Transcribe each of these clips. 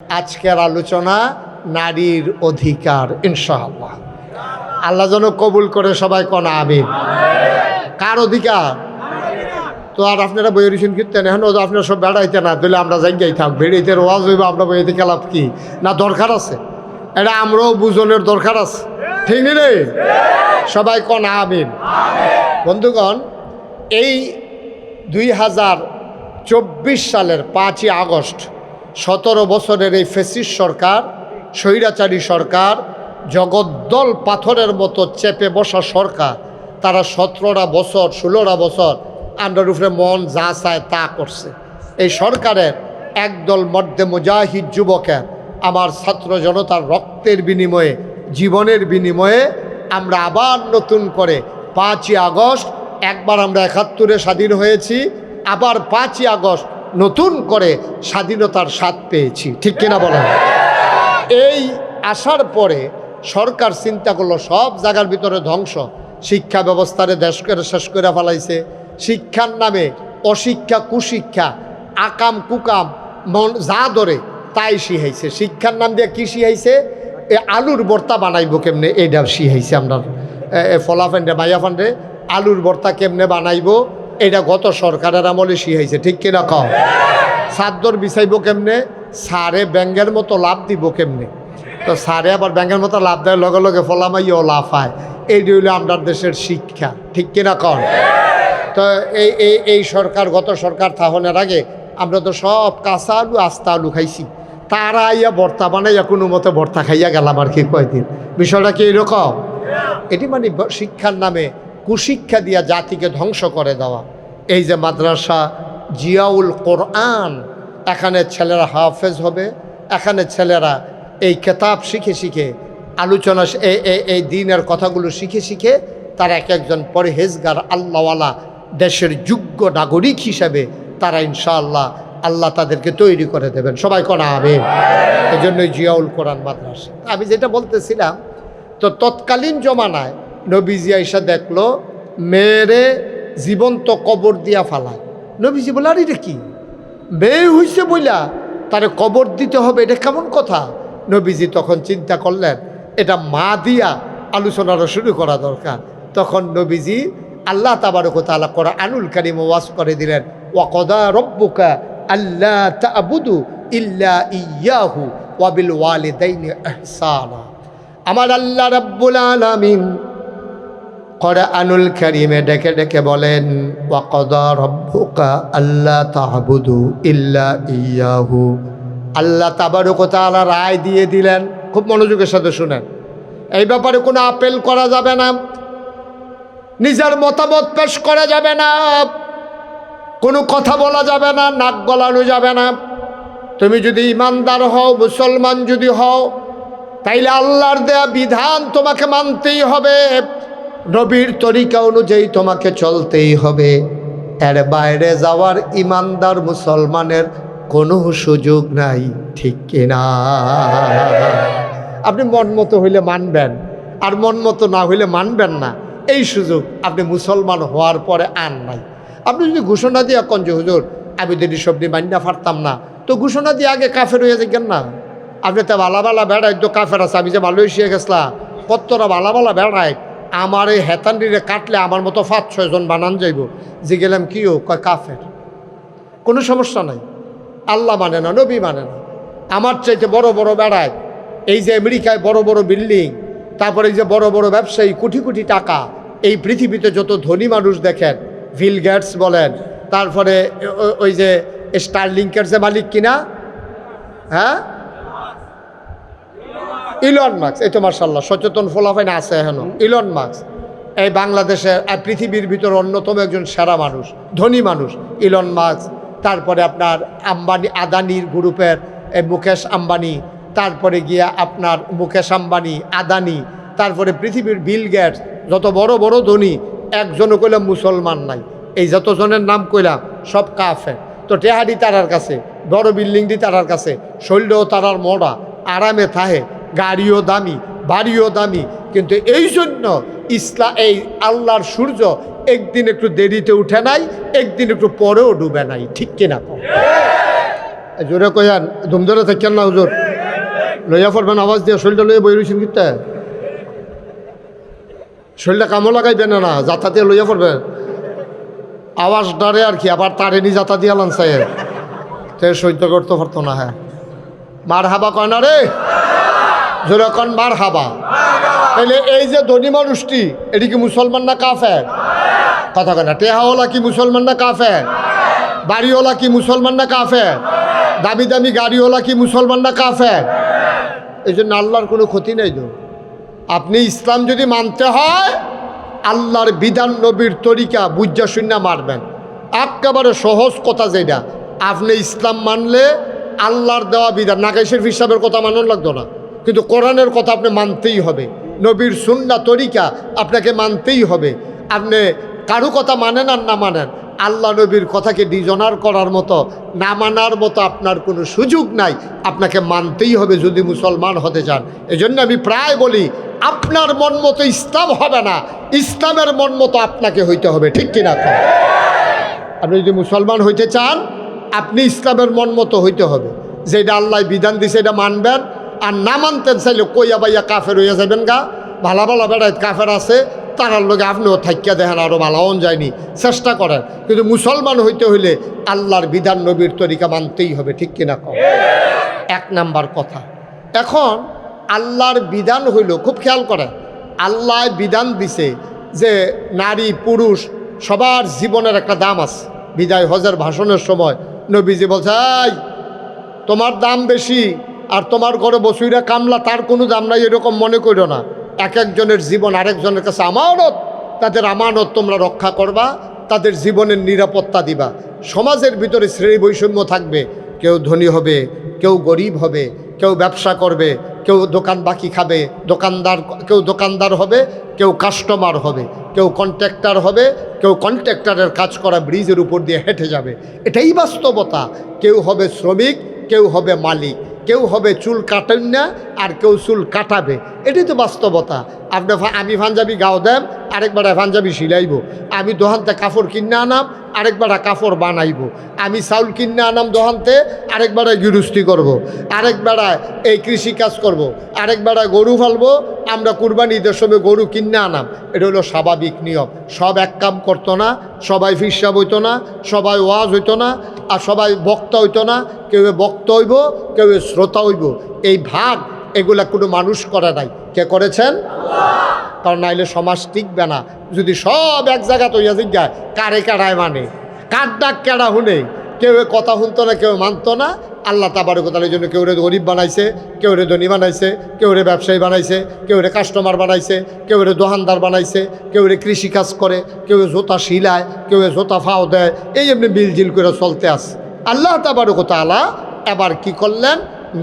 আজকের আলোচনা নারীর অধিকার, ইনশাআল্লাহ। আল্লাহ যেন কবুল করে, সবাই কোন আমিন। কার অধিকার? তো আর আপনারা বই রিসেন কীর্তেন এখন আপনারা সব বেড়াইতে না দিলে আমরা জায়গায় থাক বেড়াইতে ওয়াজ হইব, আমরা বইতে খেলাপ কি না দরকার আছে, এটা আমরাও বুঝনের দরকার আছে, ঠিক নি রে? সবাই কোন আমিন। বন্ধুগণ, এই 2024 সালের 5ই আগস্ট 17 বছরের এই ফ্যাসিস্ট সরকার, স্বৈরাচারী সরকার, জগদ্দল পাথরের মতো চেপে বসা সরকার, তারা 17টা বছর 16টা বছর আমরার উপরে মন যা চায় তা করছে। এই সরকারের একদল মর্দে মুজাহিদ যুবকের, আমার ছাত্র জনতার রক্তের বিনিময়ে, জীবনের বিনিময়ে আমরা আবার নতুন করে 5ই আগস্ট, একবার আমরা 71-এ স্বাধীন হয়েছি, আবার 5ই আগস্ট নতুন করে স্বাধীনতার স্বাদ পেয়েছি, ঠিক কিনা বলেন? এই আসার পরে সরকার চিন্তা করলো সব জায়গার ভিতরে ধ্বংস, শিক্ষা ব্যবস্থারে দেশ করে শেষ করে ফেলাইছে। শিক্ষার নামে অশিক্ষা, কুশিক্ষা, আকাম কুকাম মন যা ধরে তাই শিখাইছে। শিক্ষার নাম দিয়ে কী শিখাইছে? আলুর ভর্তা বানাইব কেমনে, এইটা শিখাইছে। আমরা ফলাফান্ডে মাইয়াফান্ডে আলুর ভর্তা কেমনে বানাইব, এটা গত সরকারের আমলে শিখাইছে, ঠিক কিনা কও? চাদর বিছাইব কেমনে, সারে ব্যাঙ্গের মতো লাভ দিব কেমনে, তো সারে আবার ব্যাঙ্গের মতো লাভ দেয়, লগে লগে ফলামাইও লাভ হয়। এইটি হইল আমরা দেশের শিক্ষা, ঠিক কিনা কন? তো এই সরকার, গত সরকার থাহনের আগে আমরা তো সব কাঁচা আলু আস্তা আলু খাইছি, তারা আইয়া ভর্তা বানাইয়া কোনো মতো ভর্তা খাইয়া গেলাম আর কি কয়দিন। বিষয়টা কি এইরকম? এটি মানে শিক্ষার নামে কুশিক্ষা দিয়া জাতিকে ধ্বংস করে দেওয়া। এই যে মাদ্রাসা জিয়াউল কোরআন, এখানে ছেলেরা হাফেজ হবে, এখানে ছেলেরা এই কেতাব শিখে শিখে আলোচনা, এই দিনের কথাগুলো শিখে শিখে তারা এক একজন পরহেজগার আল্লাহওয়ালা দেশের যোগ্য নাগরিক হিসাবে তারা ইনশাআল্লাহ আল্লাহ তাদেরকে তৈরি করে দেবেন, সবাই কোন আমিন। এই জন্যই জিয়াউল কোরআন মাদ্রাসা। আমি যেটা বলতেছিলাম, তো তৎকালীন জমানায় নবীজি আইসা দেখলো মেয়েরে জীবন্ত কবর দিয়া ফালায়। নবীজি বলে, আর এটা কি, মেয়ে হইছে বইলা তারে কবর দিতে হবে, এটা কেমন কথা? নবীজি তখন চিন্তা করলেন এটা মা দিয়া আলোচনারও শুরু করা দরকার। তখন নবীজি আল্লাহ তাবারক ওয়া তাআলা কোরআনুল কারীম ওয়াজ করে দিলেন, ওয়া কদা রব্বুকা আল্লা তা'বুদু ইল্লা ইয়্যাহু ওয়া বিল ওয়ালিদাইনি ইহসানা। আমার আল্লাহ রাব্বুল আলামিন কোরআনুল কারীমে ডেকে ডেকে বলেন, ওয়া কদা রব্বুকা আল্লা তা'বুদু ইল্লা ইয়্যাহু। আল্লাহ তাবারক ওয়া তাআলা রায় দিয়ে দিলেন, খুব মনোযোগের সাথে শুনেন, এই ব্যাপারে কোনো আপেল করা যাবে না, নিজের মতামত পেশ করা যাবে না, কোনো কথা বলা যাবে না, নাক গলানো যাবে না। তুমি যদি ইমানদার হও, মুসলমান যদি হও, তাইলে আল্লাহর দেয়া বিধান তোমাকে মানতেই হবে, নবীর তরিকা অনুযায়ী তোমাকে চলতেই হবে। এর বাইরে যাওয়ার ইমানদার মুসলমানের কোনো সুযোগ নাই, ঠিক কিনা? আপনি মন মতো হইলে মানবেন, আর মন মতো না হইলে মানবেন না, এই সুযোগ আপনি মুসলমান হওয়ার পরে আর নাই। আপনি যদি ঘোষণা দিয়ে কন যে হুজুর আমি যদি সবজি মান্না পারতাম না, তো ঘোষণা দিয়ে আগে কাফের হয়ে যাবেন না। আপনি তো ভালা ভালা বেড়াই, তো কাফের আছে, আমি যে ভালো শিয়ে গেছিলাম, কতটা ভালা ভালা বেড়াই, আমার এই হেতান্ডিরে কাটলে আমার মতো 5-6 জন বানান যাইব, যে গেলাম কিও কয় কাফের, কোনো সমস্যা নাই। আল্লাহ মানে না, নবী মানে না। আমার চাইতে বড় বড় বেড়ায়, এই যে আমেরিকায় বড় বড় বিল্ডিং, তারপরে এই যে বড় বড় ব্যবসায়ী, কোটি কোটি টাকা, এই পৃথিবীতে যত ধনী মানুষ দেখেন, বিল গেটস বলেন, তারপরে ওই যে স্টারলিংকের যে মালিক কিনা, হ্যাঁ, ইলন মাস্ক, এই তো মাশাআল্লাহ সচেতন ফলাফাইন আছে এখনো। ইলন মাস্ক এই বাংলাদেশের পৃথিবীর ভিতরে অন্যতম একজন সেরা মানুষ, ধনী মানুষ ইলন মাস্ক। তারপরে আপনার আম্বানি, আদানির গ্রুপের মুকেশ আম্বানি, তারপরে গিয়া আপনার মুকেশ আম্বানি, আদানি, তারপরে পৃথিবীর বিল গেটস, যত বড় বড় ধনী, একজনও কইলাম মুসলমান নাই। এই যতজনের নাম কইলাম সব কাফের। তো টেহাডি তারার কাছে, বড় বিল্ডিংটি তারার কাছে, শৈলও তারার মোড়া, আরামে থাহে, গাড়িও দামি, বাড়িও দামি, কিন্তু এই জন্য এই আল্লাহর সূর্য একদিন একটু দেরিতে উঠে নাই, একদিন একটু পরেও ডুবে নাই, ঠিক কিনা? জোরে কয়ান ধুম ধরে থাকেন না হুজুর, লইয়া পড়বেন আওয়াজ দিয়ে, শরীরটা লইয়া বই রয়েছেন কিতা, শরীরটা কামও লাগাইবেন না, যাতা দিয়ে লইয়া পড়বেন আওয়াজ ডারে আর কি, আবার তারেনি যাতা দিয়ে লাঞ্চাই সে সহ্য করতে পারতো না। হ্যাঁ মার হাবা কয় না রে, জোরে কন মার হাবা। তাহলে এই যে ধনী মানুষটি, এটি কি মুসলমান না কাফের? কথা কয় না। টেহাওয়ালা কি মুসলমান না কাফের? বাড়িওয়ালা কি মুসলমান না কাফের? দামি দামি গাড়িওয়ালা কি মুসলমান না কাফের? এই জন্য আল্লাহর কোনো ক্ষতি নেই। তো আপনি ইসলাম যদি মানতে হয়, আল্লাহর বিধান নবীর তরিকা বুঝা শূন্য মারবেন। একেবারে সহজ কথা যেটা, আপনি ইসলাম মানলে আল্লাহর দেওয়া বিধান, নাগাইশের হিসাবের কথা মানন লাগতো না, কিন্তু কোরআনের কথা আপনি মানতেই হবে, নবীর সুন্নাহ তরিকা আপনাকে মানতেই হবে। আপনি কারো কথা মানেন আর না মানেন, আল্লাহ নবীর কথাকে ডিজনার করার মতো, না মানার মতো আপনার কোনো সুযোগ নাই, আপনাকে মানতেই হবে যদি মুসলমান হতে চান। এই জন্য আমি প্রায় বলি, আপনার মন মতো ইসলাম হবে না, ইসলামের মন মতো আপনাকে হইতে হবে। ঠিক কিনা? আপনি যদি মুসলমান হইতে চান, আপনি ইসলামের মন মতো হইতে হবে, যেটা আল্লাহ বিধান দিছে এটা মানবেন। আর না মানতেন চাইলে কইয়া বাইয়া কাফের হইয়া যাবেন গা। ভালা ভালা বেড়ায় কাফের আছে, তারার লোকে আপনিও থাকিয়া দেখেন, আরও ভালাও যায়নি, চেষ্টা করেন। কিন্তু মুসলমান হইতে হইলে আল্লাহর বিধান নবীর তরিকা মানতেই হবে। ঠিক কিনা? এক নাম্বার কথা। এখন আল্লাহর বিধান হইল, খুব খেয়াল করেন, আল্লাহ বিধান দিছে যে নারী পুরুষ সবার জীবনের একটা দাম আছে। বিদায় হজের ভাষণের সময় নবীজি বলছে, এই তোমার দাম বেশি আর তোমার ঘরে বসুইরা কামলা, তার কোনো দাম নাই, এরকম মনে করো না। এক একজনের জীবন আরেকজনের কাছে আমানত, তাদের আমানত তোমরা রক্ষা করবা, তাদের জীবনের নিরাপত্তা দিবা। সমাজের ভিতরে শ্রেণী বৈষম্য থাকবে, কেউ ধনী হবে, কেউ গরিব হবে, কেউ ব্যবসা করবে, কেউ দোকান বাকি খাবে, কেউ দোকানদার হবে, কেউ কাস্টমার হবে, কেউ কন্ট্রাক্টর হবে, কেউ কন্ট্রাক্টরের কাজ করা ব্রিজের উপর দিয়ে হেঁটে যাবে। এটাই বাস্তবতা। কেউ হবে শ্রমিক, কেউ হবে মালিক, কেউ হবে চুল কাটেন না আর কেউ চুল কাটাবে। এটাই তো বাস্তবতা। আমি পাঞ্জাবি গাও দেম, আরেকবার পাঞ্জাবি সিলাইব। আমি দোহানতে কাপড় কিনে আনাম, আরেকবার কাপড় বানাইব। আমি চাউল কিনে আনাম দোহানতে, আরেকবার গৃহস্থী করব। আরেকবার এই কৃষি কাজ করব। আরেকবার গরু ফালবো। আমরা কুরবানি ঈদের সময় গরু কিনে আনাম। এটা হলো স্বাভাবিক নিয়ম। সব এক কাম করতো না, সবাই ফিসাব হইতো না, সবাই ওয়াজ হইতো না, আর সবাই বক্তা হইতো না। কেউ বক্তা হইব, কেউ শ্রোতা হইব। এই ভাগ এগুলা কোনো মানুষ করে নাই। কে করেছেন? কারণ নাইলে সমাজ টিকবে না। যদি সব এক জায়গা তৈয়া জিজ্ঞায় কারে কারায় মানে, কার ডাক কেডা শুনে, কেউ কথা শুনতো না, কেউ মানতো না। আল্লাহ তাবারক ওয়া তাআলার জন্য কেউ রে গরিব বানাইছে, কেউ রে ধনী বানাইছে, কেউ রে ব্যবসায়ী বানাইছে, কেউ রে কাস্টমার বানাইছে, কেউ রে দোকানদার বানাইছে, কেউ রে কৃষিকাজ করে, কেউ জোতা শিলায়, কেউ জোতা ফাও দেয়। এই এমনি মিলজিল করে চলতে আসে। আল্লাহ তাবারক ওয়া তাআলা এবার কি করলেন?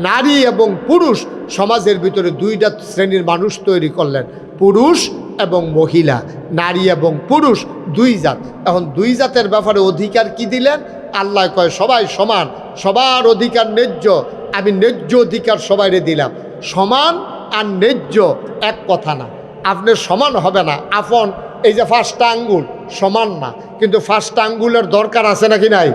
নারী এবং পুরুষ সমাজের ভিতরে দুইটা শ্রেণীর মানুষ তৈরি করলেন, পুরুষ এবং মহিলা। নারী এবং পুরুষ দুই জাত। এখন দুই জাতের ব্যাপারে অধিকার কি দিলেন? আল্লাহ কয় সবাই সমান, সবার অধিকার ন্যায্য। আমি ন্যায্য অধিকার সবাইরে দিলাম। সমান আর ন্যায্য এক কথা না। আপনি সমান হবে না। আপন এই যে ফার্স্টটা আঙ্গুল সমান না, কিন্তু ফার্স্টটা আঙ্গুলের দরকার আছে নাকি নাই?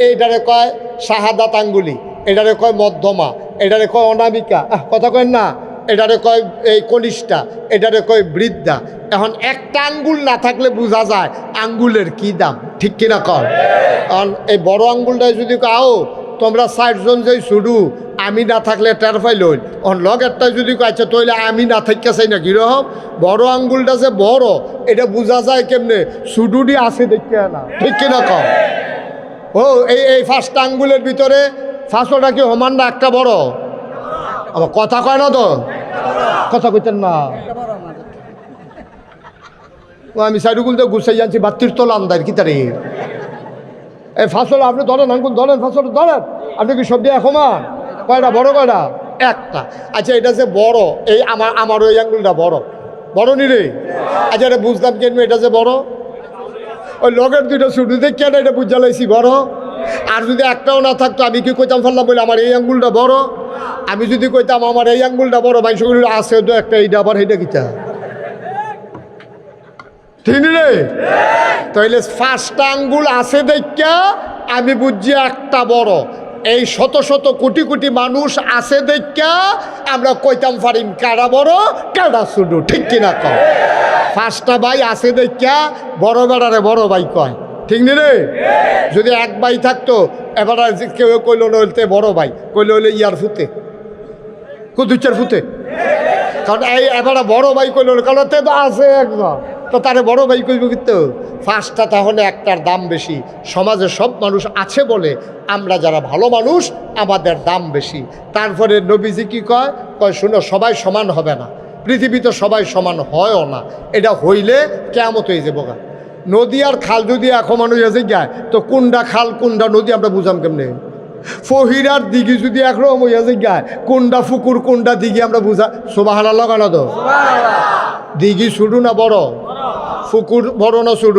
এইটারে কয় শাহাদাত আঙ্গুলি, এটারে কয় মধ্যমা, এটারে কয় অনামিকা, কথা কয় না, এটারে কয় এই কনিষ্ঠা, এটারে কয় বৃদ্ধা। এখন একটা আঙ্গুল না থাকলে বোঝা যায় আঙ্গুলের কি দাম। ঠিক কিনা কর? কারণ এই বড় আঙ্গুলটাই যদি কাও তোমরা 60 জন যেই শুরু, আমি না থাকলে টের পাইল। লগেরটা যদি আচ্ছা তৈলে আমি না থাকতে চাই না কীরকম? বড় আঙ্গুলটা যে বড় এটা বোঝা যায় কেমনে? সুডুডি আছে দেখতে না। ঠিক কিনা কর? ও এই ফার্স্ট আঙ্গুলের ভিতরে ফাঁসোটা কি সমান না একটা বড়? আবার কথা কয় না তো, কথা কইতেন না। আমি সাইডুগুল তো গুছাই জানছি 32 তলা আন্দার কি তারে এই ফাঁসল আপনি ধরেন, আঙ্গুল ধরেন, ফাঁসল ধরেন। আপনি কি সব দিয়ে সমান? কয়টা বড়, কয়টা? একটা। আচ্ছা এটা যে বড়, এই আমার ওই আঙ্গুলটা বড়, বড় নি রে? আচ্ছা এটা বুঝলাম কেন এটা যে বড়? ওই লগের দুইটা ছুটি দেখে না, এটা বুঝা লাইছি বড়। আর যদি একটাও না থাকতো আমি কি কইতাম ফেললাম বলে আমার এই আঙ্গুলটা বড়? আমি যদি কইতাম আমার এই আঙ্গুলটা বড়, মানুষগুলো আছে তো একটা, এইটা আবার এইটা কিতা ঠিক রে? তাইলে ফার্স্ট আঙ্গুল আছে দেখা আমি বুঝছি একটা বড়, এই শত শত কোটি কোটি মানুষ আছে দেখা আমরা কইতাম পারিম কারা বড় কারা ছোট, ঠিক কিনা কও? 5টা ভাই আছে দেখা বড় বেড়ারে বড় ভাই কয়, ঠিক নি রে? যদি এক ভাই থাকতো এবার কেউ কইল নইতে বড় ভাই, কইল হইলে ইয়ার ফুতে কুদুচার ফুতে, কারণ এই এবার বড় ভাই কইল কারণ তে তো আছে একজন, তো তারে বড় ভাই কইব কিন্তু 5টা, তাহলে একটার দাম বেশি। সমাজে সব মানুষ আছে বলে আমরা যারা ভালো মানুষ আমাদের দাম বেশি। তারপরে নবীজি কি কয়? কয় শুনো, সবাই সমান হবে না, পৃথিবীতে সবাই সমান হয়ও না, এটা হইলে কেয়ামত হয়ে যাবো গা। নদী আর খাল যদি এখন মানুষ এসে যায় তো কোনটা খাল কোনটা নদী আমরা বুঝাম কেমনে? ফহিরার দিঘি যদি একরকম হইয়া যায় কোনটা ফুকুর কোনটা দিঘি আমরা বুঝা। সুবহানাল্লাহ কেন? তো দিঘি ছোট না বড়? ফুকুর বড় না ছোট?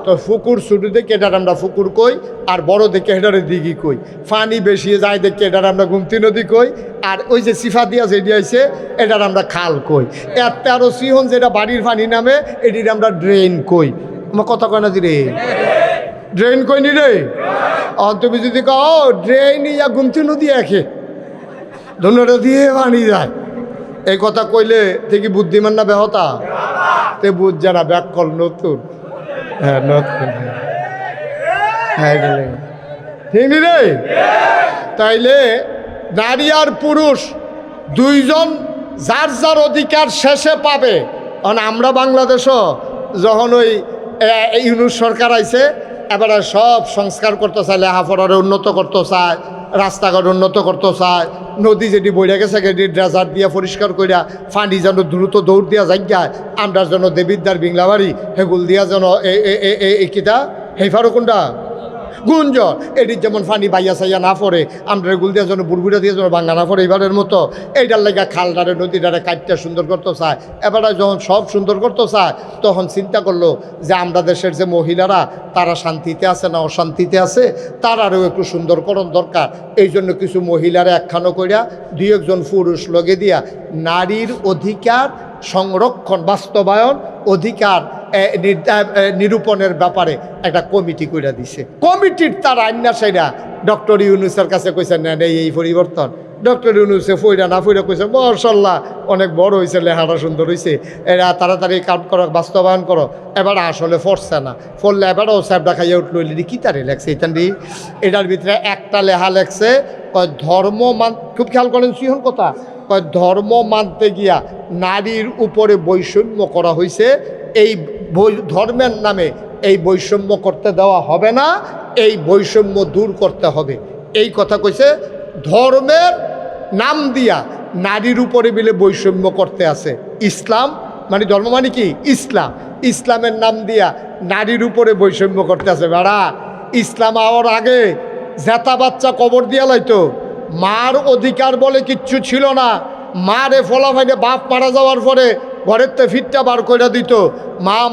তো ফুকুর ছোট দেখে এটার আমরা ফুকুর কই, আর বড় দেখে এটারে দিঘি কই। পানি বেশি যায় দেখে এটার আমরা গুমতি নদী কই, আর ওই যে সিফা দিয়া যেটি আছে এটার আমরা খাল কই। এর 13 সিহন যেটা বাড়ির পানি নামে এটির আমরা ড্রেন কই। আমার কথা কয় না রে? ড্রেন কই নি রে? তুমি যদি কও ড্রেন ইয়া গুমতি নদী একে ধনুটা দিয়ে পানি যায়, এই কথা কইলে থেকে বুদ্ধিমান না বেহতা? তে বুঝ যারা ব্যাকল নতুন, হ্যাঁ নতুন, হ্যাঁ ঠিক রে? তাইলে নারী আর পুরুষ দুইজন যার যার অধিকার শেষে পাবে। কারণ আমরা বাংলাদেশও যখন ওই ইউনুস সরকার আইছে এবার সব সংস্কার করতে চায়, লেখাপড়ারে উন্নত করতে চায়, রাস্তাঘাট উন্নত করতে চায়, নদী যেটি বইয়া গেছে সেটি ড্রেজার দিয়া পরিষ্কার করিয়া পানি যেন দ্রুত দৌড় দিয়া যাইয়ায়, আমরা যেন দেবিদ্দার বিংলাবাড়ি হেগুল দিয়া যেন এই কিতা হেফারো কোনটা গুঞ্জন এটির যেমন পানি বাইয়া চাইয়া না পড়ে, আমরা এগুল দিয়ে যেন বুড়বুড়া দিয়ে যেন বাঙ্গা না পড়ে এইবারের মতো এইটার লেগা খালডারে নদীটারে কাটতে সুন্দর করতে চায়। এবারে যখন সব সুন্দর করতে চায় তখন চিন্তা করলো যে আমরা দেশের যে মহিলারা তারা শান্তিতে আছে না অশান্তিতে আছে, তারারও একটু সুন্দরকরণ দরকার। এই জন্য কিছু মহিলারা একখানো করিয়া 2-1 পুরুষ লগে দিয়া নারীর অধিকার সংরক্ষণ বাস্তবায়ন অধিকার নিরূপণের ব্যাপারে একটা কমিটি করে দিছে। কমিটির তার আইনা সেরা ডক্টর ইউনুসের কাছে কইছেন না এই পরিবর্তন। ডক্টর ইউনুসে ফইরা না ফইরা কইছে মাশাআল্লাহ অনেক বড় হয়েছে, লেখাটা সুন্দর হয়েছে, এরা তাড়াতাড়ি কাম করো, বাস্তবায়ন করো। এবার আসলে ফরছে না, ফললে এবারও স্যাবটা খাইয়া উঠলো কি তারে লেখছে এটান্ডি। এটার ভিতরে একটা লেখা লেখছে ধর্ম মান, খুব খেয়াল করেন সিহন কথা, ধর্ম মানতে গিয়া নারীর উপরে বৈষম্য করা হয়েছে, এই ধর্মের নামে এই বৈষম্য করতে দেওয়া হবে না, এই বৈষম্য দূর করতে হবে। এই কথা কইছে। ধর্মের নাম দিয়া নারীর উপরে মিলে বৈষম্য করতে আছে ইসলাম, মানে ধর্ম মানে কি ইসলাম, ইসলামের নাম দিয়া নারীর উপরে বৈষম্য করতে আছে। বেড়া ইসলাম আওয়ার আগে জেতা বাচ্চা কবর দিয়া লাইতো, মার অধিকার বলে কিচ্ছু ছিল না। মারে ফলাফাইনে বাপ মারা যাওয়ার পরে ঘরের তে ফিটটা বার করে দিত।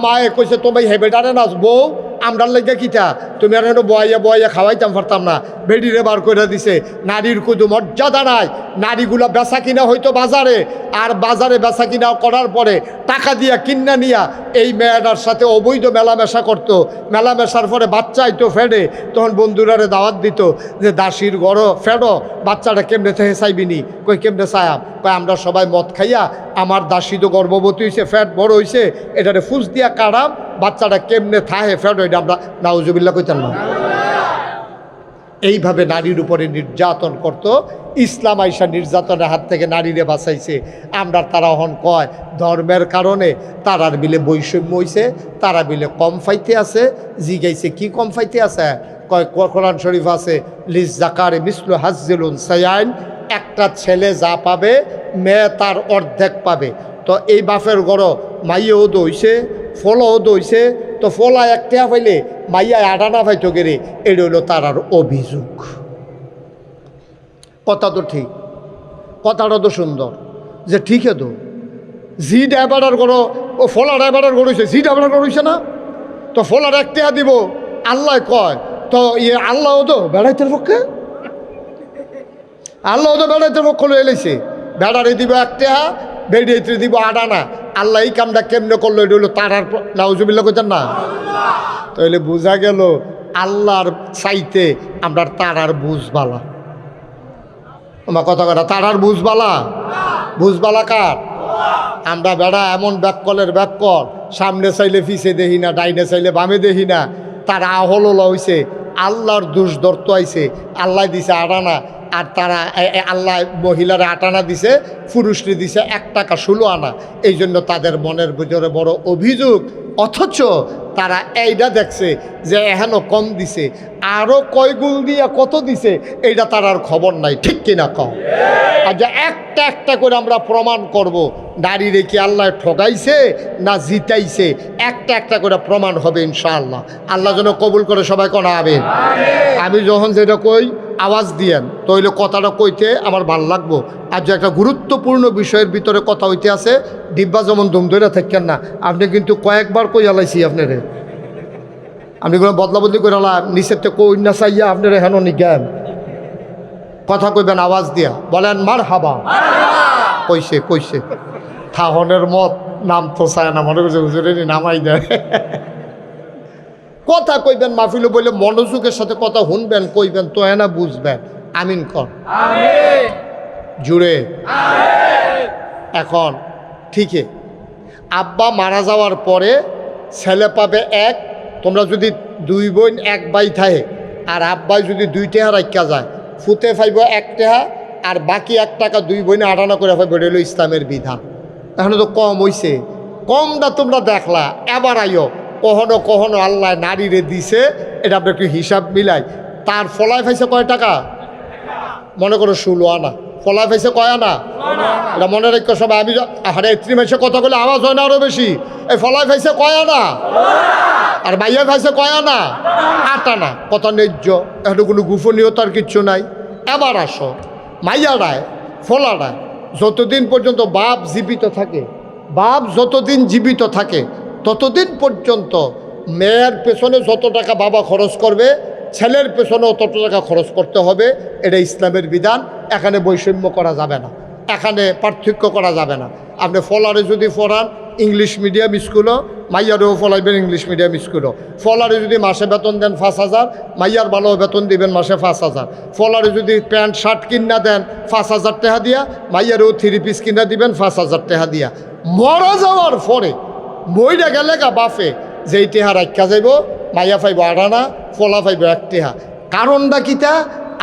মায়ে কইছে তুমি হেবেটারে নাচ বউ আমরার লেগে কিতা তুমি আর বয়াইয়া বয়াইয়া খাওয়াইতাম পারতাম না, বেডিরে বার করে দিছে। নারীর কোনো মর্যাদা নাই। নারীগুলা বেচা কিনা হয়তো বাজারে, আর বাজারে বেচা কিনা করার পরে টাকা দিয়া কিনা নিয়া এই মেয়েটার সাথে অবৈধ মেলামেশা করত। মেলামেশার পরে বাচ্চা আইতো ফেডে, তখন বন্ধুরারে দাওয়াত দিত যে দাসির গড় ফেডো, বাচ্চাটা কেমনে থেকে চাইবিনি? কই কেমনে চায়াম? কই আমরা সবাই মদ খাইয়া আমার দাসী তো গর্ভবতী হয়েছে, ফ্যাট বড় হয়েছে, এটারে ফুস দিয়া কাটাম, বাচ্চাটা কেমনে থাহে ফ্যাট এটা আমরা নাউজুবিল্লাহ কইতাম না। এইভাবে নারীর উপরে নির্যাতন করত। ইসলাম আইসা নির্যাতনের হাত থেকে নারীরে বাঁচাইছে। আমরা তারা হন কয় ধর্মের কারণে তারার মিলে বৈষম্য হইছে, তারা মিলে কম ফাইতে আছে। জিগাইছে কি কম ফাইতে আছে? কয় কোরআন শরীফ আছে লিজ জাকারে মিসলু হাজ্জিলুন সায়াইন, একটা ছেলে যা পাবে মেয়ে তার অর্ধেক পাবে। তো এই বাপের গড় মাইয়েও দইছে, ফলও দইছে, তো ফলা একটা পাইলে মাইয়া আডানা পাইতো গেরে, এটা হইল তার আর অভিযোগ। কথা তো ঠিক, কথাটা তো সুন্দর যে ঠিক তো জি ড্রাইভার গড় ও ফলা ড্রাইভার গড় হয়েছে, জি ড্রাইভার গড় হয়েছে না, তো ফলার একটা দিব আল্লাহ কয়, তো ইয়ে আল্লাহ তো বেড়াইতের পক্ষে, আল্লাহ তো বেড়াইতের পক্ষ লয়ে এলেছে। বেড়ারে দিব একটা, বেড়িয়েতে দিব আডানা। আল্লাহ এই কামটা কেমনে করলো? এটা হলো তার আর নাউজুবিল্লাহ কইতেন না। তাহলে বোঝা গেল আল্লাহর চাইতে আমরা তারার বুঝবালা। আমার কথা কথা তারার বুঝবালা, বুঝবালা কার? আমরা বেড়া এমন ব্যাককলের ব্যাককল, সামনে চাইলে পিছে দেখি না, ডাইনে চাইলে বামে দেখি না। তারা আহল হইছে, আল্লাহর দোষ ধরতে আইছে, আল্লাহ দিছে আটানা, আর তারা আল্লাহ মহিলারা আটানা দিছে, পুরুষরে দিছে 1 টাকা 16 আনা। এই জন্য তাদের মনের ভিতরে বড় অভিযোগ। অথচ তারা এইটা দেখছে যে এখনও কম দিছে, আরও কয় গুল দিয়া কত দিছে এইটা তার আর খবর নাই। ঠিক কিনা কম? আর যে একটা একটা করে আমরা প্রমাণ করব নারীরে কি আল্লাহ ঠকাইছে না জিতাইছে, একটা একটা করে প্রমাণ হবে ইনশাআল্লাহ। আল্লাহ যেন কবুল করে সবাই কোনা আবেন। আমি যখন যেটা কই আওয়াজ দিয়েন, তইলে কথাটা কইতে আমার ভাল লাগবো। আর যে একটা গুরুত্বপূর্ণ বিষয়ের ভিতরে কথা হইতে আছে, ডিব্বা যেমন দুম ধরে থাকেন না, আপনি কিন্তু কয়েকবার কই আলাইছি আপনারে, আপনি কোনো বদলা বদলি করে নিচের থেকে কই না চাইয়া আপনারা হেন নিজ্ঞান কথা কইবেন আওয়াজ দিয়া, বলেন মার হাবা। কইছে কইছে থাহনের মত নাম তো চায় না, মনে করছে হুজুরে নামাই দেয়। কথা কইবেন মাহফিলে বলে মনোযোগের সাথে কথা শুনবেন, কইবেন তো না বুঝবেন। আমিন কর জুড়ে। এখন ঠিকই আব্বা মারা যাওয়ার পরে ছেলে পাবে 1, তোমরা যদি 2 বোন 1 ভাই থাকে, আর আব্বাই যদি 2 টাকা রাখা যায়, ফুতে পাইব 1 টাকা, আর বাকি 1 টাকা 2 বোনে আটানা করে পাইব। এটা হলো ইসলামের বিধান। এখন তো কম হইছে, কমটা তোমরা দেখলা, এবার আইও কখনো কখনো আল্লাহ নারীরে দিছে, এটা আপনি একটু হিসাব মিলাই। তার ফলায় পাইছে কয় টাকা? মনে করো 16 আনা। ফলায় পাইছে কয় আনা? এটা মনে রাখো সবাই। আমি আরে 3 মাসে কথা বলে আওয়াজ হয় না আরো বেশি। এই ফলায় পাইছে কয় আনা? আর বাইয়া পাইছে কয় আনা? 8 আনা। কত ন্যায্য, এটা কোনো গোপনীয়তার কিচ্ছু নাই। এবার আসো মাইয়ারায় ফলারায়, যতদিন পর্যন্ত বাপ জীবিত থাকে, বাপ যতদিন জীবিত থাকে ততদিন পর্যন্ত মেয়ের পেছনে যত টাকা বাবা খরচ করবে, ছেলের পেছনেও তত টাকা খরচ করতে হবে। এটা ইসলামের বিধান। এখানে বৈষম্য করা যাবে না, এখানে পার্থক্য করা যাবে না। আপনি ফলারে যদি পড়ান ইংলিশ মিডিয়াম স্কুলও, মাইয়ারেও ফলাইবেন ইংলিশ মিডিয়াম স্কুলও। ফলারে যদি মাসে বেতন দেন 5,000, মাইয়ার ভালো বেতন দিবেন মাসে 5,000। ফলারে যদি প্যান্ট শার্ট কিনা দেন 5,000 টাকা দিয়া, মাইয়ারেও 3 পিস কিনা দিবেন 5,000 টাকা দিয়া। মরা যাওয়ার পরে মইরা গেলে গা বাফে যেই টেহা রাখা যাইব, মাইয়া পাইব 8 আনা, ফলা পাইব 1 টেহা। কারণটা কিতা?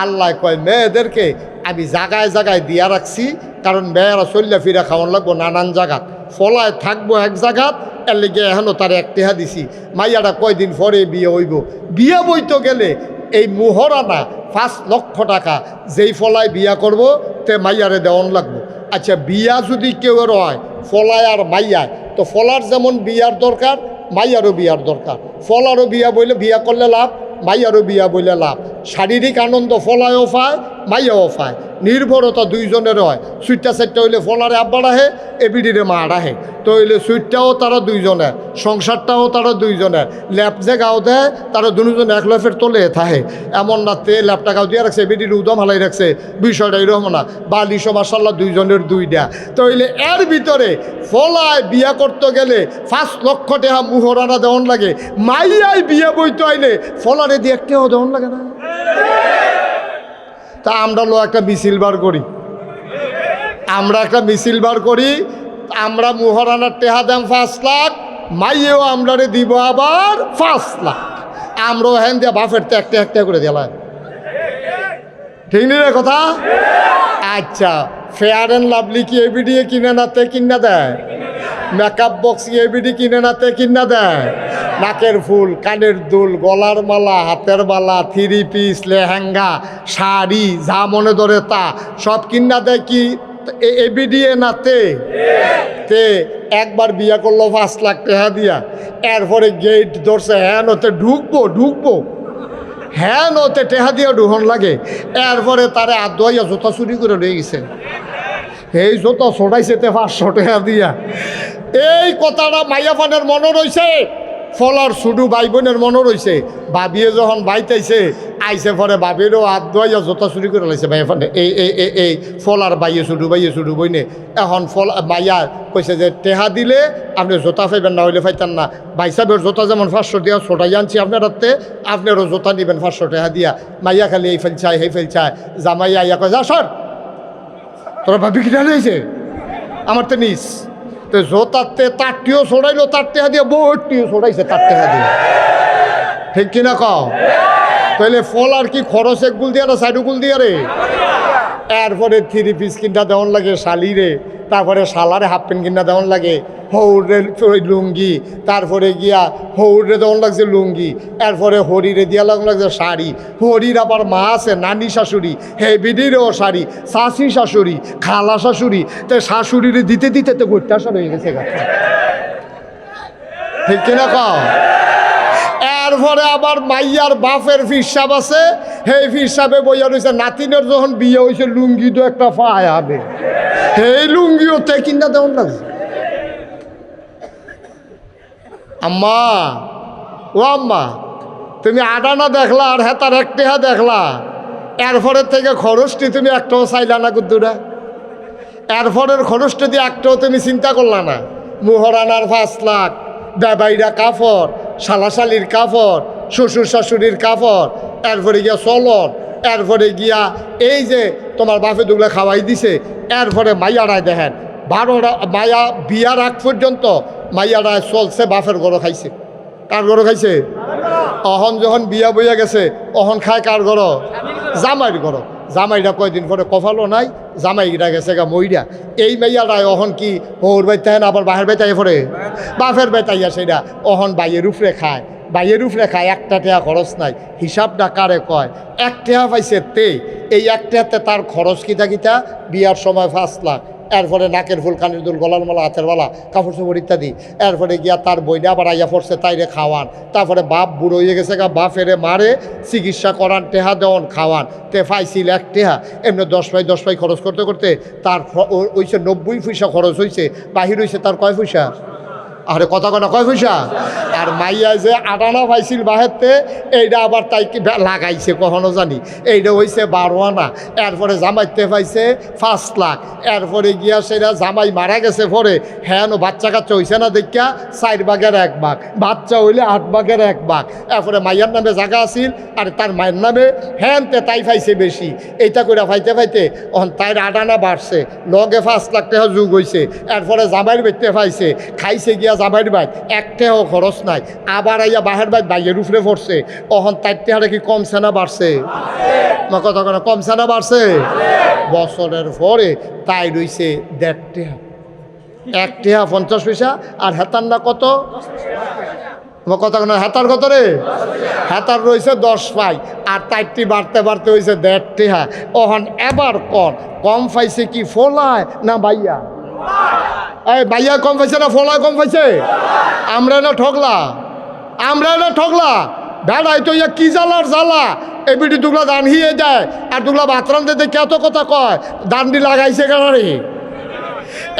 আল্লাহ কয় মেয়েদেরকে আমি জায়গায় জায়গায় দিয়া রাখছি, কারণ মেয়েরা চল্লা ফিরা খাওয়ান লাগবো নানান জায়গাত, ফলায় থাকবো 1 জায়গাত। এর লেগে এখনও তার 1 টেহা দিছি। মাইয়াটা কয়দিন পরে বিয়ে হইব, বিয়ে বইতে গেলে এই মোহরানা 5 লক্ষ টাকা যেই ফলায় বিয়া করব তে মাইয়ারে দেওয়ান লাগবো। আচ্ছা বিয়া যদি কেউ হয় ফলায় আর মাইয়ায়, তো ফলার যেমন বিয়ার দরকার, মাইয়ারও বিয়ার দরকার। ফলারও বিয়া বইলে বিয়া করলে লাভ, মাইয়ারও বিয়া বইলে লাভ। শারীরিক আনন্দ ফলায়ও পায়, মাইয়াও পায়। নির্ভরতা 2 জনের হয়। 4টা হইলে ফলারে আব্বা রাহে, এবিডিরে মা রাহে। তো হইলে 4টাও তারা 2 জনের, সংসারটাও তারা 2 জনের। ল্যাপ যে গাও দেয় তারা 2 জন 1 লাফের তোলে থাকে। এমন না তে ল্যাপটা গাও দিয়ে রাখছে, এবিডির উদম হালাই রাখছে, বিষয়টা এরকম না। বালিশো মাসাল্লাহ 2 জনের 2টা। তো হইলে এর ভিতরে ফলায় বিয়া করতে গেলে 5 লক্ষ টাকা মুহরানা দেওয়ান লাগে। মাইয়ায় বিয়া বইতে আইলে ফলারে দিয়ে 1 টাকাও দেওয়ান লাগে না। তা আমরা একটা মিছিল বার করি, আমরা একটা মিছিল বার করি, আমরা মুহরানার টেহা দাম 5 লাখ, মাইয়েও আমরা দিব আবার 5 লাখ। আমরাও হ্যান দিয়া বাফের তো একটা করে দিলাম। ঠিক নেই রে কথা? আচ্ছা ফেয়ার অ্যান্ড লাভলি কি এবিডি কিনে না তে কিনা দেয়? মেকআপ বক্স কি এবিডি কিনে না তে কিনা দেয়? নাকের ফুল, কানের দুল, গলার মালা, হাতের মালা, 3 পিস, লেহেঙ্গা, শাড়ি, যা মনে ধরে তা সব কিনা দেয় কি এবিডিএ না তে? তে একবার বিয়া করলো 5 লাখ টাকা দিয়া, এরপরে গেট ধরছে, হ্যাঁ ওতে ঢুকবো হ্যাঁ ওতে টেহা দিয়া ঢুকন লাগে। এরপরে তারে আদোয়াইয়া জোতা চুরি করে লয়ে গেছে। এই জোতা ছড়াইছে তে 500 টাকা দিয়া। এই কথাটা মাইয়া ফানের মনে রয়েছে। ফলার ছুডু ভাই বোনের মনে রয়েছে ভাবিয়ে যখন বাইতাইছে আইসে পরে ভাবিরও হাত ধোয়াইয়া জোতা চুরি করে লাইছে ভাই এখানে এই ফলার বাইয়ে ছুডু বইনে এখন ফল বাইয়া কইছে যে টেহা দিলে আপনি জোতা পাইবেন না হইলে পাইতেন না ভাই সাহেবের জোতা যেমন 500 টাকা ছোটাই আনছি আপনার হাতে আপনারও জোতা নেবেন 500 টাকা দিয়া মাইয়া খালি এই ফেল চায় সেই ফেল চায় জামাইয়া ইয়া কয় যা সর তোরা ভাবি কিনা রয়েছে আমার তো নিস তো জোতাতে তারটিও ছড়াইলো তার টেহা দিয়ে বহুটিও ছড়াইছে তার টেহা দিয়ে ঠিক কিনা কও তাহলে ফল আর কি খরচ এক গুল দিয়া না সাইডু গুল দিয়া রে এরপরে 3 পিস কিনটা দেওয়ান লাগে শালিরে তারপরে শালারে হাফ প্যান্ট কিনা দেওয়ান লাগে হৌরে লুঙ্গি তারপরে গিয়া হৌরে দেওয়ান লাগছে লুঙ্গি এরপরে হরিরে দিয়া লাগছে শাড়ি হরির আবার মা আছে নানি শাশুড়ি হে বিডিরও শাড়ি শাশি শাশুড়ি খালা শাশুড়ি তো শাশুড়িরে দিতে দিতে তো গোটা সব হয়ে গেছে ঠিক কিনা কও এরপরে আবার মাইয়ার বাপের ফিরসাব আছে সেই ফিরসাবে বইয়া রয়েছে নাতিনের যখন বিয়ে হয়েছে লুঙ্গি তো একটা পায় হবে সেই লুঙ্গিও তে কিনা দেওয়ান লাগছে আম্মা ও আম্মা তুমি আডানা দেখলা আর হেতার একটেহা দেখলা এরপরের থেকে খরচটি তুমি একটাও চাইলা না গুদ্দুরা এরপরের খরচটি দিয়ে একটাও তুমি চিন্তা করলা না মোহরানার 5 লাখ বেবাইরা কাপড় শালাশালির কাপড় শ্বশুর শাশুড়ির কাপড় এরপরে গিয়া চলন এরপরে গিয়া এই যে তোমার বাপে দুগুলা খাওয়াই দিছে এরপরে মাইয়ারায় দেখেন 12টা মায়া বিয়ার আগ পর্যন্ত মাইয়ারায় চলছে বাপের গরো খাইছে কার গরো খাইছে অহন যখন বিয়া বইয়া গেছে অহন খায় কার গরো জামাইর গরো জামাইরা কয়দিন পরে কফালো নাই জামাইরা গেছে গা মইরা এই মাইয়ারায় অহন কি ওর বাইতে আবার বাহের বাইতাই পড়ে বাপের বাইতাইয়া সেটা অহন বাইয়ের উপরে খায় বাইয়ের উপরে খায় 1 টাকা খরচ নাই হিসাবটা কারে কয় 1 টাকা পাইছে তে এই 1 টাকাতে তার খরচ কিতা বিয়ার সময় 5 লাখ এরপরে নাকের ফুল কানের দুল গলার মালা হাতের মালা কাপড় চোপড় ইত্যাদি এরপরে গিয়া তার বইটা আবার আইয়া পড়ছে তাইরে খাওয়ান তারপরে বাপ বুড়ো হয়ে গেছে গা বাপেরে মারে চিকিৎসা করান টেহা দেওয়ান খাওয়ান তে পাইছিল 1 টাকা এমনি 10 পাই খরচ করতে করতে তার হইছে 90 পয়সা খরচ হয়েছে বাহির হয়েছে তার কয় পয়সা আরে কথা কয় না কয় পয়সা আর মাইয়া যে আটানা পাইছিল বাহেরতে এইটা আবার তাই লাগাইছে কখনো জানি এইটা হয়েছে 12 আনা এরপরে জামাইতে পাইছে 5 লাখ এরপরে গিয়া সেটা জামাই মারা গেছে পরে হ্যাঁ বাচ্চা কাচ্চা হয়েছে না দেখিয়া 4 ভাগের 1 ভাগ বাচ্চা হইলে 8 ভাগের 1 ভাগ এরপরে মাইয়ার নামে জায়গা আছিল আর তার মায়ের নামে হ্যানতে তাই পাইছে বেশি এইটা করে পাইতে পাইতে তাই আটানা বাড়ছে লগে 5 লাখ টাকা যুগ হয়েছে এরপরে জামাইয়ের বেচতে পাইছে খাইছে গিয়া জামাইয়ের বাইক 1 টাকাও খরচ নাই আবার আইয়া বাহের বাইয়ের উপরে পড়ছে অহন 4 টাকা কি কমছে না বাড়ছে কথা কেন কমছে না বাড়ছে বছরের পরে তাই রইছে 1.5 টাকা 1 টাকা 50 পয়সা আর হেতার না কত কথা কেন হেতার কত রে হেতার রয়েছে 10 পাই আর তাইটি বাড়তে বাড়তে হয়েছে 1.5 টাকা অহন এবার কম পাইছে কি ফলায় না বাইয়া এই ভাইয়া কম পাইছে না ফলায় কম পাইছে আমরা না ঠকলা বেড়াই তো ইয়া কি জ্বালার জ্বালা এবিটি দুগলা দান হিয়ে যায় আর দুগলা বাথরাম দিতে কত কথা কয় দান্ডি লাগাইছে কেনারে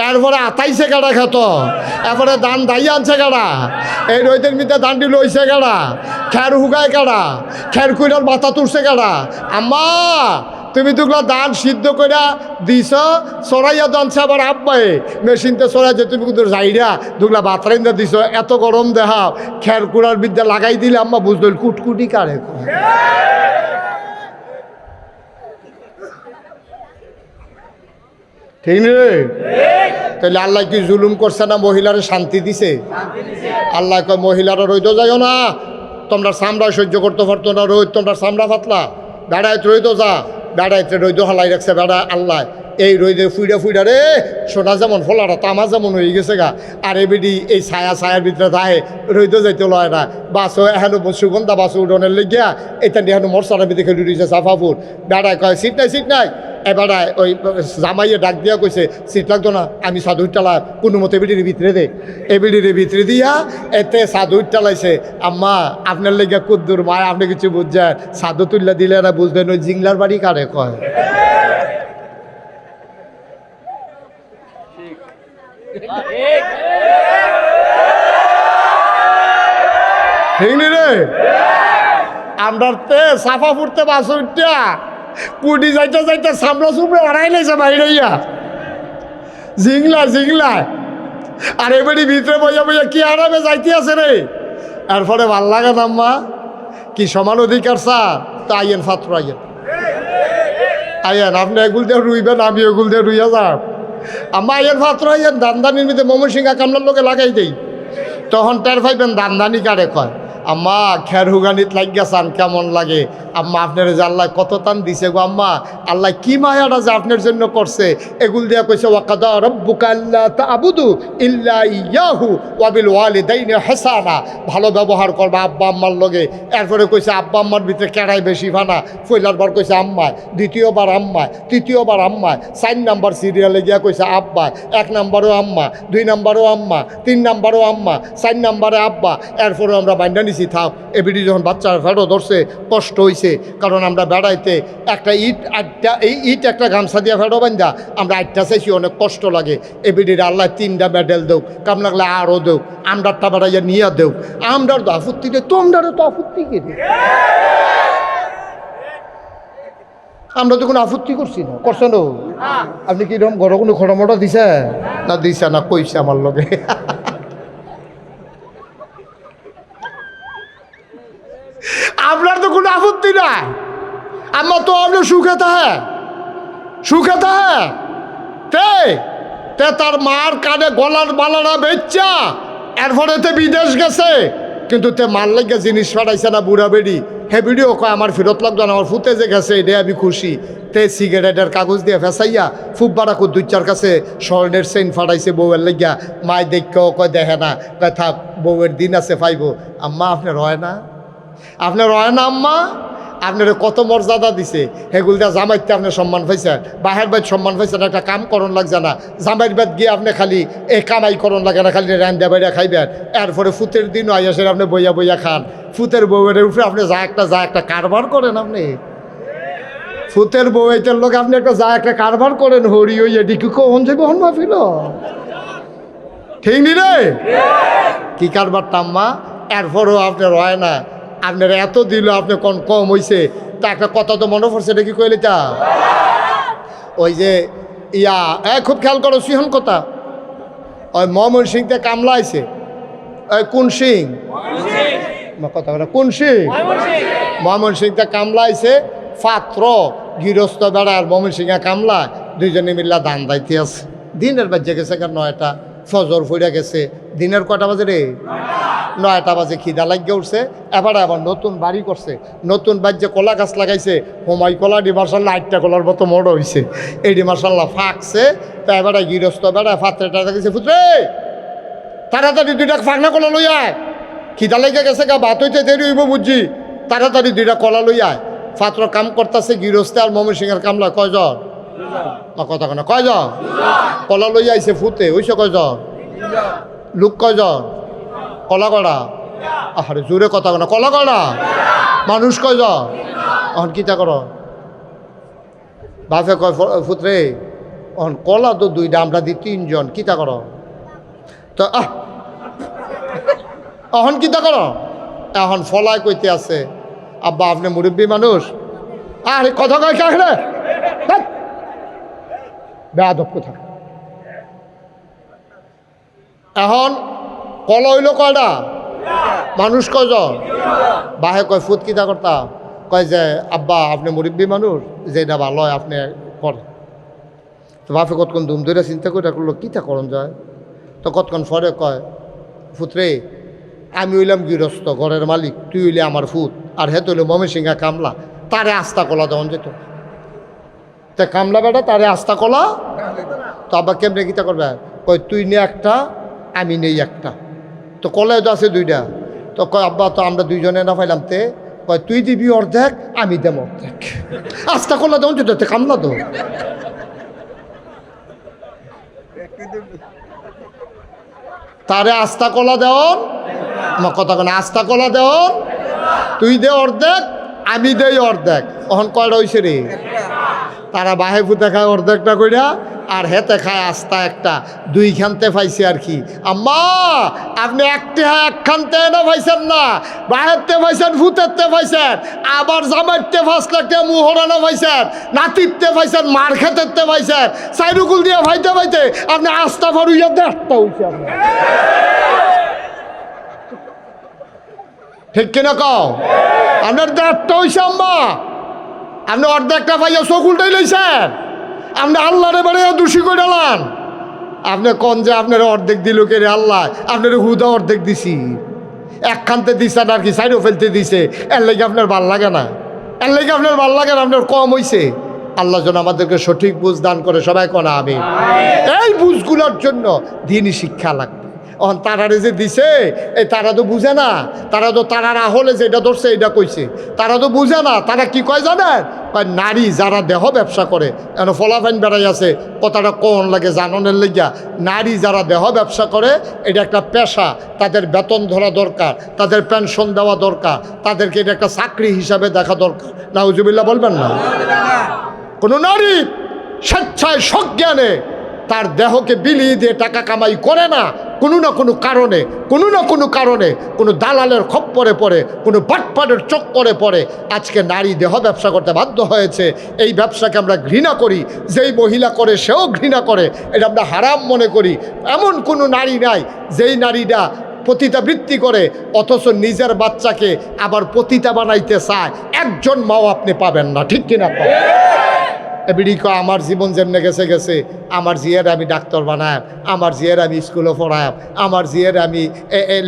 এরপরে আতাইছে গাড়া খেত এরপরে দান দাই আনছে গাড়া এই রইদের মিতে দান্ডি লইছে গাড়া খের হুগায় গাড়া খের কুইরার মাথা তুলছে গাড়া আম্মা তুমি দুগুলা দান সিদ্ধ করে দিছ চড়াইয়া দানছে আবার আব্বাই মেশিনতে চড়াই যে তুমি কিন্তু যাইরা দুগুলা বাতরাইন্দা দিছ এত গরম দেখাও খের কুড়ার বিদ্যা লাগাই দিলে আম্মা বুঝলো কুটকুটি কারে ঠিক রে তাহলে আল্লাহ কি জুলুম করছে না মহিলারে শান্তি দিছে আল্লাহ কয় মহিলারা রইদ যাইও না তোমরা চামড়া সহ্য করতে পারতো না রোদ তোমরা চামড়া পাতলা বেড়াইতে রইদ যা বেড়াইতে রইদ হালাই রাখছে বেড়া আল্লাহ এই রইদে ফুইডা রে সোনা যেমন ফলাটা তামা যেমন হয়ে গেছে গা আর এবিডি এই ছায়ার ভিতরে দায়ে রইদ যাইতে লয় না বাসও এখানে সুগন্ধা বাস উঠনের লেগিয়া এটা এখানে মশলার ভিতরে খেলে দিয়েছে সাফাপুর বেড়ায় কয় সিট নাই এবারে ওই জামাইয়ে ডাক দিয়া কইছে সিট লাগতো না আমি সাধুর টালা কোনো মতো এবিডির ভিতরে দে এবিডির ভিতরে দিয়া এতে সাধুর টালাইছে আম্মা আপনার লেগে কুদ্দুর মায় আপনি কিছু বুঝছেন সাধু তুল্লা দিলে না বুঝবেন ওই জিংলার বাড়ি কারে কয় ঠিক নি রে? আমরা তে সাফা ফুটতে বাসুরটা কুটি যাইতে যাইতে সামলা সুপড়ে হারাই লাইছে বাইরে ইয়া জিংলা আর এবারে ভিতরে বইয়া বইয়া কি হারাবে যাইতে আছে রে। এরপরে ভাল লাগে না আম্মা কি সমান অধিকার স্যার তা আইয়েন ফাত্র আইয়েন আপনি এগুল দিয়ে রুইবেন আমি এগুল দিয়ে রুইয়া যান আম্মা আইয়েন ফাত্র আইয়েন দান্দানির মধ্যে ময়মনসিংহা কামলার লোকে লাগাই দেই তখন টের পাইবেন দান্দানি কারে কয়। আম্মা খের হুগানিত লাগিয়া চান কেমন লাগে আম্মা আপনার যে আল্লাহ কত টান দিছে গো আম্মা আল্লাহ কি মায়াটা যে আপনার জন্য করছে এগুল দিয়া কইছে ওয়াকাদা রাব্বুকা আল্লা তা'বুদু ইল্লা ইয়াহু ওয়া বিল ওয়ালিদাইনি ইহসানা ভালো ব্যবহার করবা আব্বা আম্মার লগে। এরপরে কইছে আব্বা আম্মার ভিতরে কেড়াই বেশি ফানা পয়লার বার কইছে আম্মায় দ্বিতীয়বার আম্মায় তৃতীয়বার আম্মায় 4 নাম্বার সিরিয়ালে গিয়া কইছে আব্বা 1 নাম্বারও আম্মা 2 নাম্বারও আম্মা 3 নাম্বারও আম্মা 4 নাম্বারে আব্বা। এরপরে আমরা বাইন্ডা নিছি থাক এবিডি যখন বাচ্চার ফেরো ধরছে কষ্ট হইছে কারণ আমরা বেড়াইতে একটা ইট একটা গামছা দিয়া ফেরো বান্ধা আমরা 8টা চাইছি অনেক কষ্ট লাগে এবিডির আল্লাহ 3টা মেডেল দেও কাম লাগলে আরও দেও আমরারটা বেড়াইয়া নিয়ে দেও আমরার তো আপত্তি দে তোমরারও তো আপত্তি কে দে আমরা তো কোনো আপত্তি করছি না করছে না আপনি কি এরকম ঘর কোনো খড়মটা দিছে না দিছে না কইছে আমার লগে আপনার তো কোনো আপত্তি নাই আমার তো আপনার সুখে তে তার মার কানে গলার বালারা বেচ্চা এরপরে তে বিদেশ গেছে কিন্তু তে মার লেগে জিনিস ফাটাইছে না বুড়া বেড়ি হে ভিডিও কয় আমার ফেরত লাগতো না আমার ফুতে যে গেছে এটা আমি খুশি তে সিগারেটের কাগজ দিয়ে ফেসাইয়া ফুব বাড়া কুদ্দুচ্চার কাছে স্বর্ণের চেইন ফাটাইছে বউয়ের লেগিয়া মায় দেখেও কয় দেখে না কয় থাক বউয়ের দিন আছে পাইব আম্মা আপনার হয় না আম্মা আপনার কত মর্যাদা দিছে হেগুলটা জামাইতে আপনি সম্মান পাইছেন বাহের বাইর সম্মান পাইছেন একটা কাম করণ লাগছে না জামাইয়ের বাদ গিয়ে আপনি খালি এই কামাই করণ লাগে না খালি রান্দা বাইরা খাইবেন এরপরে ফুতের দিনও আইসেন আপনি বইয়া খান ফুতের বউয়ের উপরে আপনি যা একটা কারবার করেন আপনি ফুতের বউয়ের লোক আপনি একটা কারবার করেন হরি ওই এদিকে কখন যাবে হন মাফিল ঠিক নি রে কি কারবারটা আম্মা এরপরও আপনার হয় না আপনার এত দিল আপনি কম হয়েছে তা একটা কথা তো মনে পড়ছে এটা কি কইলে তা ওই যে খুব খেয়াল করো সিংহন কথা ওই ময়মনসিংহতে কামলা আইছে ওই কোন সিং কথা বলে কোন সিং ময়মনসিংহতে কামলা আইছে পাত্র গৃহস্থ বেড়া আর ময়মনসিংহা কামলা দুইজনে মিল্লা ধান দাইতে আছে দিনের বাজে গেছে 9টা ফজর ফুড়ে গেছে দিনের কটা বাজে রে 9টা বাজে খিদা লাগিয়ে উঠছে আবার নতুন বাড়ি করছে নতুন বাজ্যে কলা গাছ লাগাইছে হোমাই কলা ডি মার্শাল্লাহ 8টা কলার মতো মোড় হয়েছে এই ডি মার্শাল্লাহ ফাঁকছে তা এবার গৃহস্থ বেড়া ফাত্রেটা দেখেছে ফুটরে তাড়াতাড়ি 2টা ফাঁকনা কলা লই আয় খিদা লেগে গেছে গা ভাত হইতে দেরি হইব বুঝছি তাড়াতাড়ি 2টা কলা লই আয় ফাত্র কাম করতেছে গৃহস্থ আর ময়মনসিংহের কামলা কয়জন কথা কেন কয়জন কলা লই আইছে ফুতে হইছে কয়জন লোক কয়জন কলাগড়া আরে জোরে কথা কেন কলাগড়া মানুষ কয়জন এখন কিতা কর বাপে কয় ফুতরে এখন কলা তো 2টা আমরা দি 3জন কিতা কর তো এখন কিতা কর এখন ফলায় কইতে আছে আব্বা আপনি মুরব্বী মানুষ আরে কথা কয় কাকড়ে বেয়াদব কোথা এখন কল হইল কয়টা মানুষ কয়জন বাহে কয় ফুট কিতা করতা কয় যে আব্বা আপনি মুরব্বী মানুষ যেটা ভালো হয় আপনি করেন তো বাপে কতক্ষণ ধুম ধরে চিন্তা করে করলো কিতা করণ যায় তো কতক্ষণ পরে কয় ফুতরে আমি হইলাম গৃহস্থ ঘরের মালিক তুই হইলে আমার ফুট আর হে তৈল ময়মনসিংহা কামলা তারে আস্তা কলা দেওয়া যেত তা কামলা বেটা তারে আস্তা কলা তো আব্বা কেমনে কিতা করবে কয় তুই নে একটা আমি নেই একটা তো কলায় তো আছে 2টা তো কয় আব্বা তো আমরা 2জনে না পাইলাম তে কয় তুই দিবি অর্ধেক আমি দেব অর্ধেক আস্তা কলা দেওয়া যেত কামলা তো তারে আস্তা কলা দেওন আমার কথা কেন আস্তা কলা দেওন তুই দে অর্ধেক আমি দেই অর্ধেক এখন কয়টা হয়েছে রে তারা বাহে ফুতে খায় অর্ধেকটা কইরা, আর হেতে খায় আস্তা একটা। দুইখানতে পাইছে আর কি। আম্মা আপনি একটি একখানতে না পাইছেন না, বাহেরতে পাইছেন, ফুতেরতে পাইছেন, আবার জামাইতে 5 লাখ টাকা মুহরানা পাইছেন, নাতিরতে পাইছেন, মার খেতেরতে পাইছেন, সাইরুকুল দিয়ে ভাইতে ভাইতে আপনি আস্তা ফারুইয়া দেড়টা হইছে আপনার। ঠিক কিনা কও? আপনার দেড়টা হইছে আম্মা, আপনি অর্ধেকটা পাইয়া চকুলটাই লইছেন, আপনি আল্লাহরে বেড়ে দোষী করে ডালান। আপনি কোন যে আপনার অর্ধেক দিল কে রে আল্লাহ, আপনার হুদা অর্ধেক দিছি, একখানতে দিচ্ছেন আর কি, সাইডও ফেলতে দিছে, এর লেগে আপনার ভাল লাগে না, এর লেগে আপনার ভাল লাগে না, আপনার কম হইছে। আল্লাহ যেন আমাদেরকে সঠিক বুঝ দান করে, সবাই কোনা আমি এই বুঝগুলোর জন্য দিনই শিক্ষা লাগবে। তারারে যে দিছে, এই তারা তো বুঝে না, তারা তো তারার আহলে যেটা ধরছে এটা কইছে, তারা তো বুঝে না। তারা কি কয় জানেন? কয় নারী যারা দেহ ব্যবসা করে, এন ফলাফাইন বেড়াই আছে, কথাটা কোন লাগে জাননের লেগিয়া, নারী যারা দেহ ব্যবসা করে এটা একটা পেশা, তাদের বেতন ধরা দরকার, তাদের পেনশন দেওয়া দরকার, তাদেরকে এটা একটা চাকরি হিসাবে দেখা দরকার। নাউজুবিল্লাহ বলবেন না? কোনো নারী স্বেচ্ছায় সজ্ঞানে তার দেহকে বিলিয়ে দিয়ে টাকা কামাই করে না, কোনো না কোনো কারণে, কোনো না কোনো কারণে, কোনো দালালের খপ্পরে পড়ে, কোনো বাটপাটের চক্করে পড়ে আজকে নারী দেহ ব্যবসা করতে বাধ্য হয়েছে। এই ব্যবসাকে আমরা ঘৃণা করি, যেই মহিলা করে সেও ঘৃণা করে, এটা আমরা হারাম মনে করি। এমন কোনো নারী নাই যেই নারীটা পতিতাবৃত্তি করে অথচ নিজের বাচ্চাকে আবার পতিতা বানাইতে চায়, একজন মাও আপনি পাবেন না। ঠিক কিনা? এবিডি কয় আমার জীবন যেমনে গেছে গেছে, আমার জিয়ের আমি ডাক্তার বানায়, আমার জিয়ের আমি স্কুলে পড়ায়, আমার জিয়ের আমি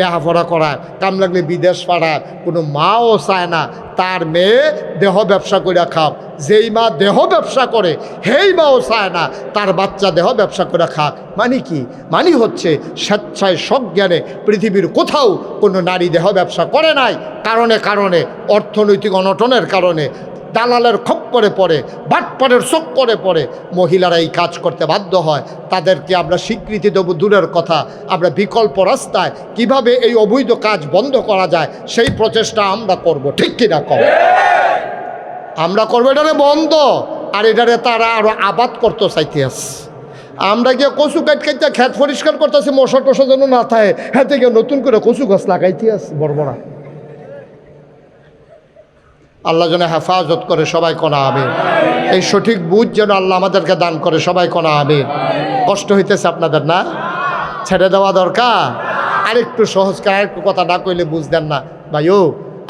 লেখাপড়া করায়, কাম লাগলে বিদেশ পাড়ায়। কোনো মাও চায় না তার মেয়ে দেহ ব্যবসা করে খাও। যেই মা দেহ ব্যবসা করে সেই মাও চায় না তার বাচ্চা দেহ ব্যবসা করে খাক। মানে কি? মানে হচ্ছে স্বেচ্ছায় সজ্ঞানে পৃথিবীর কোথাও কোনো নারী দেহ ব্যবসা করে নাই, কারণে কারণে, অর্থনৈতিক অনটনের কারণে, দালালের খপ্পরে পড়ে, বাটপাড়ের চক্করে পড়ে মহিলারা এই কাজ করতে বাধ্য হয়। তাদেরকে আমরা স্বীকৃতি দেবো দূরের কথা, আমরা বিকল্প রাস্তায় কিভাবে এই অবৈধ কাজ বন্ধ করা যায় সেই প্রচেষ্টা আমরা করব। ঠিক কিনা কম? আমরা করবো এটারে বন্ধ, আর এটারে তারা আরো আবাদ করতে চাইতে আসে। আমরা গিয়ে কচু কাটতে খেত পরিষ্কার করতেছি, মশা টশা যেন না থাকে, হাতে গিয়ে নতুন করে কচু গাছ লাগাইতে আসে বড় বড়। আল্লাহ যেন হেফাজত করে, সবাই কোনা আমিন। এই সঠিক বুঝ যেন আল্লাহ আমাদেরকে দান করে, সবাই কোনা আমিন। কষ্ট হইতেছে আপনাদের না? ছেড়ে দেওয়া দরকার। আরেকটু সহজ করে আরেকটু কথা না কইলে বুঝতেন না ভাই। ও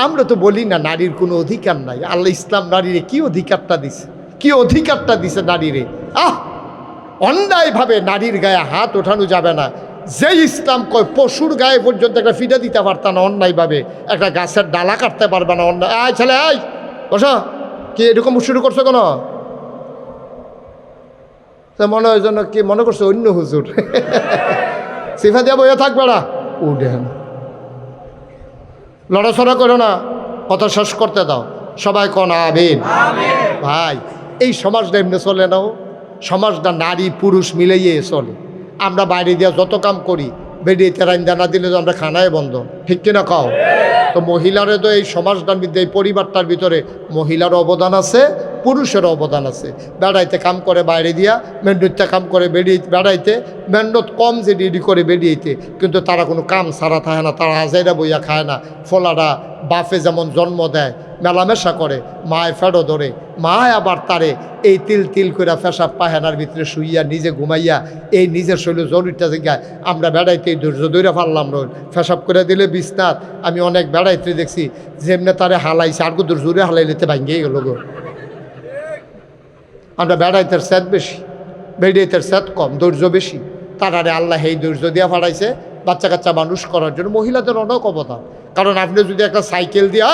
আমরা তো বলি না নারীর কোনো অধিকার নাই। আল্লাহ ইসলাম নারীরে কি অধিকারটা দিছে, কি অধিকারটা দিছে নারীরে। অন্যায়ভাবে নারীর গায়ে হাত ওঠানো যাবে না। যে ইসলাম কয় পশুর গায়ে পর্যন্ত একটা ফিটা দিতে পারত না অন্যায়ভাবে, একটা গাছের ডালা কাটতে পারবে না অন্যায়। আয় ছেলে আয় বসো, কি এরকম শুরু করছো কেন? মনে হয় যেন কি মনে করছো অন্য হুজুর সিফা দিয়া বইয়া থাকবে না, উঠেন লড়াছড়া করো না, কথা শেষ করতে দাও। সবাই কোন আমিন। ভাই এই সমাজটা এমনি চলে নাও, সমাজটা নারী পুরুষ মিলেই চলে। আমরা বাইরে দিয়ে যত কাম করি, বেরিয়েতে রান্দা না দিলে তো আমরা খানায় বন্ধ। ঠিক কিনা কও? তো মহিলারে তো এই সমাজটার ভিতরে, এই পরিবারটার ভিতরে মহিলার অবদান আছে, পুরুষের অবদান আছে। বেড়াইতে কাম করে বাইরে দিয়া, মেন্ডুতে কাম করে বেড়াইতে, মেন্ডত কম যে ডিডি করে বেরিয়েতে, কিন্তু তারা কোনো কাম সারা থাকে না, তারা আজাইরা বইয়া খায় না। ফলাটা বাপে যেমন জন্ম দেয়, মেলামেশা করে, মায় ফেডো ধরে, মায় আবার তারে এই তিল তিল করে ফেসাব পায়খানার ভিতরে শুইয়া নিজে ঘুমাইয়া এই নিজের শরীরে জরুরিটা জায়গায় আমরা বেড়াইতে এই ধৈর্য ধরে পারলাম রোজ ফেসাব করে দিলে বিছনাথ। আমি অনেক বেড়াইতে দেখছি যেমনে তারে হালাইছে, আর কুদুর জোরে হালাইলেতে ভাঙ্গিয়ে গেল গো। আমরা বেড়াইতের স্যাদ বেশি, বেড়াইতের স্যাদ কম, ধৈর্য বেশি। তারারে আল্লাহ এই ধৈর্য দিয়া ফাড়াইছে বাচ্চা কাচ্চা মানুষ করার জন্য। মহিলাদের অনেক অবদান। কারণ আপনি যদি একটা সাইকেল দিয়ে,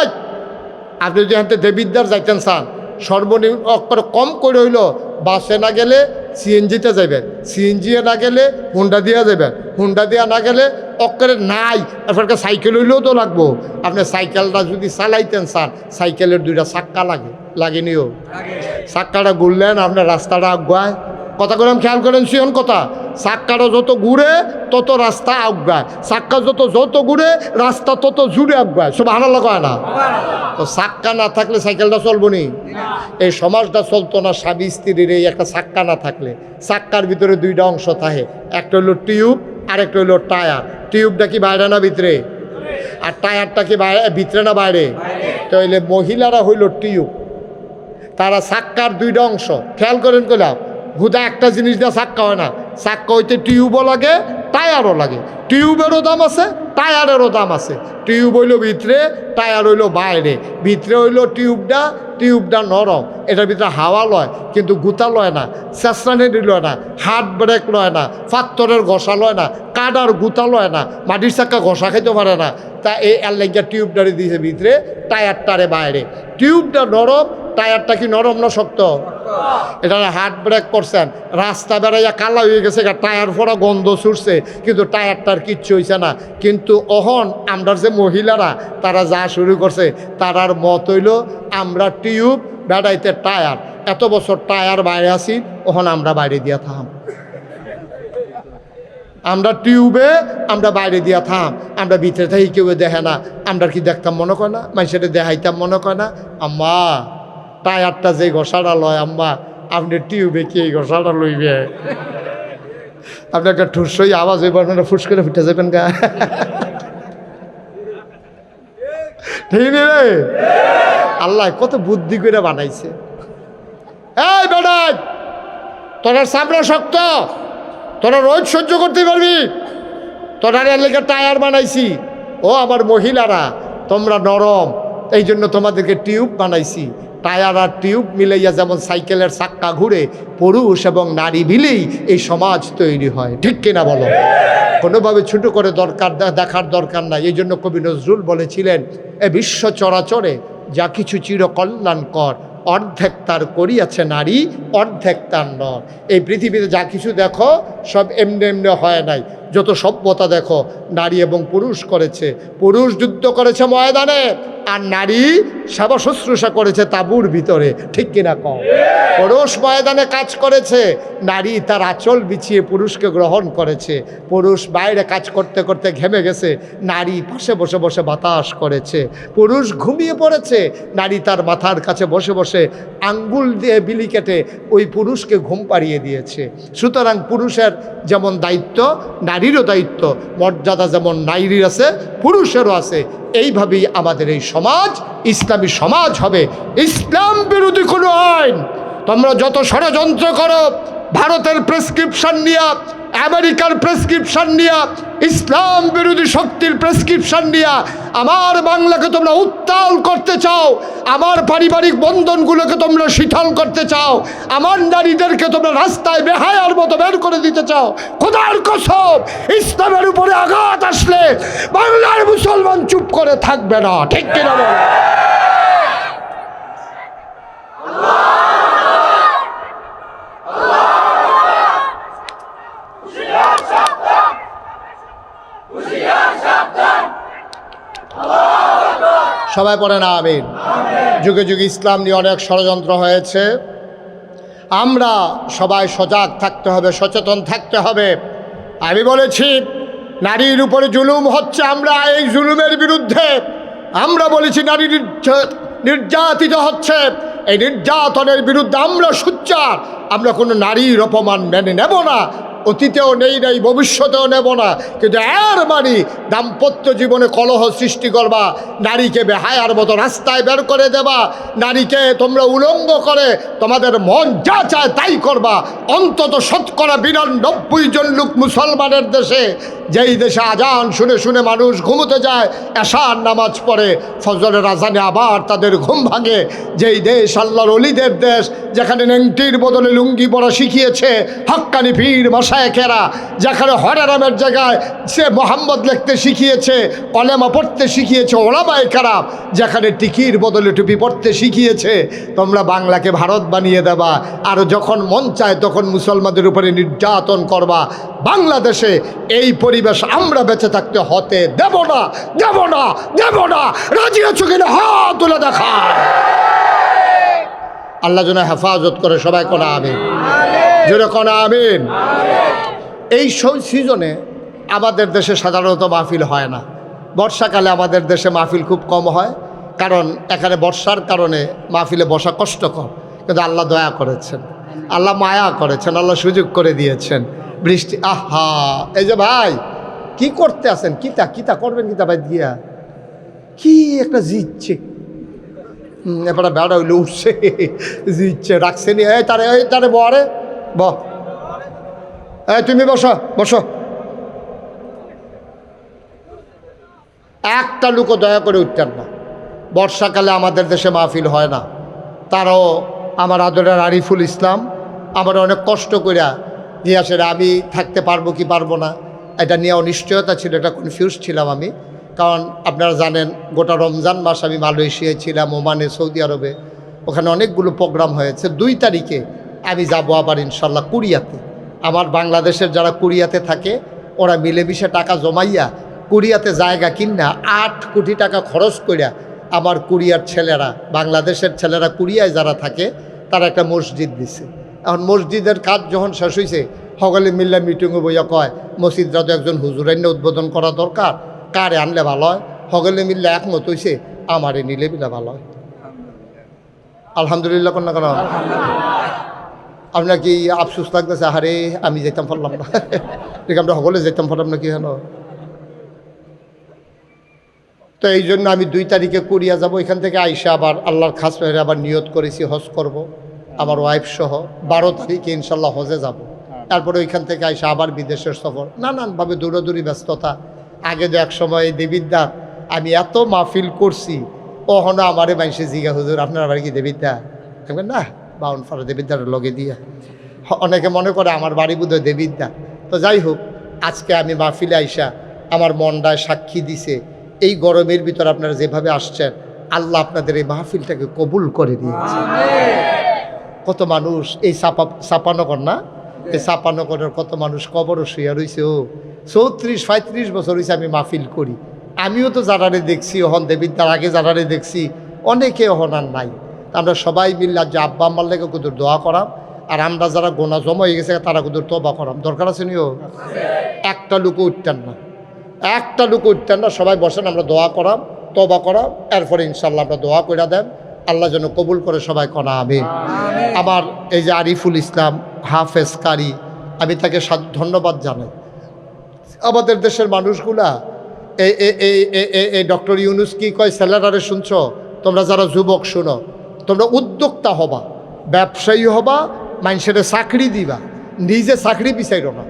আপনি যদি হাতে দেবিদ্যার যাইতেন চান, সর্বনিম্ন অক্ষরে কম করে হইল বাসে না গেলে সিএনজিতে যাবেন, সিএনজি না গেলে হুন্ডা দিয়া যাবেন, হুন্ডা দিয়া না গেলে অক্ষরে নাই আপনার সাইকেল হইলেও তো লাগবো। আপনি সাইকেলটা যদি চালাইতেন চান, সাইকেলের দুইটা চাক্কা লাগেনিও। চাক্কাটা ঘুরলেন, আপনার রাস্তাটা আগুয়ায়, কথাগুলো খেয়াল করেন, সিয়ন কথা। চাক্কাটা যত ঘুরে তত রাস্তা আগায়, চাক্কা যত ঘুরে রাস্তা তত জুড়ে আগায়। সুবহানাল্লাহ কয় না? তো চাক্কা না থাকলে সাইকেলটা চলবো নি? এই সমাজটা চলতো না স্বামী স্ত্রীর এই একটা চাক্কা না থাকলে। চাক্কার ভিতরে দুইটা অংশ থাকে, একটা হলো টিউব আর একটা হলো টায়ার। টিউবটা কি বাইরে না ভিতরে? আর টায়ারটা কি ভিতরে না বাইরে? তাহলে মহিলারা হইল টিউব, তারা চাক্কার দুইটা অংশ। খেয়াল করেন কইলাম, হুদা একটা জিনিস দিয়ে চাক্কা হয় না। চাক্কা হইতে টিউবও লাগে, টায়ারও লাগে। টিউবেরও দাম আছে, টায়ারেরও দাম আছে। টিউব হইল ভিতরে, টায়ার হইল বাইরে। ভিতরে হইল টিউবটা নরম, এটার ভিতরে হাওয়া লয় কিন্তু গুতা লয় না, চেঁচড়ানি লয় না, হাত ব্রেক লয় না, পাথরের ঘষা লয় না, কাদার গুতা লয় না, মাটির চাক্কা ঘষা খাইতে পারে না। তা এই এলাকা টিউবটারে দিয়েছে ভিতরে, টায়ারটারে বাইরে। টিউবটা নরম, টায়ারটা কি নরম না শক্ত? এটা হাত ব্রেক করছেন, রাস্তা বেড়াইয়া কালা হয়ে গেছে, টায়ার ফোড়া গন্ধ ছুটছে, কিন্তু টায়ারটার কিচ্ছু হয়েছে না। কিন্তু অহন আমরা যে মহিলারা তারা যা শুরু করছে, তারার মত হইল আমরা টিউব বেড়াইতে টায়ার। এত বছর টায়ার বাইরে আসি, ওহন আমরা বাইরে দিয়া থাম। আমরা টিউবে আমরা বাইরে দিয়া থাম, আমরা ভিতরে থাকি কেউ দেখে না। আমরা কি দেখতাম মনে করে না? মানুষের দেখাইতাম মনে করে না? আম্মা টায়ারটা যে ঘষাটা লয়, আম্মা আপনি টিউবে কি এই ঘষাটা লইবে? আপনি একটা ঠুসই আওয়াজ হইব, আপনারা ফুস করে ফুটে যাবেন গা। ঠিক রে? আল্লাহ কত বুদ্ধি করে বানাইছে। এই বেটা, তোরা চামড়া শক্ত, তোরা রোজ সহ্য করতে পারবি, তোরা লেগে টায়ার বানাইছি। ও আমার মহিলারা, তোমরা নরম, এই জন্য তোমাদেরকে টিউব বানাইছি। টায়ার আর টিউব মিলাইয়া যেমন সাইকেলের চাক্কা ঘুরে, পুরুষ এবং নারী মিলেই এই সমাজ তৈরি হয়। ঠিক কিনা বলো? কোনোভাবে ছোটো করে দেখার দরকার নাই। এই জন্য কবি নজরুল বলেছিলেন, এ বিশ্ব চরাচরে যা কিছু চিরকল্যাণকর, অর্ধেক তার করিয়াছে নারী, অর্ধেক তার নর। এই পৃথিবীতে যা কিছু দেখো সব এমনি এমনি হয় নাই। যত সভ্যতা দেখো নারী এবং পুরুষ করেছে। পুরুষ যুদ্ধ করেছে ময়দানে, আর নারী সেবা শুশ্রূষা করেছে তাঁবুর ভিতরে। ঠিক কিনা কম? পুরুষ ময়দানে কাজ করেছে, নারী তার আঁচল বিছিয়ে পুরুষকে গ্রহণ করেছে। পুরুষ বাইরে কাজ করতে করতে ঘেমে গেছে, নারী পাশে বসে বসে বাতাস করেছে। পুরুষ ঘুমিয়ে পড়েছে, নারী তার মাথার কাছে বসে বসে আঙ্গুল দিয়ে বিলি কেটে ওই পুরুষকে ঘুম পাড়িয়ে দিয়েছে। সুতরাং পুরুষের যেমন দায়িত্ব, নারীরও দায়িত্ব, মর্যাদা যেমন নারীর আছে পুরুষেরও আছে। এইভাবেই আমাদের এই সমাজ ইসলামী সমাজ হবে। ইসলাম বিরোধী কোনো আইন তোমরা যত ষড়যন্ত্র করো, ভারতের প্রেসক্রিপশন নিয়ে, আমেরিকার প্রেসক্রিপশন নিয়ে, ইসলাম বিরোধী শক্তির প্রেসক্রিপশন নিয়ে আমার বাংলাকে তোমরা উত্তাল করতে চাও, আমার পারিবারিক বন্ধনগুলোকে তোমরা শিথিল করতে চাও, আমার নারীদেরকে তোমরা রাস্তায় বেহায়ার মতো বের করে দিতে চাও, খোদার কসম ইসলামের উপরে আঘাত আসলে বাংলার মুসলমান চুপ করে থাকবে না। ঠিক কিনা বল? সবাই পড়েন আমিন। যুগে যুগে ইসলাম নিয়ে অনেক ষড়যন্ত্র হয়েছে। আমরা সবাই সজাগ থাকতে হবে, সচেতন থাকতে হবে। আমি বলেছি নারীর উপরে জুলুম হচ্ছে, আমরা এই জুলুমের বিরুদ্ধে। আমরা বলেছি নারী নির্যাতিত হচ্ছে, এই নির্যাতনের বিরুদ্ধে আমরা সোচ্চার। আমরা কোনো নারীর অপমান মেনে নেব না, অতীতেও নেই নাই, ভবিষ্যতেও নেব না। কিন্তু এর মানে দাম্পত্য জীবনে কলহ সৃষ্টি করবা, নারীকে বেহায়ার মতো রাস্তায় বের করে দেবা, নারীকে তোমরা উলঙ্গ করে তোমাদের মন যা চায় তাই করবা। অন্তত ৯৯% লোক মুসলমানের দেশে, যেই দেশে আজান শুনে শুনে মানুষ ঘুমোতে যায়, এশার নামাজ পড়ে, ফজরের আজানে আবার তাদের ঘুম ভাঙে, যেই দেশ আল্লাহর ওলিদের দেশ, যেখানে নেংটির বদলে লুঙ্গি পরা শিখিয়েছে হক্কানি পীর মাশায়েখেরা, যেখানে হরেরামের জায়গায় সে মোহাম্মদ লিখতে শিখিয়েছে, কলেমা পড়তে শিখিয়েছে ওলামায়ে কেরাম, যেখানে টিকির বদলে টুপি পড়তে শিখিয়েছে, তোমরা বাংলাকে ভারত বানিয়ে দেবা। আর যখন মন চায় তখন মুসলমানদের উপরে নির্যাতন করবা। বাংলাদেশে এই পরিবেশ আমরা বেঁচে থাকতে হতে দেব না, দেব না, দেব না। রাজি আছো কিনা হাত তুলে দেখা। আল্লাহ যেন হেফাজত করে, সবাই কোনা আমিন, জোরে কোনা আমিন। এই সিজনে আমাদের দেশে সাধারণত মাহফিল হয় না। বর্ষাকালে আমাদের দেশে মাহফিল খুব কম হয়, কারণ এখানে বর্ষার কারণে মাহফিলে বসা কষ্টকর। কিন্তু আল্লাহ দয়া করেছেন, আল্লাহ মায়া করেছেন, আল্লাহ সুযোগ করে দিয়েছেন। বৃষ্টি, আহা, এই যে ভাই কি করতে আছেন, কিতা কিতা করবেন, কিতা ভাই দিয়া কি একটা জিতছে, এবারে বেড়া হইলে উঠছে, জিতছে, রাখছে নি, এই তারে বরে তুমি বসো বসো। একটা লোকও দয়া করে উঠতেন না। বর্ষাকালে আমাদের দেশে মাহফিল হয় না। তারাও আমার আদরের আরিফুল ইসলাম আমার অনেক কষ্ট করিয়া গিয়াছে, আমি থাকতে পারবো কি পারবো না এটা নিয়ে অনিশ্চয়তা ছিল, এটা কনফিউজ ছিলাম আমি। কারণ আপনারা জানেন গোটা রমজান মাস আমি মালয়েশিয়ায় ছিলাম, ওমানে, সৌদি আরবে, ওখানে অনেকগুলো প্রোগ্রাম হয়েছে। 2 তারিখে আমি যাব আবার ইনশাল্লাহ কুরিয়াতে। আমার বাংলাদেশের যারা কুরিয়াতে থাকে ওরা মিলেমিশে টাকা জমাইয়া কুরিয়াতে জায়গা কিনা 8 কোটি টাকা খরচ করিয়া আমার কুরিয়ার ছেলেরা, বাংলাদেশের ছেলেরা কুরিয়ায় যারা থাকে তারা একটা মসজিদ দিছে। এখন মসজিদের কাজ যখন শেষ হয়েছে সকলে মিল্লা মিটিংয়ে বইয়া কয় মসজিদরা তো একজন হুজুরাইন্য উদ্বোধন করা দরকার, কারে আনলে ভালো হয়। সকলে মিললে একমত হয়েছে আমারে নিলে মিলে ভালো হয়। আলহামদুলিল্লাহ কন্যা কেন আপনার কি আফসোস লাগতেছে, আরে আমি যেতাম পারলাম না, ঠিক আমরা সকলে যেতাম পারলাম না, কি হলো? তো এই জন্য আমি 2 তারিখে কুরিয়া যাব। এখান থেকে আইসা আবার আল্লাহর খাস মেরে আবার নিয়ত করেছি হজ করব, আমার ওয়াইফ সহ। 12 তারিখে ইনশাল্লাহ হজে যাব। তারপরে ওইখান থেকে আইসা আবার বিদেশের সফর, নানানভাবে দৌড়াদৌড়ি ব্যস্ততা। আগে যে এক সময় দেবিদ্যা আমি এত মাহফিল করছি, ওহনো আমারে মানুষে জিগা, হুজুর আপনার বাড়ি কি দেবিদ্যা? না, বাউনফাড়া দেবিদ্যার লগে দিয়া। অনেকে মনে করে আমার বাড়ি বোধহয় দেবিদ্যা। তো যাই হোক, আজকে আমি মাহফিলে আইসা আমার মনটায় সাক্ষী দিছে, এই গরমের ভিতর আপনারা যেভাবে আসছেন, আল্লাহ আপনাদের এই মাহফিলটাকে কবুল করে দিয়েছে। কত মানুষ এই চাপানগর না, এই চাপানগরের কত মানুষ কবরও শুয়ে রয়েছে। ও 34-35 বছর হয়েছে আমি মাহফিল করি। আমিও তো যারারে দেখছি, ওহন দেবিদ্যার আগে যারারে দেখছি, অনেকে ওহন আর নাই। আমরা সবাই মিললাম যে আব্বা আম্মার লেগে কুদুর দোয়া করাম, আর আমরা যারা গোনা জমা হয়ে গেছে তারা কুদুর তবা করাম। দরকার আছে নিও, একটা লোকও উঠতেন না, একটা লোক উঠতেন না, সবাই বসেন, আমরা দোয়া করাম, তবা করাম, এরপরে ইনশাল্লাহ আমরা দোয়া করে দেন, আল্লাহ যেন কবুল করে, সবাই কনা আমিন। আমার এই যে আরিফুল ইসলাম হাফেজ কারি, আমি তাকে ধন্যবাদ জানাই। আমাদের দেশের মানুষগুলা এই ডক্টর ইউনুস কি কয়, স্যালারারে শুনছ, তোমরা যারা যুবক শুনো, তোমরা উদ্যোক্তা হবা, ব্যবসায়ী হবা, মানুষের চাকরি দিবা, নিজে চাকরি বিচাইরো না।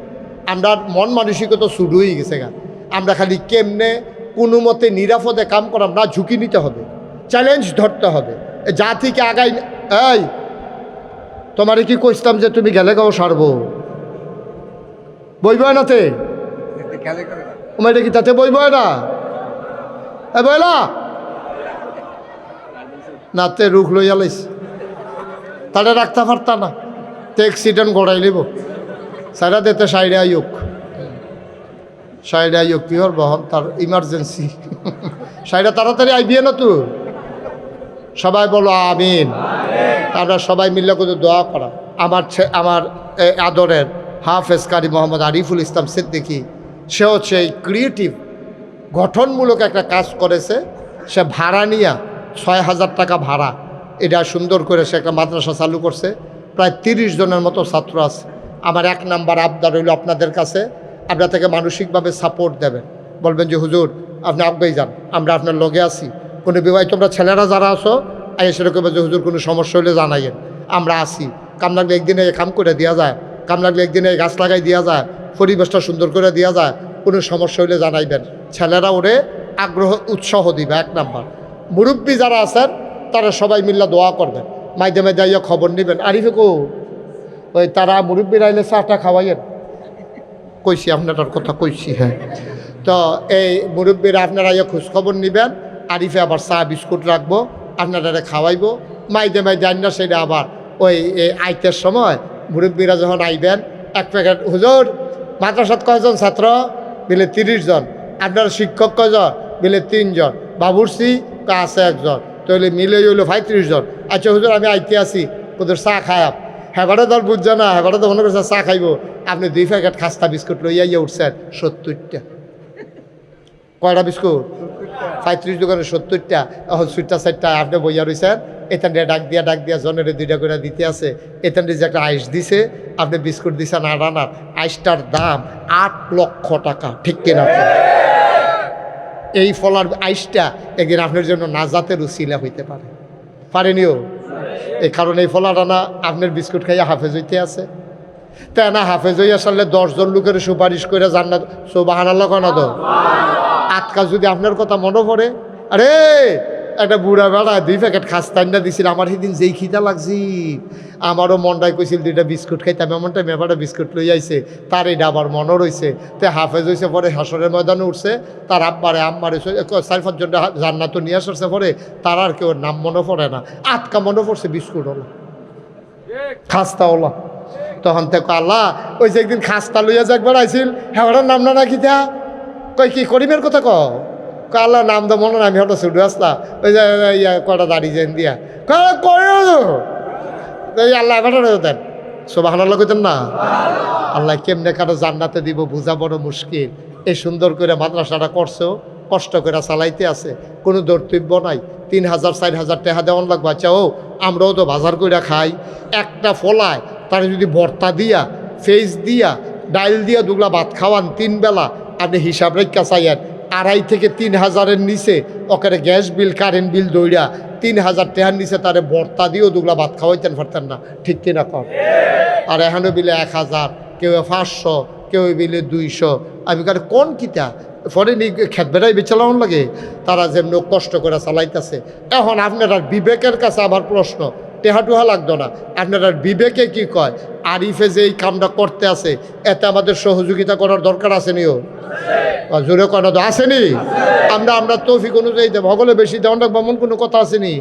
আমরা মন মানসিকতা শুরু হয়ে গেছে গা। আমরা খালি কেমনে কোনো মতে নিরাপদে কাম করাম না, ঝুঁকি নিতে হবে, চ্যালেঞ্জ ধরতে হবে, যা থেকে আগাই। এই তোমারে কি কইতাম যে তুমি গেলে গাও সারবো, বইব নাতে কি তাতে বইব না, বইলা নাতে রুখ লইয়া লাইস, তাহলে রাখতে পারতা না, তো অ্যাক্সিডেন্ট গড়াই লিব। সাইডা দিতে সাইডে আইক, সাইডে আইক কি হর বহন তার ইমার্জেন্সি, সাইডা তাড়াতাড়ি আইবিয়ে না তুই। সবাই বলো আমিন। আমরা সবাই মিলে কিন্তু দোয়া করা। আমার আদরের হাফেজ কারি মোহাম্মদ আরিফুল ইসলাম সিদ্দিকী, সে হচ্ছে এই ক্রিয়েটিভ গঠনমূলক একটা কাজ করেছে। সে ভাড়া নিয়ে 6,000 টাকা ভাড়া, এটা সুন্দর করে সে একটা মাদ্রাসা চালু করছে। প্রায় 30 জনের মতো ছাত্র আছে। আমার 1 নাম্বার আবদার হইল আপনাদের কাছে, আপনার থেকে মানসিকভাবে সাপোর্ট দেবেন, বলবেন যে হুজুর আপনি আগাই যান, আমরা আপনার লগে আছি। কোনো বিবাহ তোমরা ছেলেরা যারা আছো আগে সেরকম যে হুজুর কোনো সমস্যা হলে জানাইয়েন, আমরা আসি। কাম লাগলে একদিনে কাম করে দেওয়া যায়, কাম লাগলে একদিনে গাছ লাগাই দেওয়া যায়, পরিবেশটা সুন্দর করে দেওয়া যায়, কোনো সমস্যা হলে জানাইবেন। ছেলেরা ওরে আগ্রহ উৎসাহ দিবে। 1 নাম্বার। মুরব্বী যারা আছেন তারা সবাই মিল্লা দোয়া করবেন, মাঝে মাঝে আইয়া খবর নেবেন। আরিফে কো ওই তারা মুরব্বীরা আইলে চাটা খাওয়াইয়েন, কইছি আপনার কথা কইছি। হ্যাঁ, তো এই মুরব্বীরা আপনারা আইয়া খোঁজখবর নেবেন। আরিফে আবার চা বিস্কুট রাখবো, আপনারা খাওয়াইবো। মাইদে মাইদে আইনা সেটা আবার ওই আইতের সময় মুরব্বীরা যখন আইবেন 1 প্যাকেট, হুজুর মাদ্রাসাত কয়জন ছাত্র? বিলে 30 জন। আপনার শিক্ষক কয়জন? বিলে 3 জন। বাবুর্চি আছে 1 জন, তাহলে মিলে হইলো 35 জন। আচ্ছা হুজুর আমি আইতে আসি, ওদের চা খায়াব হেবারে দল বুঝছে না হেবারে তো মনে করছে চা খাইব আপনি 2 প্যাকেট খাস্তা বিস্কুট লইয়া উঠছেন 70টা কয়টা বিস্কুট 35 দোকানে 70টা এখন 4টা আপনি বইয়া রয়েছেন এখান ডাক দিয়া জনের 2টা করে দিতে আছে এখান যে একটা আইস দিছে আপনি বিস্কুট দিছেন 8 আনার আইসটার দাম 8 লক্ষ টাকা ঠিক কিনা এই ফলার আইসটা একদিন আপনার জন্য নাজাতের উসিলা হইতে পারে পারেনিও এই কারণে এই ফলার আনা আপনার বিস্কুট খাইয়া হাফেজ হইতে আছে তাই না হাফেজ হইয়া সারলে 10 জন লোকের সুপারিশ করে জান্নাত সুবহানাল্লাহ কনা তো আটকা যদি আপনার কথা মনে পড়ে আরে একটা বুড়া বেড়া 2 প্যাকেট খাস্তাইনা দিছিল আমার সেদিন যেই খিদা লাগছি আমারও মনটাই কইছিল 2টা বিস্কুট খাইতাম এমনটা মেপাটা বিস্কুট লই আইছে তার এইটা আবার মনও রয়েছে তে হাফেজ হয়েছে পরে হাসরের ময়দানে উঠছে তার আব্বারে আম্মারে 4-5 জন জান্নাত নিয়ে আসছে পরে তার আর কেউ নাম মনে পড়ে না আটকা মনে পড়ছে বিস্কুট হলো খাস্তা হলো তখন থেকে আল্লাহ ওই যে একদিন খাস্তা লইয়া যে একবার আইছিল হ্যাঁ নাম না নাকি তা কই কি করিমের কথা আল্লাহ নাম তো মনে না আমি হঠাৎ ছুটে আসলাম ওই যে কটা দাঁড়িয়ে যেন দিয়া আল্লাহ দেন সুবহানাল্লাহ কইতেন না আল্লাহ কেমনে কারো জান্নাতে দিব বুঝা বড় মুশকিল এই সুন্দর করে মাদ্রাসাটা করছো কষ্ট করে চালাইতে আছে কোনো দর্তব্য নাই 3,000-4,000 টাকা দেওয়ান লাগবে আচ্ছা ও আমরাও তো বাজার করে খাই একটা ফলায় তার যদি ভর্তা দিয়া ফেস দিয়া ডাইল দিয়া দুগলা ভাত খাওয়ান 3 বেলা আপনি হিসাব রেখা চাইয়েন 2,500 থেকে 3,000-এর নিচে ওখানে গ্যাস বিল কারেন্ট বিল দৌড়া 3,000 টাকার নিচে তারে ভর্তা দিয়েও দুগলা ভাত খাওয়াইতেন পারতেন না ঠিক কিনা কম আর এখনও বিলে 1,000 কেউ 500 কেউ বিলে 200 আমি কারণ কোন কিতা পরে নি খেত বেড়াই বেচালাম লাগে তারা যেমন কষ্ট করে চালাইতেছে এখন আপনারা বিবেকের কাছে আমার প্রশ্ন টেহাটুহা লাগতো না আপনারা বিবেকে কি কয় আরিফে যে এই কামটা করতে আছে এতে আমাদের সহযোগিতা করার দরকার আসেনিও জোরে কোনো তো আসেনি আমরা তৌফিক অনুযায়ী দেব হগলে বেশি দেওয়ান রাখবো এমন কোনো কথা আসেনি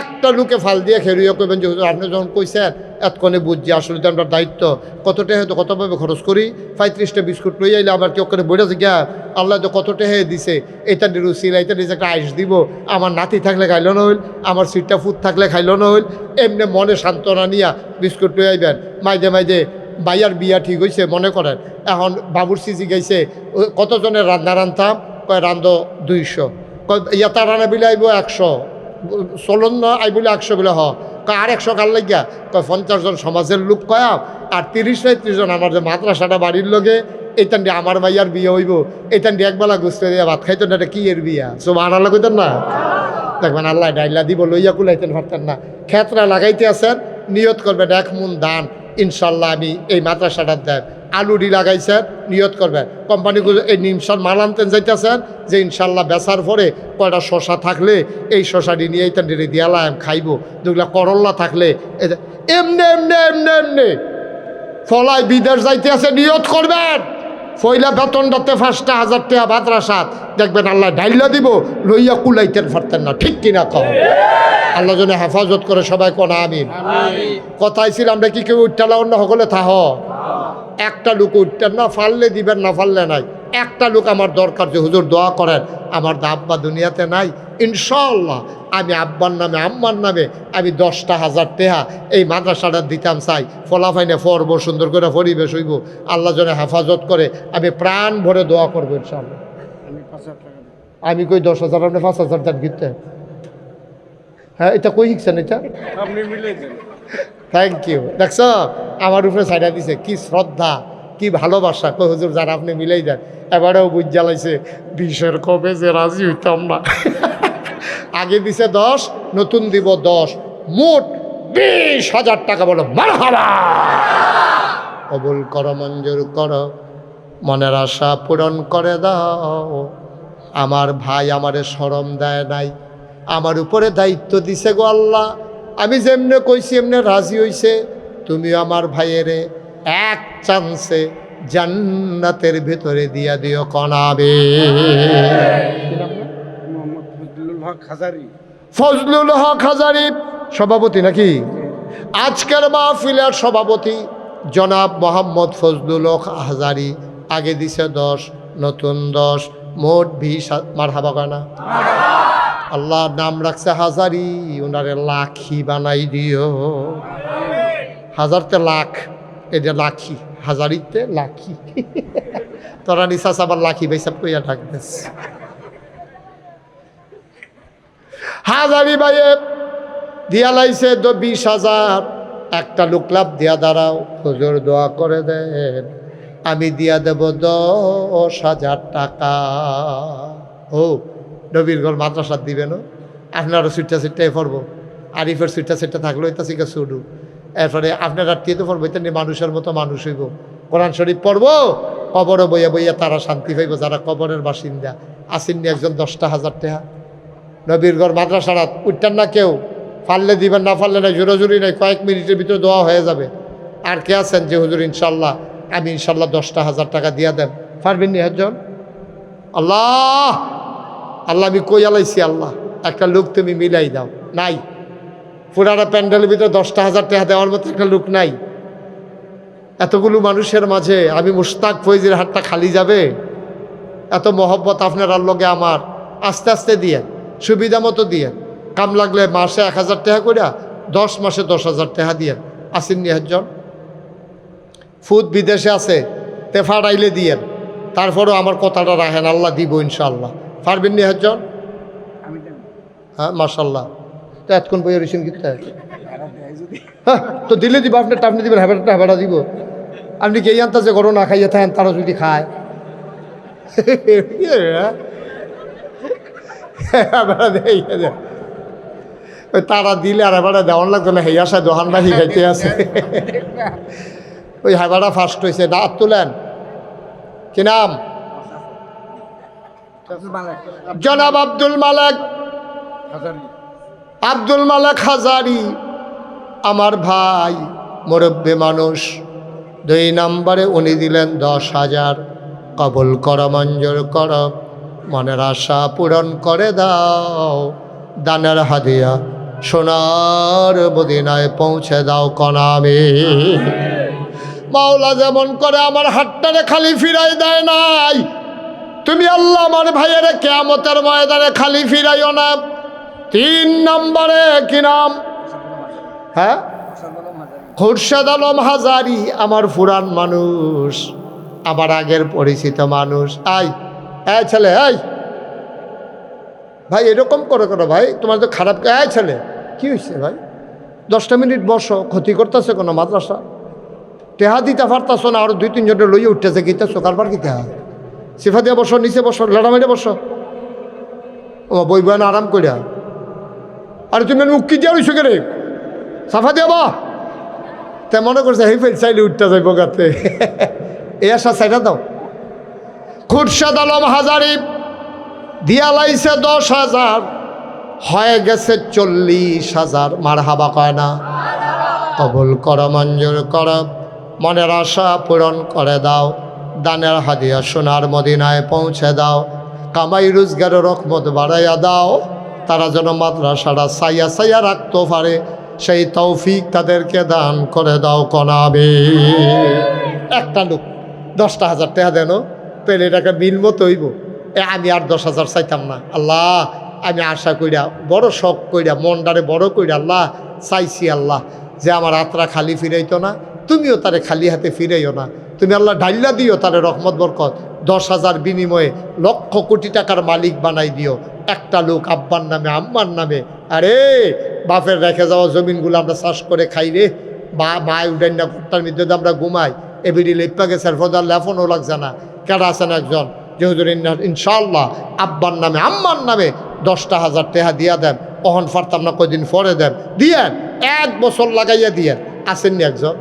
একটা লোকে ফাল দিয়ে খেলিয়ে করবেন যে আপনি যখন কইছেন এতক্ষণে বুঝছি আসলে তো আমরা দায়িত্ব কতটা হয়তো কতভাবে খরচ করি 35টা বিস্কুট লই আইলে আবার কেউ করে বইটা গিয়া আল্লাহ তো কতটা হয়ে দিছে এটা রুচিল এটা নিজে একটা আইস দিব আমার নাতি থাকলে খাইল না হইল আমার সিটটা ফুট থাকলে খাইল না হইল এমনি মনে সান্ত্বনা নিয়া বিস্কুট লই আইবেন মাইদে বাইয়ার বিয়া ঠিক হয়েছে মনে করেন এখন বাবুর সিজি গাইছে কতজনের রান্না রান্তাম কয় রান্ধ 200 ইয়াতা রান্না বিলে আইব 100 চলন না আই বলে 100 বলে আর 100 কার লাগিয়া কয় 50 জন সমাজের লোক কয়া আর 30-35 জন আমার যে মাদ্রাসাটা বাড়ির লগে এইটান দিয়ে আমার ভাইয়ার বিয়ে হইব এইটান দিয়ে একবেলা গুছতে দিয়ে ভাত খাইতেন না এটা কি এর বিয়া সুবহানাল্লাহ কইতেন না দেখবেন আল্লাহ ডাইলা দিব লইয়া কুলাইতেন পারতেন না ক্ষেত্রা লাগাইতে আছেন নিয়ত করবেন 1 মুন দান ইনশাল্লাহ আমি এই মাদ্রাসাটার দেব আলুডি লাগাইছেন নিয়ত করবেন কোম্পানিগুলো এই নিমসার মাল আনতেন যাইতেছেন যে ইনশাল্লাহ বেচার পরে কয়টা শশা থাকলে এই শশাটি নিয়ে এইটা ডেরে দিয়ালা আমি খাইব যেগুলো করল্লা থাকলে এমনি ফলায় বিদেশ যাইতে আছে নিয়ত করবেন ফইলা বেতনটাতে 5,000 টাকা মাদ্রাসাত দেখবেন আল্লাহ ডাইলা দিব লইয়া কুলাইতেন পারতেন না ঠিক কিনা কম আল্লাহ যেন হেফাজত করে সবাই কোন আমিন কথাই ছিল আমরা কি কেউ উঠতে অন্য সকলে থাহ একটা লোক উঠতেন না ফাললে দিবেন না ফাললে নাই একটা লোক আমার দরকার যে হুজুর দোয়া করেন আমার আব্বা দুনিয়াতে নাই ইনশাআল্লাহ আমি আব্বার নামে আম্মার নামে আমি 10,000 টাকা এই মাদ্রাসাটা দিতাম চাই ফলাফাইনে ফরবো সুন্দর করে পরিবেশ হইব আল্লাহ যেন হেফাজত করে আমি প্রাণ ভরে দোয়া করবো ইনশাআল্লাহ আমি কই 10,000 আপনি 5,000 দেন গিতে হ্যাঁ এটা কই শিখছেন এটা আপনি মিলাইছেন থ্যাংক ইউ দেখছ আমার উপরে ছাইড়া দিছে কি শ্রদ্ধা কি ভালোবাসা কই হুজুর যারা আপনি মিলাই দেন এবারেও বুঝ জ্বালাইছে 20-এর কবে যে রাজি হইতাম না আগে দিছে 10 নতুন দিব 10 মোট 20,000 টাকা বলো মারহাবা কবুল করো মঞ্জুর করো মনের আশা পূরণ করে দাও আমার ভাই আমারে শরম দেয় নাই আমার উপরে দায়িত্ব দিছে গো আল্লাহ আমি যেমনে কইছি এমনে রাজি হইছে তুমি আমার ভাইয়েরে এক চান্সে জান্নাতের ভিতরে দিয়া দিও কনাবে ফজলুল হক হাজারি সভাপতি নাকি আজকের মাহফিলের সভাপতি জনাব মোহাম্মদ ফজলুল হক হাজারি আগে দিছে 10 নতুন 10 মোট 20 মারহাবা গানা আল্লাহ নাম রাখছে হাজারি ওনারে লাখি বানাই দিও হাজারতে লাখ, এটা লাখি, হাজারিতে লাখি। তোরা নিশাস আবার লাখি ভাইসাব কইয়া ডাকতেস। হাজারি ভাইয়ে দিয়া লাইছে 20,000। একটা লোক লাভ দিয়া দাঁড়াও, হুজুর দোয়া করে দেন, আমি দিয়া দেব 10,000 টাকা। ও নবীরগড় মাদ্রাসা দিবেন, আপনারও সুইটা সিটটাই পড়বো, আরিফের সুইটা সিটটা থাকলো এটা শিখে শুরু। এরপরে আপনার রাত্রিয়ে তো পড়বো, এটা নিয়ে মানুষের মতো মানুষ হইব, কোরআন শরীফ পড়বো, কবরও বইয়া বইয়া তারা শান্তি পাইব যারা কবরের বাসিন্দা। আসেননি একজন 10,000 টাকা নবীরগড় মাদ্রাসারা উঠতেন না কেউ, পারলে দিবেন না পারলে নাই, জোরাজুরি নাই, কয়েক মিনিটের ভিতরে দোয়া হয়ে যাবে। আর কে আছেন যে হুজুর ইনশাল্লাহ আমি ইনশাল্লাহ 10,000 টাকা দিয়া দেন, পারবেন নি একজন? আল্লাহ আল্লাহ আমি কই আলাইছি, আল্লাহ একটা লোক তুমি মিলাই দাও। নাই, পুরাটা প্যান্ডেলের ভিতরে 10,000 টাকা দেওয়ার মতো একটা লোক নাই। এতগুলো মানুষের মাঝে আমি মুশতাক ফৈজির হাতটা খালি যাবে? এত মহব্বত আপনার আল্লগে আমার, আস্তে আস্তে দিয়ে সুবিধা মতো দিয়ে, কাম লাগলে মাসে 1,000 টাকা করে, 10 মাসে 10,000 টাকা দিয়ে। আসেননি একজন? ফুদ বিদেশে আছে, তেফাড়াইলে দিয়ে, তারপরেও আমার কথাটা রাখেন, আল্লাহ দিব ইনশাআল্লাহ। পারবেন নি একজন? হ্যাঁ মাশাল্লাহ। তো এতক্ষণ বইয়ের রিসেন কি হ্যাঁ তো দিলে দিব, আপনি টাপনি দিবেন, হ্যাঁ হেবাটা দিব। আপনি কে জানতা যে গরম না খাইয়ে থাকেন, তারা যদি খায় ওই তারা দিলে আর এবারে দেওয়ান লাগতো না, হেয়া সায় দোহান বাহি খাইতে আছে। ওই হেবাটা ফার্স্ট হয়েছে, দাঁত তুলেন। কি নাম? জনাব আব্দুল মালেক। আব্দুল মালেক হাজারি আমার ভাই, মুরব্বী মানুষ। 2 নম্বরে উনি দিলেন 10,000। কবুল কর, মঞ্জুর কর, মনের আশা পূরণ করে দাও, দানের হাদিয়া সোনার মদিনায় পৌঁছে দাও কনামে। মাওলা যেমন করে আমার হাতটারে খালি ফিরাই দেয় নাই, তুমি আল্লাহ আমার ভাইয়ের কিয়ামতের ময়দানে খালি ফিরাইও না। 3 নম্বরে কি নাম? হ্যাঁ খুরশেদ আলম হাজারি আমার পুরান মানুষ, আমার আগের পরিচিত মানুষ। এই ছেলে, এই ভাই এরকম করো ভাই, তোমার তো খারাপ। এই ছেলে কি হয়েছে ভাই? 10টা মিনিট বসো, ক্ষতি করতেছে কোনো মাদ্রাসা? টেহা দিতে পারতাছো না? আরো 2-3 জনে লইয়ে উঠতেছে, গীতেছো কারবার কি তেহা? সিফা দিয়া বসো, নিচে বসো, লাড়া মেরে বসো। ও বই বয়ান আরাম করিয়া। আরে তুমি উক্কি দিয়া রইছো কে রে? সাফা দিয়া বা তে মনে করছে হেই ফেল চাইলে উঠতে যাইব গাতে। এই আশা চাইটা দাও। খুরশেদ আলম হাজারি দিয়া লাইছে 10,000, হয়ে গেছে 40,000। মারহাবা কয় না? কবুল কর, মঞ্জুর কর, মনের আশা পূরণ করে দাও, দানের হাদিয়া সোনার মদিনায় পৌঁছে দাও, কামাই রোজগারের রহমত বাড়াইয়া দাও, তারা যেন মাদ্রাসাটা সাইয়া সাইয়া রাখতে পারে, সেই তৌফিক তাদেরকে দান করে দাও কনাবে। একটা লোক 10,000 টাকা দেন, তাহলে এটাকে মিল মতো হইব। আমি আর 10,000 চাইতাম না। আল্লাহ আমি আশা কইরা, বড় শখ কইরা, মনটারে বড় কইরা আল্লাহ চাইছি, আল্লাহ যে আমার আত্রা খালি ফিরাইতো না, তুমিও তারে খালি হাতে ফিরাইও না। তুমি আল্লাহ ডাইল্লা দিও তারে রহমত বরকত, 10,000 বিনিময়ে লক্ষ কোটি টাকার মালিক বানাই দিও। একটা লোক আব্বার নামে, আম্মার নামে, আরে বাপের রেখে যাওয়া জমিনগুলো আমরা চাষ করে খাই রে, বা মায় উডাই না ঘরটার মধ্যে আমরা ঘুমাই, এবিডি লেপা গেছে, ফোদার লেফনও লাগছে না। কেডা আছেন একজন যে হুজুর ইনশাআল্লাহ আব্বার নামে, আম্মার নামে 10,000 টাকা দিয়া দেন, অহন ফারতাম না, কয়দিন পরে দেন, দিয়েন 1 বছর লাগাইয়া দিয়েন। আসেননি একজন?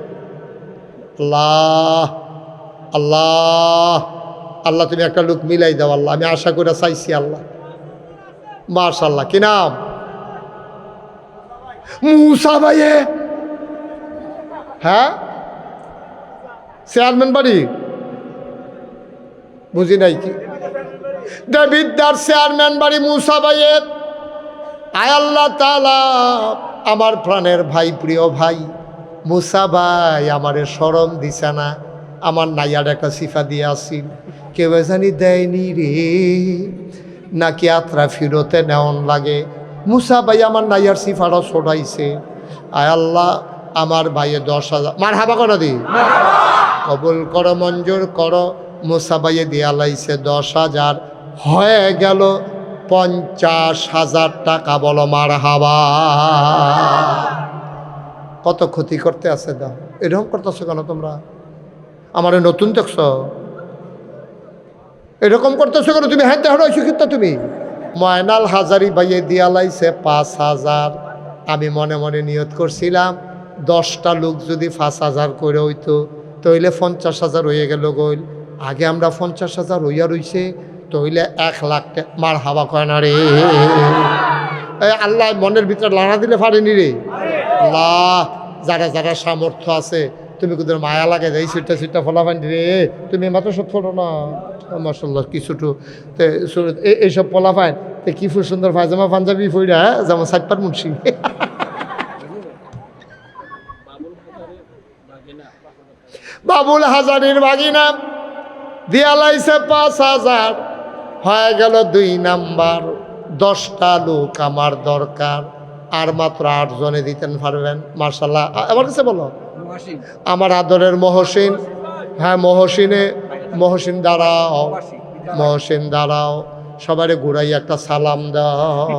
আল্লাহ আল্লাহ আল্লাহ তুমি একটা লোক মিলাই দাও আল্লাহ, আমি আশা করে চাইছি আল্লাহ। মাশাআল্লাহ। কি নাম? মুসা ভাইয়ে। হ্যাঁ চেয়ারম্যান বাড়ি বুঝি নাই কি? দেবিদ্যার চেয়ারম্যান বাড়ি মুসা ভাইয়ের। আয় আল্লাহ তাআলা আমার প্রাণের ভাই, প্রিয় ভাই মুসা ভাই আমারে শরম দিছে না, আমার নাইয়ার একটা সিফা দিয়ে আসিল, কেউ জানি দেয়নি রে, নাকি আত্রা ফিরতে নেওয়ান লাগে। মুসা ভাই আমার নাইয়ার সিফাটা ছড়াইছে। আয় আল্লাহ আমার ভাইয়ে 10,000 মারহাবা কোন দি কবুল করো মঞ্জুর করো। মুসা ভাইয়ে দিয়া লাইছে 10,000 হয়ে গেল 50,000 টাকা। বলো মারহাবা। কত ক্ষতি করতে আছে দাও। এরকম করতেছো কেন তোমরা? আমার নতুন দেখছো এরকম করতেছো কেন তুমি? হ্যাঁ দেখো শিক্ষিত তুমি। ময়নাল হাজারি ভাইয়ে দিয়া লাইছে 5,000। আমি মনে মনে নিয়ত করছিলাম 10টা লোক যদি 5,000 করে হইতো তইলে 50,000 হয়ে গেল গইল। আগে আমরা 50,000 হইয়া রইছে তইলে 1 লাখ টাকা। মার হাওয়া কয় না রে। আল্লাহ মনের ভিতরে লাড়া দিলে পারেনি রে। আল্লাহ যারা যারা সামর্থ্য আছে তুমি কোথাও মায়া লাগে যাই সিটটা ফলাফান রে। তুমি মাত্র সব ফোটো না মাশাল্লাহ কিছুটু এইসব ফলাফান কি ফুল সুন্দর পায়জামা পাঞ্জাবি ফইরা যেমন সাইপার মুন্সি। বাবুল হাজারির ভাগিনা দিয়া লাইছে 5,000 হয়ে গেল 2 নাম্বার। 10টা লোক আমার দরকার আর মাত্র 8 জনে দিতেন পারবেন। মার্শাল্লাহ আমার কাছে বলো আমার আদরের মহসিন। হ্যাঁ মহসিন দাঁড়াও মহসিন দাঁড়াও। সবারে ঘুরাই একটা সালাম দাও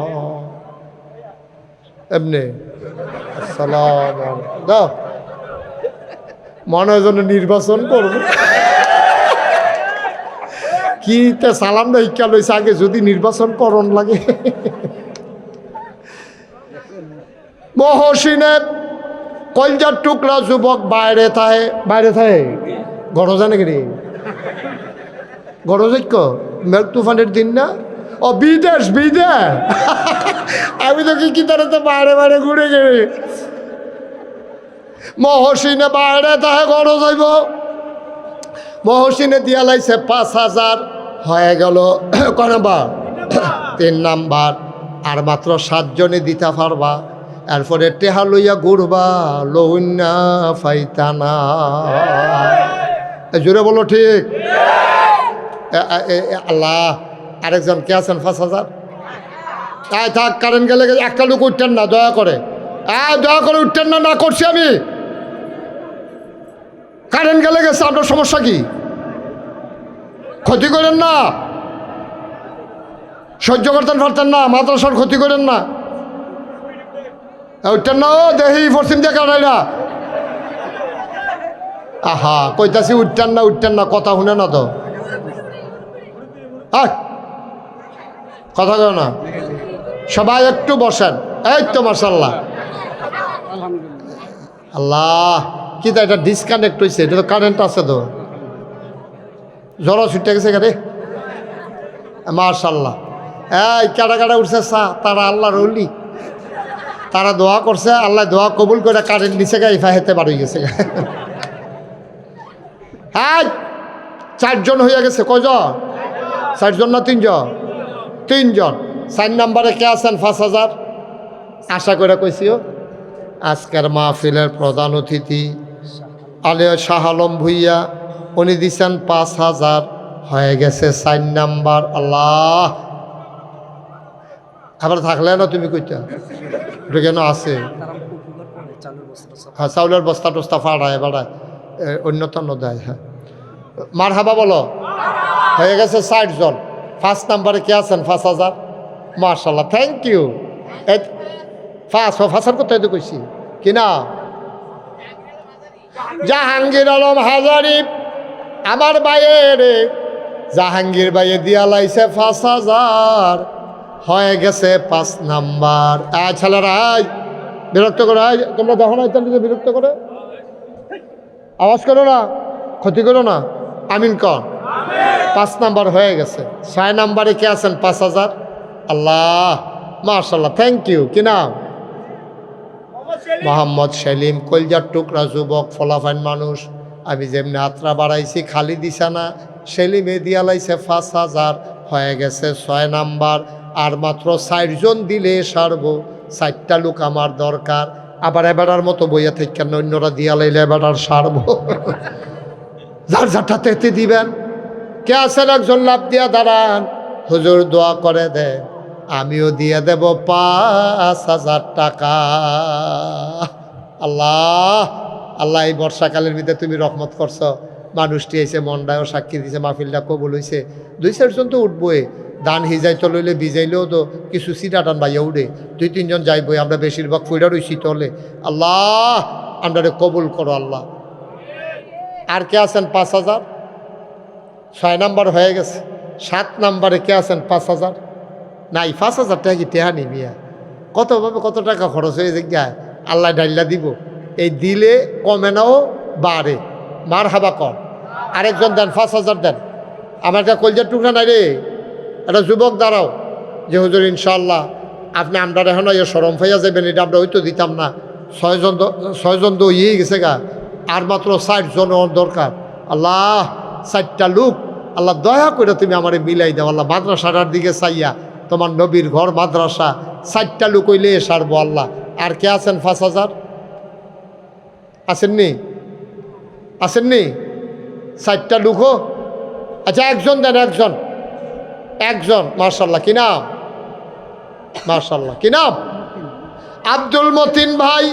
এমনি সালাম দাও। মনে হয় যেন নির্বাচন করব কি সালাম না ইচ্ছা লইছে আগে যদি নির্বাচন করণ লাগে। মহসিনে কলজার টুকরা যুবক বাইরে থাকে গরজা নাকি রে গরজৈক্য মেঘ তুফানের দিন না। ও বিদেশ আমি তো কি তারা তো বাইরে ঘুরে গেলে মহসিনে বাইরে থাকে গরজ হইব। মহসিনে দিয়া লাইছে 5,000 হয়ে গেল ক নাম্বার 3 নাম্বার। আর মাত্র 7 জনে দিতে পারবা। এরপরে টেহা লইয়া ঘুরবা লউন্না ফাইতানা। জোরে বলো ঠিক। আল্লাহ আরেকজন কে আছেন 5,000? তাই থাক কারেন্ট গেলে একটা লোক উঠতেন না দয়া করে উঠতেন না করছি আমি। কারেন্ট গেলে গেছে আপনার সমস্যা কি? ক্ষতি করেন না, সহ্য করতেন পারতেন না, মাদ্রাসার ক্ষতি করেন না। উঠতেন না ও দেহি পশ্চিম দিয়ে কাটাইরা। আহা কইতাছি উঠতেন না কথা শুনে না তো কথা কেন না। সবাই একটু বসেন। এই তো মাশাআল্লাহ আল্লাহ কি তা এটা ডিসকানেক্ট হয়েছে। এটা তো কারেন্ট আছে তো জ্বর ছুটে গেছে গাড়ি মাশাআল্লাহ। এই কাটা উঠছে তারা আল্লাহর ওলি। তারা দোয়া করছে আল্লাহ দোয়া কবুল করে কারেন্ট নিচে গা ইফা হেতে বার হয়ে গেছে। হ্যাঁ 4 জন হয়ে গেছে। কয়জন? 4 জন না 3 জন? 3 জন। 4 নাম্বারে কে আছেন 5,000? আশা করে কইছিও আজকের মাহফিলের প্রধান অতিথি আলিয়া শাহ আলম ভুইয়া উনি দিচ্ছেন 5,000 হয়ে গেছে 4 নাম্বার। আল্লাহ আবার থাকলে না তুমি কইটা ওটা কেন আছে? হ্যাঁ চাউলের বস্তা টস্তা ফাড়ায় অন্যতম দেয়। হ্যাঁ মারহাবা বলো। হয়ে গেছে 60 জন। 5 নাম্বারে কে আছেন 5,000? মাশাআল্লাহ থ্যাংক ইউ। ফাঁসার কোথায় তো কইছি কিনা জাহাঙ্গীর আলম হাজারি আমার বাইয়ের জাহাঙ্গীর বাইয়ে দিয়া লাইছে 5,000 হয়ে গেছে 5 নাম্বার। ছেলেরা বিরক্ত করে তোমরা দেখো না ইত্যাদি বিরক্ত করে আওয়াজ করো না ক্ষতি করো না। আমিন কর। 5 নাম্বার হয়ে গেছে। 6 নাম্বারে কে আছেন 5,000? আল্লাহ মাশাআল্লাহ থ্যাংক ইউ। কি নাম? মোহাম্মদ সেলিম কলজার টুকরা যুবক ফলাফাইন মানুষ। আমি যেমনি আত্রা বাড়াইছি খালি দিছা না সেলিমে দিয়া লাইছে 5,000 হয়ে গেছে 6 নাম্বার। আর মাত্র 4 জন দিলে সারবো। 4টা লোক আমার দরকার। আবার এবারার মতো বইয়া থেকে অন্যরা দিয়া লাইলে এবার সারবো। যার যারটা তেতে দিবেন। কে আছেন একজন লাভ দিয়া দাঁড়ান হুজুর দোয়া করে দে আমিও দিয়ে দেব 5,000 টাকা। আল্লাহ আল্লাহ এই বর্ষাকালের ভিতরে তুমি রহমত করছো, মানুষটি এসে মনটাও সাক্ষী দিছে, মাহফিলটা কবুল হয়েছে। 2-4 জন তো উঠবোই, ধান হিজাইতে লইলে ভিজাইলেও তো কিছু সিটা টান বাইয়া উঠে, 2-3 জন যাইবই, আমরা বেশিরভাগ ফুইরা রইছি তলে। আল্লাহ আমরা কবুল করো আল্লাহ। আর কে আছেন 5,000? 6 নাম্বার হয়ে গেছে। 7 নাম্বারে কে আছেন 5,000? নাই, 5,000 টাকা কি টেহা নি মিয়া? কতভাবে কত টাকা খরচ হয়ে যায়, আল্লাহ ডাইল্লা দিব। এই দিলে কমে নাও বাড়ে, মার হাবা কর। আরেকজন দেন 5,000 দেন। আমার একটা কলজার টুকরা নাই রে, একটা যুবক দাঁড়াও যে হুজুর ইনশাল্লাহ আপনি আমরা এখন সরম ফাইয়া যাবেন, এটা আমরা হয়তো দিতাম না। 6 জন তো ইয়ে গেছে গা, আর মাত্র 60 জন দরকার। আল্লাহ 60টা লোক আল্লাহ দয়া করে তুমি আমার মিলাই দাও আল্লাহ। মাদ্রাসাটার দিকে চাইয়া, তোমার নবীর ঘর মাদ্রাসা, 60টা লোক হইলে সারবো আল্লাহ। আর কে আছেন 5,000? আসেননি? আসেননি? 60টা লোকও? আচ্ছা একজন দেন, একজন। মার্শাল্লাহ, কি নাম? মার্শাল্লাহ, কি নাম? আব্দুল মতিন ভাই।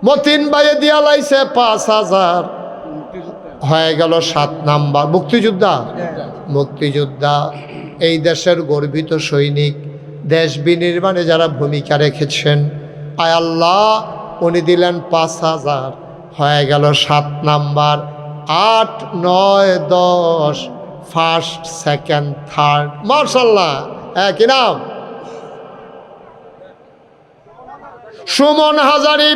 মতিন ভাইয়ে দিয়া লাইছে 5,000, হয়ে গেল 7 নাম্বার। মুক্তিযোদ্ধা এই দেশের গর্বিত সৈনিক, দেশ বিনির্মাণে যারা ভূমিকা রেখেছেন, আয় আল্লাহ উনি দিলেন 5,000, হয়ে গেল 7 নাম্বার। 8, 9, 10, first, second, third. মার্শাল্লাহ। হ্যাঁ, কি নাম? সুমন হাজারি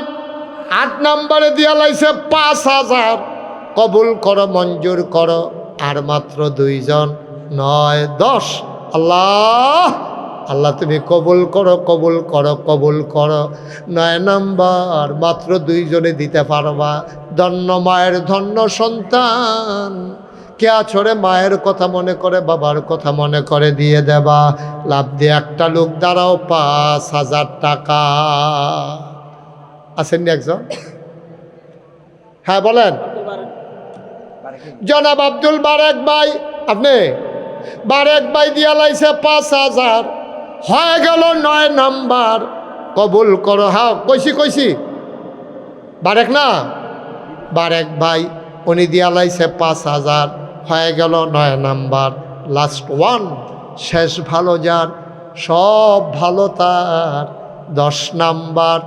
8 নাম্বারে দিয়া লাইছে 5,000। কবুল করো, মঞ্জুর করো। আর মাত্র 2 জন, 9, 10। আল্লাহ আল্লাহ তুমি কবুল করো, কবুল করো, কবুল করো। 9 নাম্বার মাত্র 2 জনে দিতে পারবা। ধন্য মায়ের ধন্য সন্তান, কে আছরে মায়ের কথা মনে করে, বাবার কথা মনে করে দিয়ে দেবা। লাভ দিয়ে একটা লোক দাঁড়াও, 5,000 টাকা। আসেননি একজন? হ্যাঁ বলেন। জনাব আব্দুল বারেক ভাই, আপনি বারেক ভাই দিয়া লাইছে 5,000, হয়ে গেল 9 নাম্বার। কবুল করো। হ্যাঁ কইছি বারেক না, বারেক ভাই উনি দিয়া লাইছে 5,000, হয়ে গেল 9 নাম্বার। লাস্ট ওয়ান, শেষ ভালো যার, সব ভালো তার, 10 নাম্বার,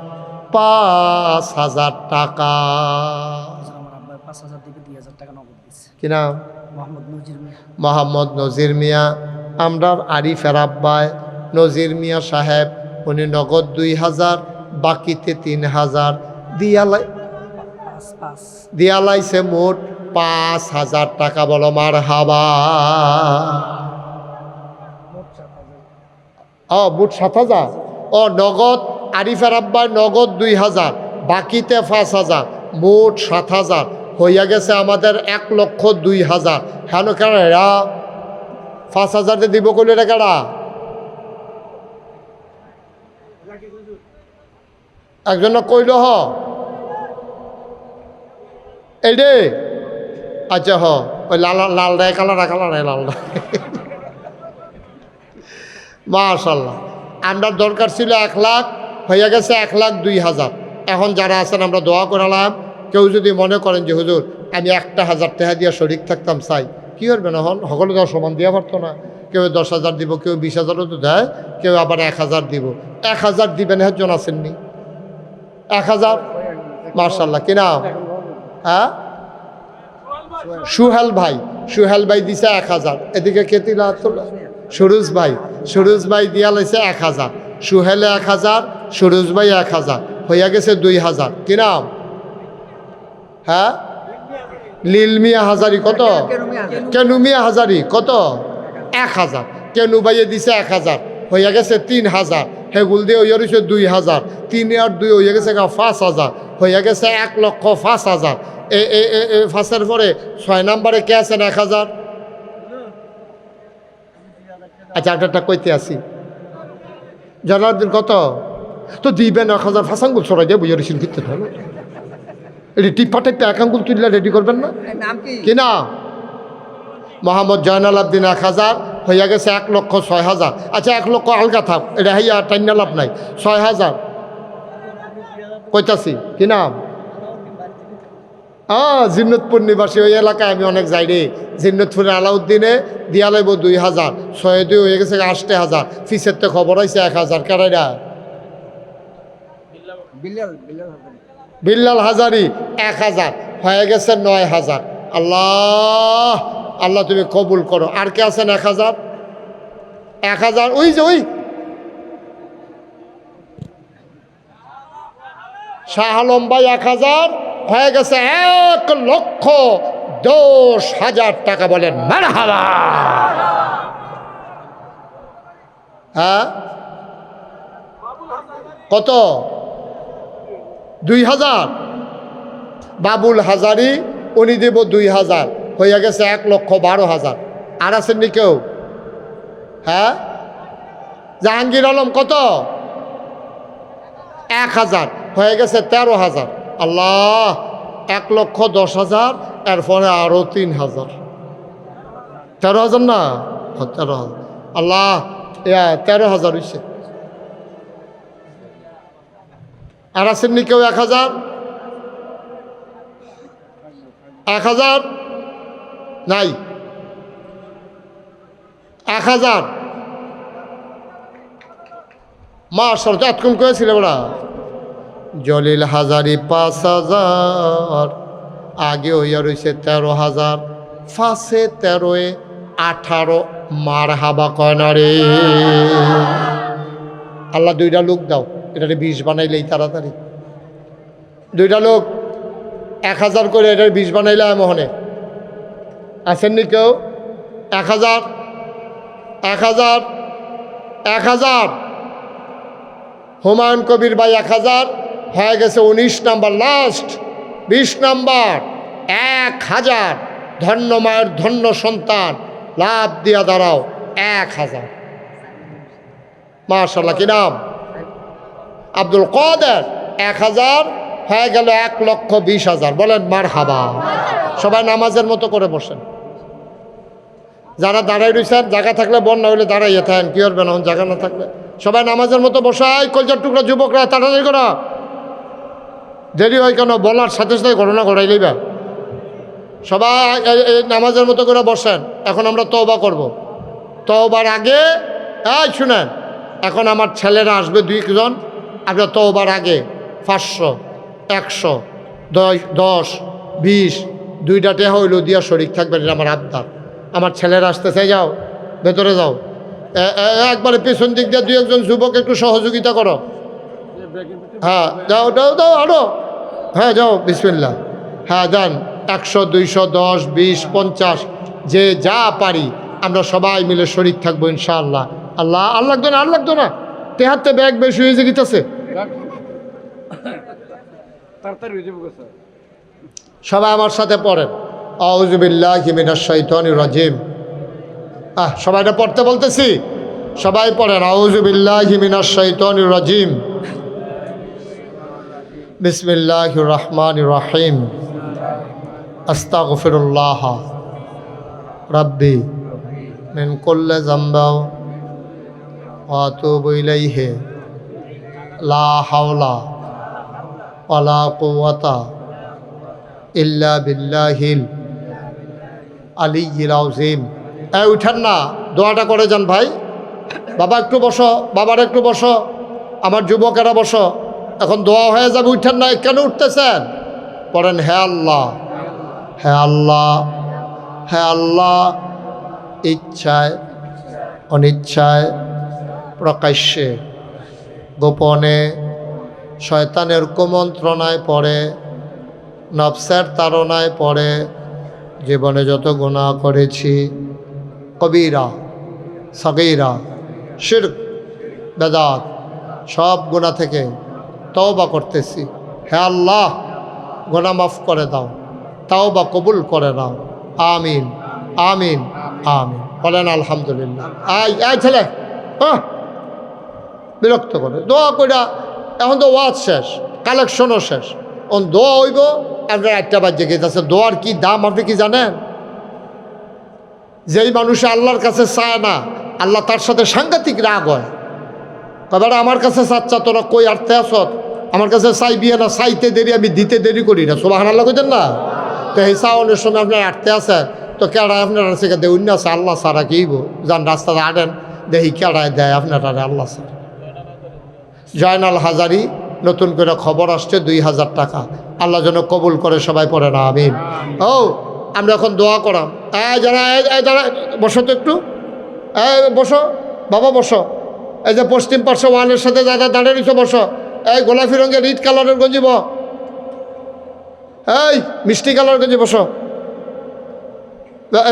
5,000 টাকা। কি নাম? মোহাম্মদ নজির মিয়া। আমরার আরিফের আব্বায় নজির মিয়া সাহেব, উনি নগদ 2,000, বাকিতে 3,000 দিয়া লাইছে মোট 5,000 টাকা। বলো মার হাবা। মোট 7,000। নগদ আরিফের আব্বায় নগদ 2,000, বাকিতে 5,000, মোট 7,000 হইয়া গেছে আমাদের 1,02,000। হেন কেন এরা 5,000 দিব কইলে এটা কেডা? একজন কইল এই রে। আচ্ছা ওই লাল রে, কালার লালটা। মাশাল্লাহ। আমরা দরকার ছিল 1 লাখ, হইয়া গেছে 1,02,000। এখন যারা আছেন আমরা দোয়া করালাম। কেউ যদি মনে করেন যে হুজুর আমি 1,000 টাকা দিয়ে শরিক থাকতাম, চাই কি করবেন? এখন সকলে তো সমান দেওয়া পারতো না। কেউ 10,000 দিব, কেউ 20,000ও তো দেয়, কেউ আবার 1,000 দিব। 1,000 দিবেন একজন আসেননি? 1,000। মার্শাল্লাহ। কি নাম? হ্যাঁ সুহেল ভাই দিছে 1,000। এদিকে কেতিলা সুরুজ ভাই দিয়া লাইছে 1,000। সুহেলে 1,000, সুরুজ ভাই 1,000, হইয়া গেছে 2,000। কি নাম? হ্যাঁ লীল মিয়া হাজারি। কত? কেনু মিয়া হাজারি। কত? 1,000। কেনু ভাইয়ে দিছে 1,000, হইয়া গেছে 3,000। হেগুল দিয়ে হইয়া রয়েছে 2,000, 3 আর 2 হইয়া গেছে 5,000, হইয়া গেছে 1,05,000। ফাঁসের পরে 6 নাম্বারে কে আছেন 1,000? আচ্ছা একটা কইতে আসি। জানার কত তো দিবেন? 1,000 ফাঁসাঙ্গুল ছড়াই দিয়ে বুঝে রেছিল কিনতে হবে। এটি টিপা এক আঙ্গুল তুললে রেডি করবেন না? কি না? মোহাম্মদ জয়নাল আবদিন 1,000, হইয়া গেছে 1,06,000। আচ্ছা 1 লক্ষ আলগা থাক, এটা হইয়া টাইনা লাভ নাই। 6,000 কইতাছি কি নাম? জিন্নতপুর নিবাসী। ওই এলাকায় আমি অনেক যাই রে। জিন্নতপুরের আলাউদ্দিনে দিয়া লাইব 2000, 6-2 হয়ে গেছে 8000, ফিসের তো খবর হয়েছে 1000। কেরাইরা বিল্লাল হাজারি 1000 হয়ে গেছে 9000। আল্লাহ আল্লাহ তুমি কবুল করো। আর কে আছেন 1000? 1000 ওই যে ওই শাহ আলম ভাই 1000 হয়ে গেছে 1,10,000 টাকা। বলেন মারহাবা। হ্যাঁ কত? 2000। বাবুল হাজারি উনি দেব 2000, হয়ে গেছে 1,12,000। আর আছেন নি কেউ? হ্যাঁ জাহাঙ্গীর আলম কত? 1000 হয়ে গেছে 13,000। আল্লাহ 1,10,000, এরপরে আরো 3,000। 13,000 না? 13,000। আল্লাহ 13,000 হয়েছে। আর আছেন নি কেউ 1000? 1000 নাই। 1000 মাশাআল্লাহ। এতক্ষণ কয়েছিল ওরা। জলিল হাজারি 5,000, আগে হইয়া রয়েছে 13,000। 5-এ 13-এ 18। মার হাবা কয় না রে। আল্লাহ 2টা লোক দাও, এটারে 20 বানাইলেই তাড়াতাড়ি। 2টা লোক 1000 করে এটার 20 বানাইলে মোহনে। আসেননি কেউ? 1000 1000 1000। হুমায়ুন কবির ভাই 1000 হয়ে গেছে 19 নাম্বার, লাস্ট 20 নাম্বার 1000। ধন্য মায়ের ধন্য সন্তান, লাভ দিয়া দাঁড়াও 1000। মাশাআল্লাহ। কি নাম? আব্দুল কাদের। 1000 হয়ে গেল 1,20,000। বলেন মারহাবা। সবাই নামাজের মতো করে বসেন। যারা দাঁড়াই রয়েছেন, জায়গা থাকলে বন, না হলে দাঁড়াইয়ে থাকেন। কি করবেন এখন জায়গা না থাকলে? সবাই নামাজের মতো বসাই। কলজার টুকরা যুবকরা তাড়াতাড়ি করো, দেরি হয় কেন? বলার সাথে সাথে ঘটনা ঘটাইলেই বা। সবাই নামাজের মতো করে বসেন। এখন আমরা তওবা করব। তওবার আগে শুনেন, এখন আমার ছেলেরা আসবে 2 জন। আপনার তওবার আগে 500, 100, 10, 20 2টা টেহা হইল দিয়া শরীক থাকবেন। এটা আমার আবদার। আমার ছেলেরা আসতেছে, যাও ভেতরে যাও। একবারে পেছন দিক দিয়ে 2-1 জন যুবক একটু সহযোগিতা করো। হ্যাঁ যাও যাও যাও আরো। হ্যাঁ যাও বিসমিল্লাহ। হ্যাঁ যান। 100, 200, 10, 20, 50 যে যা পারি আমরা সবাই মিলে শরীক থাকবো ইনশাআল্লাহ। আল্লাহ আর লাগতো না, আর লাগতো না। তেহাতে ব্যাগ বেশি হয়েছে গিতেছে। সবাই আমার সাথে পড়েন, আউযু বিল্লাহি মিনাশ শাইতানির রাজিম। সবাই এটা পড়তে বলতেছি, সবাই পড়েন, আউযু বিল্লাহি মিনাশ শাইতানির রাজিম, বিসমিল্লাহির রহমানির রহিম, আস্তাগফিরুল্লাহ রাব্বি মিন কুল্লি যামবি ওয়া আতুবু ইলাইহি, লা হাওলা ওয়ালা কুওয়াতা ইল্লা বিল্লাহিল আলিয়্যিল আযীম। উঠেন না, দোয়াটা করে যান ভাই। বাবা একটু বসো, বাবার একটু বসো, আমার যুবকেরা বসো। এখন দোয়া হয়ে যাবে, উঠেন না। কেন উঠতেছেন? পড়েন, হে আল্লাহ, হে আল্লাহ, হে আল্লাহ, ইচ্ছায় অনিচ্ছায় প্রকাশ্যে গোপনে শয়তানের কুমন্ত্রণায় পড়ে, নফসের তাড়নায় পড়ে জীবনে যত গুনাহ করেছি, কবিরা সগীরা শিরক বেদাত, সব গুনাহ থেকে তওবা করতেছি। হে আল্লাহ, গুনাহ মাফ করে দাও, তওবা কবুল করে নাও। আমিন আমিন আমিন। বলেন আলহামদুলিল্লাহ। আয় ছেলে, বিরক্ত করে দোয়া কইরা। এখন তো ওয়াজ শেষ, কালেকশনও শেষ, এখন দোয়া হইব। আপনার 1টা বাজে গেছে। দোয়ার কি দাম আপনি কি জানেন? যেই মানুষে আল্লাহর কাছে চায় না, আল্লাহ তার সাথে সাংঘাতিক রাগ হয়। কবার আমার কাছে চাচ্ছা, তোরা কই আর্থে আসত, আমার কাছে চাইবিয়ে না, চাইতে দেরি, আমি দিতে দেরি করি না। সুবহানাল্লাহ কইতেন না? তো এই চাওয়ানোর সময় আপনার আটতে আছে, তো কেড়ায় আপনার আছে দেউন আছে আল্লাহ সারা কিইব, যান রাস্তাতে আটেন দেখি কেড়ায় দেয় আপনার আল্লাহ সারা। জয়নাল হাজারি নতুন করে খবর আসছে 2000 টাকা, আল্লাহ যেন কবুল করে, সবাই পড়ে না আমিন। ও আমরা এখন দোয়া করাম। যারা যারা বসো তো একটু, বসো বাবা বসো। এই যে পশ্চিম পার্শ্ব ওয়ালের সাথে যারা দাঁড়িয়ে রয়েছে বসো। এই গোলাপি রঙের রিড কালারের গঞ্জি এই মিষ্টি কালার গঞ্জি বসো।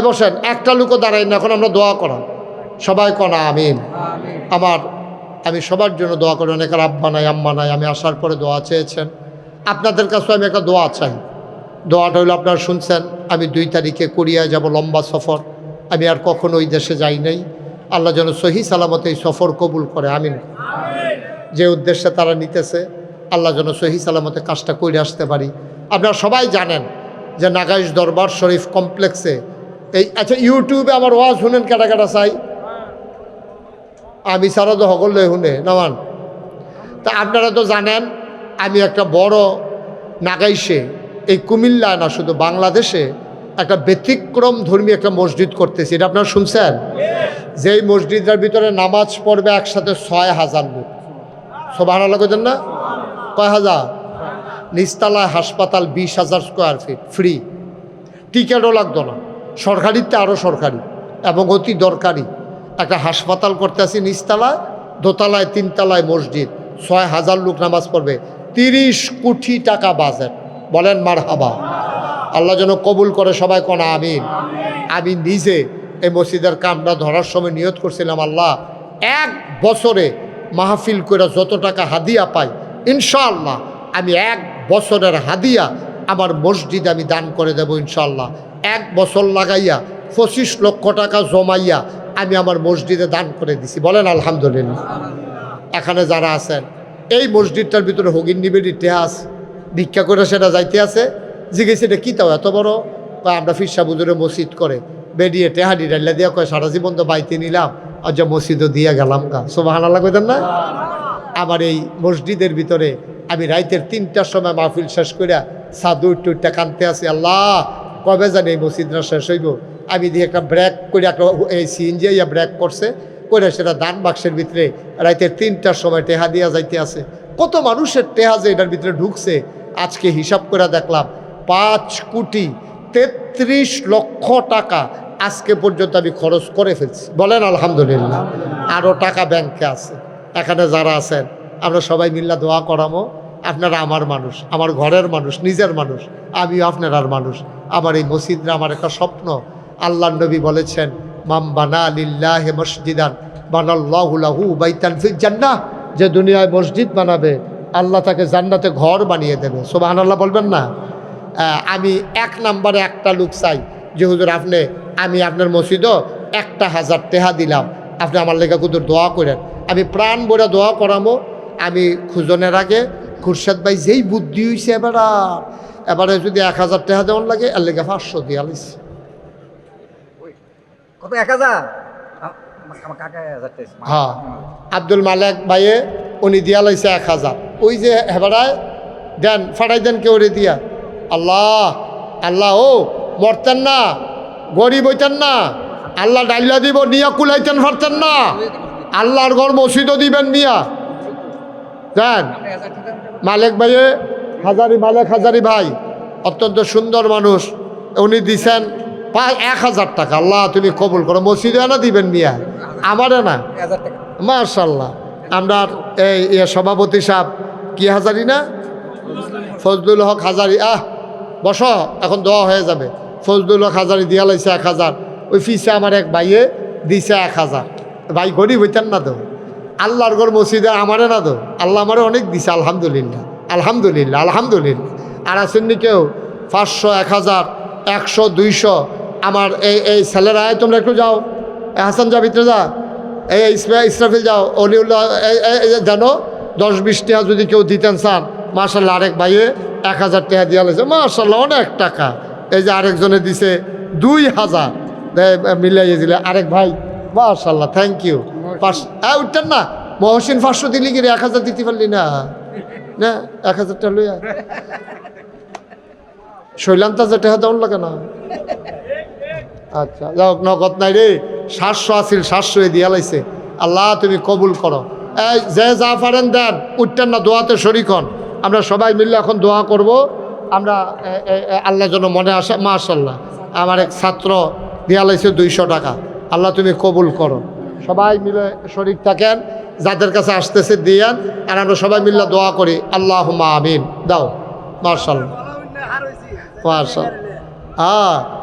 বসেন, একটা লোকও দাঁড়াই না, এখন আমরা দোয়া করাম, সবাই কনা আমিন। আমি সবার জন্য দোয়া করি। অনেকের আব্বা নাই আম্মা নাই, আমি আসার পরে দোয়া চেয়েছেন। আপনাদের কাছে আমি একটা দোয়া চাই। দোয়াটা হইলো আপনারা শুনছেন, আমি 2 তারিখে কোরিয়ায় যাব, লম্বা সফর। আমি আর কখনো ওই দেশে যাই নাই। আল্লাহ যেন সহি সালামতে এই সফর কবুল করে আমিন। যে উদ্দেশ্যে তারা নিতেছে, আল্লাহ যেন সহি সালামতে কাজটা করে আসতে পারি। আপনারা সবাই জানেন যে নাগাইশ দরবার শরীফ কমপ্লেক্সে এই, আচ্ছা ইউটিউবে আমার ওয়াজ শুনেন কাটা কাটা চাই, আমি সারা তো সকলে শুনে নামান। তা আপনারা তো জানেন আমি একটা বড় নাগাইশে, এই কুমিল্লা না শুধু বাংলাদেশে একটা ব্যতিক্রম ধর্মী একটা মসজিদ করতেছি। এটা আপনারা শুনছেন? যেই মসজিদের ভিতরে নামাজ পড়বে একসাথে 6000 লোক। সুবহানাল্লাহ কইতেন না? কয় হাজার? নিচতলায় হাসপাতাল, 20,000 স্কোয়ার ফিট, ফ্রি, টিকেটও লাগতো না। সরকারিতে আরও সরকারি এবং অতি দরকারি একটা হাসপাতাল করতে আসি নিচতলায়, দোতলায় 3 তলায় মসজিদ, 6000 লোক নামাজ পড়বে, 30 কোটি টাকা বাজেট। বলেন মারহাবা। আল্লাহ যেন কবুল করে, সবাই কোনা আমিন। আমি নিজে এই মসজিদের কামটা ধরার সময় নিয়ত করছিলাম, আল্লাহ 1 বছরে মাহফিল করে যত টাকা হাদিয়া পাই, ইনশাআল্লাহ আমি 1 বছরের হাদিয়া আমার মসজিদে আমি দান করে দেব ইনশাআল্লাহ। 1 বছর লাগাইয়া 25 লক্ষ টাকা জমাইয়া আমি আমার মসজিদে দান করে দিছি। বলেন আলহামদুলিল্লাহ। এখানে যারা আছেন, এই মসজিদটার ভিতরে হগিন নিবের ইতিহাস ভিক্ষা করে সেটা যাইতে আছে। জিজ্ঞেস এটা কী তাও এত বড়? আমরা ফিরসা বুজুরে মসজিদ করে বেরিয়ে টেহাডি ডাল্লা দিয়া কয় সারা জীবন তো বাইতে নিলাম, আর যে মসজিদও দিয়া গেলাম গা। সুবহানাল্লাহ কইতেন না? আমার এই মসজিদের ভিতরে আমি রাইতের 3টার সময় মাহফিল শেষ করিয়া সাদু টুইটা কানতে আছি, আল্লাহ কবে জানি এই মসজিদটা শেষ হইব। আমি দিয়ে একটা ব্রেক করে, একটা এই সিএনজি ইয়া ব্রেক করছে করে সেটা দান বাক্সের ভিতরে রাইতের 3টার সময় টেহা দিয়া যাইতে আছে। কত মানুষের টেহা যে এটার ভিতরে ঢুকছে, আজকে হিসাব করে দেখলাম 5,33,00,000 টাকা আজকে পর্যন্ত আমি খরচ করে ফেলছি। বলেন আলহামদুলিল্লাহ। আরও টাকা ব্যাংকে আছে। এখানে যারা আছেন আমরা সবাই মিল্লা দোয়া করামো। আপনারা আমার মানুষ, আমার ঘরের মানুষ, নিজের মানুষ, আমিও আপনার মানুষ। আমার এই মসজিদরা আমার একটা স্বপ্ন। আল্লাহর নবী বলেছেন, মাম বানা লিল্লাহি মসজিদান বানাল্লাহু লাহু বাইতান ফিল জান্নাহ। যে দুনিয়ায় মসজিদ বানাবে, আল্লাহ তাকে জান্নাতে ঘর বানিয়ে দেবে। সুবহানাল্লাহ বলবেন না? আমি 1 নম্বরে একটা লোক চাই যে হুজুর আপনি, আমি আপনার মসজিদও 1,000 টাকা দিলাম, আপনি আমার লেখা কুদুর দোয়া করেন। আমি প্রাণ ভরে দোয়া করামো। আমি খুঁজনের আগে খুরশেদ ভাই যেই বুদ্ধি হয়েছে এবারে যদি 1000 টাকা দেওয়ার লাগে, এর লেগে 500 দিয়া লিছি। কত 1000? হ্যাঁ, আব্দুল মালেক ভাইয়ে উনি দিয়া লাইছে 1000। ওই যে হেবারায় দেন, ফাটাই দেন কেউ রে দিয়া। আল্লাহ আল্লাহ, ও মরতেন না, গরিব হইতেন না, আল্লাহ ডাইলা দিব, নিয়া কুলাইতেন পারতেন না, আল্লাহর ঘর মসজিদও দিবেন নিয়া। দেন মালেক ভাইয়ে, মালেক হাজারি ভাই অত্যন্ত সুন্দর মানুষ, উনি দিছেন 1000 টাকা। আল্লাহ তুমি কবুল করো, মসজিদে না দিবেন মিয়া, আমারে না। মাশাল্লাহ। আমরা এই সভাপতি সাহেব কি হাজারি না, ফজলুল হক হাজারি, বস, এখন দোয়া হয়ে যাবে। ফজলুল হক হাজারি দিয়া লাইছে 1000। ওই ফিসে আমার এক ভাইয়ে দিছে 1000। ভাই গরিব হইতেন না তো, আল্লাহর ঘর মসজিদে আমারে না তো, আল্লাহ আমারে অনেক দিছে। আলহামদুলিল্লাহ আলহামদুলিল্লাহ আলহামদুলিল্লাহ। আর আসেননি কেউ 500, 1000, 100, 200? আমার এই ছেলেরা, তোমরা একটু যাও, হাসান যা ভিতরে যা, এই ইসরাফিল যাও, অলিউল্লাহ জানো, 10-20 টাকা যদি কেউ দিতেন চান, মাশাল্লাহ। আরেক ভাইয়ে 1000 টাকা দিয়া লেছে, মাশাল্লাহ অনেক টাকা। এই যে আরেকজনে দিছে 2000 মিলাইয়ে দিলে আরেক ভাই, মাশাল্লাহ থ্যাংক ইউ। উঠতেন না মহসিন 500 দিলি কি 1000 দিতে পারলি না? না 1000 টাকা লইয়া শৈলান্তা যে টাকা দেওয়ার লাগে না। আচ্ছা যাও, নগদ নাই রে, 700 আছিল 700 দিয়া লাইছে। আল্লাহ তুমি কবুল করো। এই যে যা পারেন দেন, উঠতেন না, দোয়াতে শরীক হন। আমরা সবাই মিলে এখন দোয়া করব। আমরা আল্লাহ যেন মনে আসে। মাশাআল্লাহ, আমার এক ছাত্র দিয়া লাইছে 200 টাকা। আল্লাহ তুমি কবুল করো। সবাই মিলে শরীক থাকেন, যাদের কাছে আসতেছে দিয়েন, আর আমরা সবাই মিলে দোয়া করি। আল্লাহুম্মা আমিন। দাও। মাশাআল্লাহ মাশাআল্লাহ।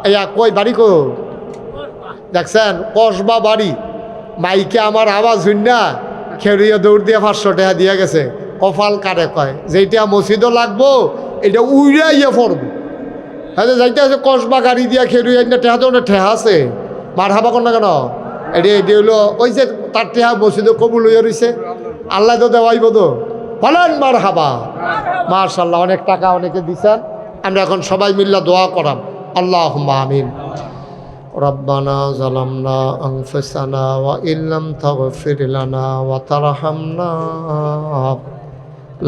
এই কই বাড়ি কো দেখছেন? কসবা বাড়ি। মাইকে আমার আওয়াজ হইন না, খেড়িয়ে দৌড় দিয়ে 500 টাকা দিয়ে গেছে। কপাল কারে কয়, যেটা মসজিদও লাগবো এটা উইরা ইয়ে পড়বো। হ্যাঁ যাইতে আছে কসবা গাড়ি দিয়া খেড়িয়ে ঠেহা তো ঠেহা আছে। মার হাবা কর না কেন? এটি হইলো ওই যে তার ঠেহা মসজিদও কবুল হইয়া রয়েছে। আল্লাহ তো দেওয়াইব তো, বলেন মার হাবা। মাশাআল্লাহ, অনেক টাকা অনেকে দিছেন। আমরা এখন সবাই মিল্লা দোয়া করাম। আল্লাহুম্মা আমিন। রব্বানা যালামনা আনফুসানা ওয়া ইল্লাম তাগফির লানা ওয়া তারহামনা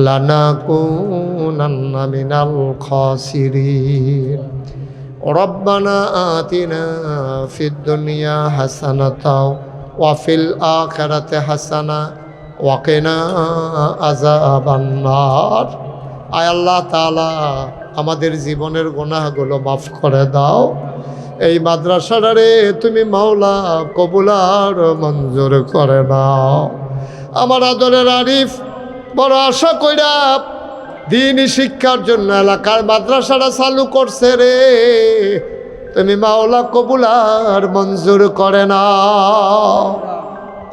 লানাকুনান্না মিনাল খাসিরিন। রব্বানা আতিনা ফিদ দুনিয়া হাসানাতাও ওয়া ফিল আখিরাতি হাসানা ওয়া কিনা আযাবান নার। আয় আল্লাহ তাআলা, আমাদের জীবনের গুনাহগুলো মাফ করে দাও। এই মাদ্রাসাটারে তুমি মাওলা কবুলার মঞ্জুর করে নাও। আমার আদরের আরিফ বড় আশা কইরা দ্বীনি শিক্ষার জন্য এলাকার মাদ্রাসাটা চালু করছে রে। তুমি মাওলা কবুলার মঞ্জুর করে নাও।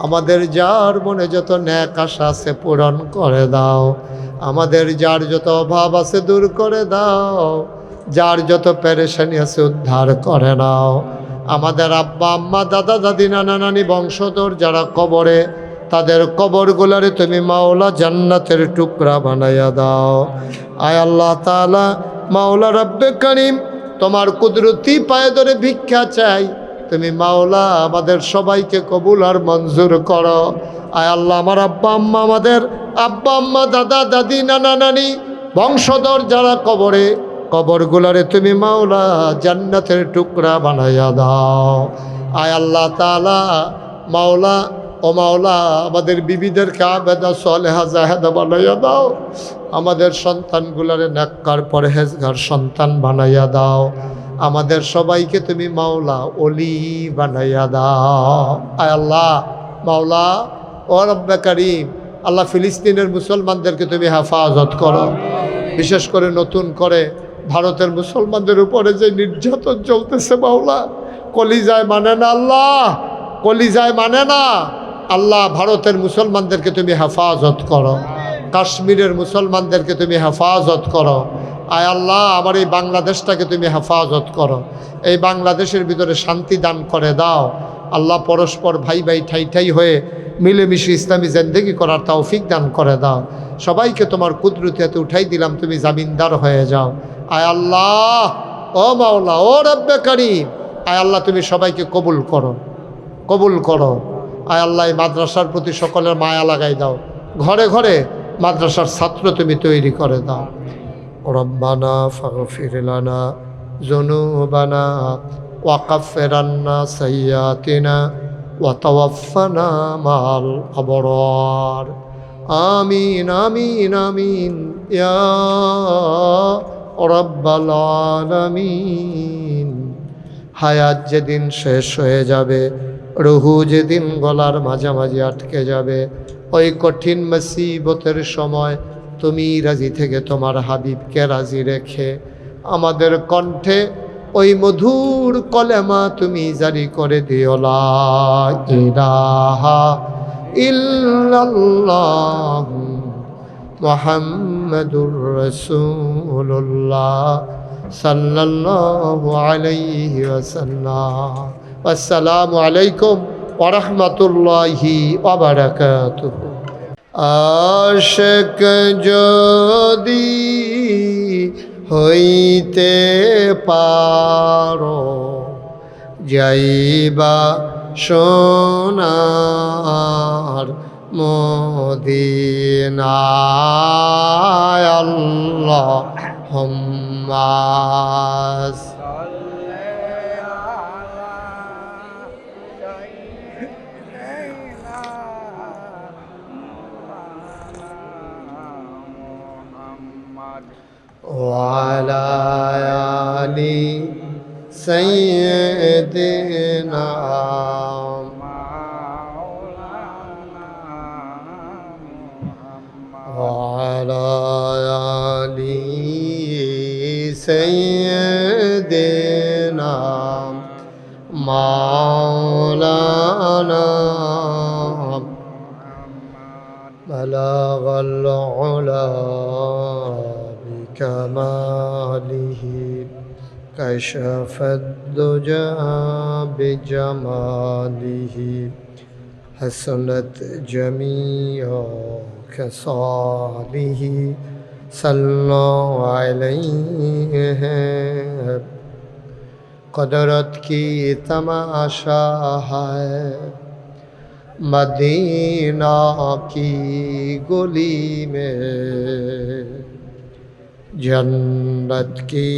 আমাদের যার মনে যত ন্যাক আশা আছে পূরণ করে দাও। আমাদের যার যত অভাব আছে দূর করে দাও। যার যত পেরেশানি আছে উদ্ধার করে নাও। আমাদের আব্বা আম্মা দাদা দাদি নানা নানি বংশধর যারা কবরে, তাদের কবরগুলারে তুমি মাওলা জান্নাতের টুকরা বানাইয়া দাও। আয় আল্লাহ তাআলা, মাওলা রব্বে করিম, তোমার কুদরতি পায়ে ধরে ভিক্ষা চাই। তুমি মাওলা আমাদের সবাইকে কবুল আর মঞ্জুর করো। আয় আল্লাহ, আমার আব্বা আম্মা, আমাদের আব্বা আম্মা দাদা দাদি নানা নানি বংশধর যারা কবরে, কবরগুলারে তুমি মাওলা জান্নাতের টুকরা বানাইয়া দাও। আয় আল্লাহ তাআলা, মাওলা ও মাওলা, আমাদের বিবিদেরকে আবেদা সালেহা জাহেদা বানাইয়া দাও। আমাদের সন্তানগুলারে নেককার পরহেজগার সন্তান বানাইয়া দাও। আমাদের সবাইকে তুমি মাওলা ওলি বানাইয়া দাও। আয় আল্লাহ, মাওলা ও রব্বে করিম, আল্লাহ ফিলিস্তিনের মুসলমানদেরকে তুমি হেফাজত করো। বিশেষ করে নতুন করে ভারতের মুসলমানদের উপরে যে নির্যাতন চলতেছে মাওলা, কলিজায় মানে না আল্লাহ, কলিজায় মানে না আল্লাহ। ভারতের মুসলমানদেরকে তুমি হেফাজত করো। কাশ্মীরের মুসলমানদেরকে তুমি হেফাজত করো। আয় আল্লাহ, আমার এই বাংলাদেশটাকে তুমি হেফাজত করো। এই বাংলাদেশের ভিতরে শান্তি দান করে দাও আল্লাহ। পরস্পর ভাই ভাই ঠাই ঠাই হয়ে মিলেমিশে ইসলামী জিন্দেগি করার তৌফিক দান করে দাও। সবাইকে তোমার কুদরতিতে উঠাই দিলাম, তুমি জামিনদার হয়ে যাও। আয় আল্লাহ, ও মাওলা, ও রব্বে করিম, আয় আল্লাহ, তুমি সবাইকে কবুল করো, কবুল করো। আয় আল্লাহ, এই মাদ্রাসার প্রতি সকলের মায়া লাগাই দাও। ঘরে ঘরে মাদ্রাসার ছাত্র তুমি তৈরি করে দাও। রব্বানা ফাগফির লানা যুনুবানা ওয়া কাফির আন্না সাইয়্যাতিনা ওয়া তাওয়াফানা মাল আবরার। আমিন আমিন আমিন ইয়া রব্বাল আলামিন। হায়াত যেদিন শেষ হয়ে যাবে, রুহু যেদিন গলার মাঝামাঝি আটকে যাবে, ওই কঠিন মুসিবতের সময় তুমি রাজি থেকে তোমার হাবিবকে রাজি রেখে আমাদের কণ্ঠে ওই মধুর কলেমা তুমি জারি করে দিও, লা ইলাহা ইল্লাল্লাহ মুহাম্মাদুর রাসূলুল্লাহ সাল্লাল্লাহু আলাইহি ওয়াসাল্লাম। আসসালামু আলাইকুম ওয়া রাহমাতুল্লাহি ওয়া বারাকাতুহু। আশিক যদি হইতে পারো, যাইবা সোনার মদিনায় আল্লাহুম্মা وعلى آل سيدنا وعلى آل سيدنا مولانا بلغ العلا بكماله كشف الدجى بجماله حسنت جميع خصاله صلوا عليه قدرت کی تماشا ہے مدینہ کی گلی میں جنت کی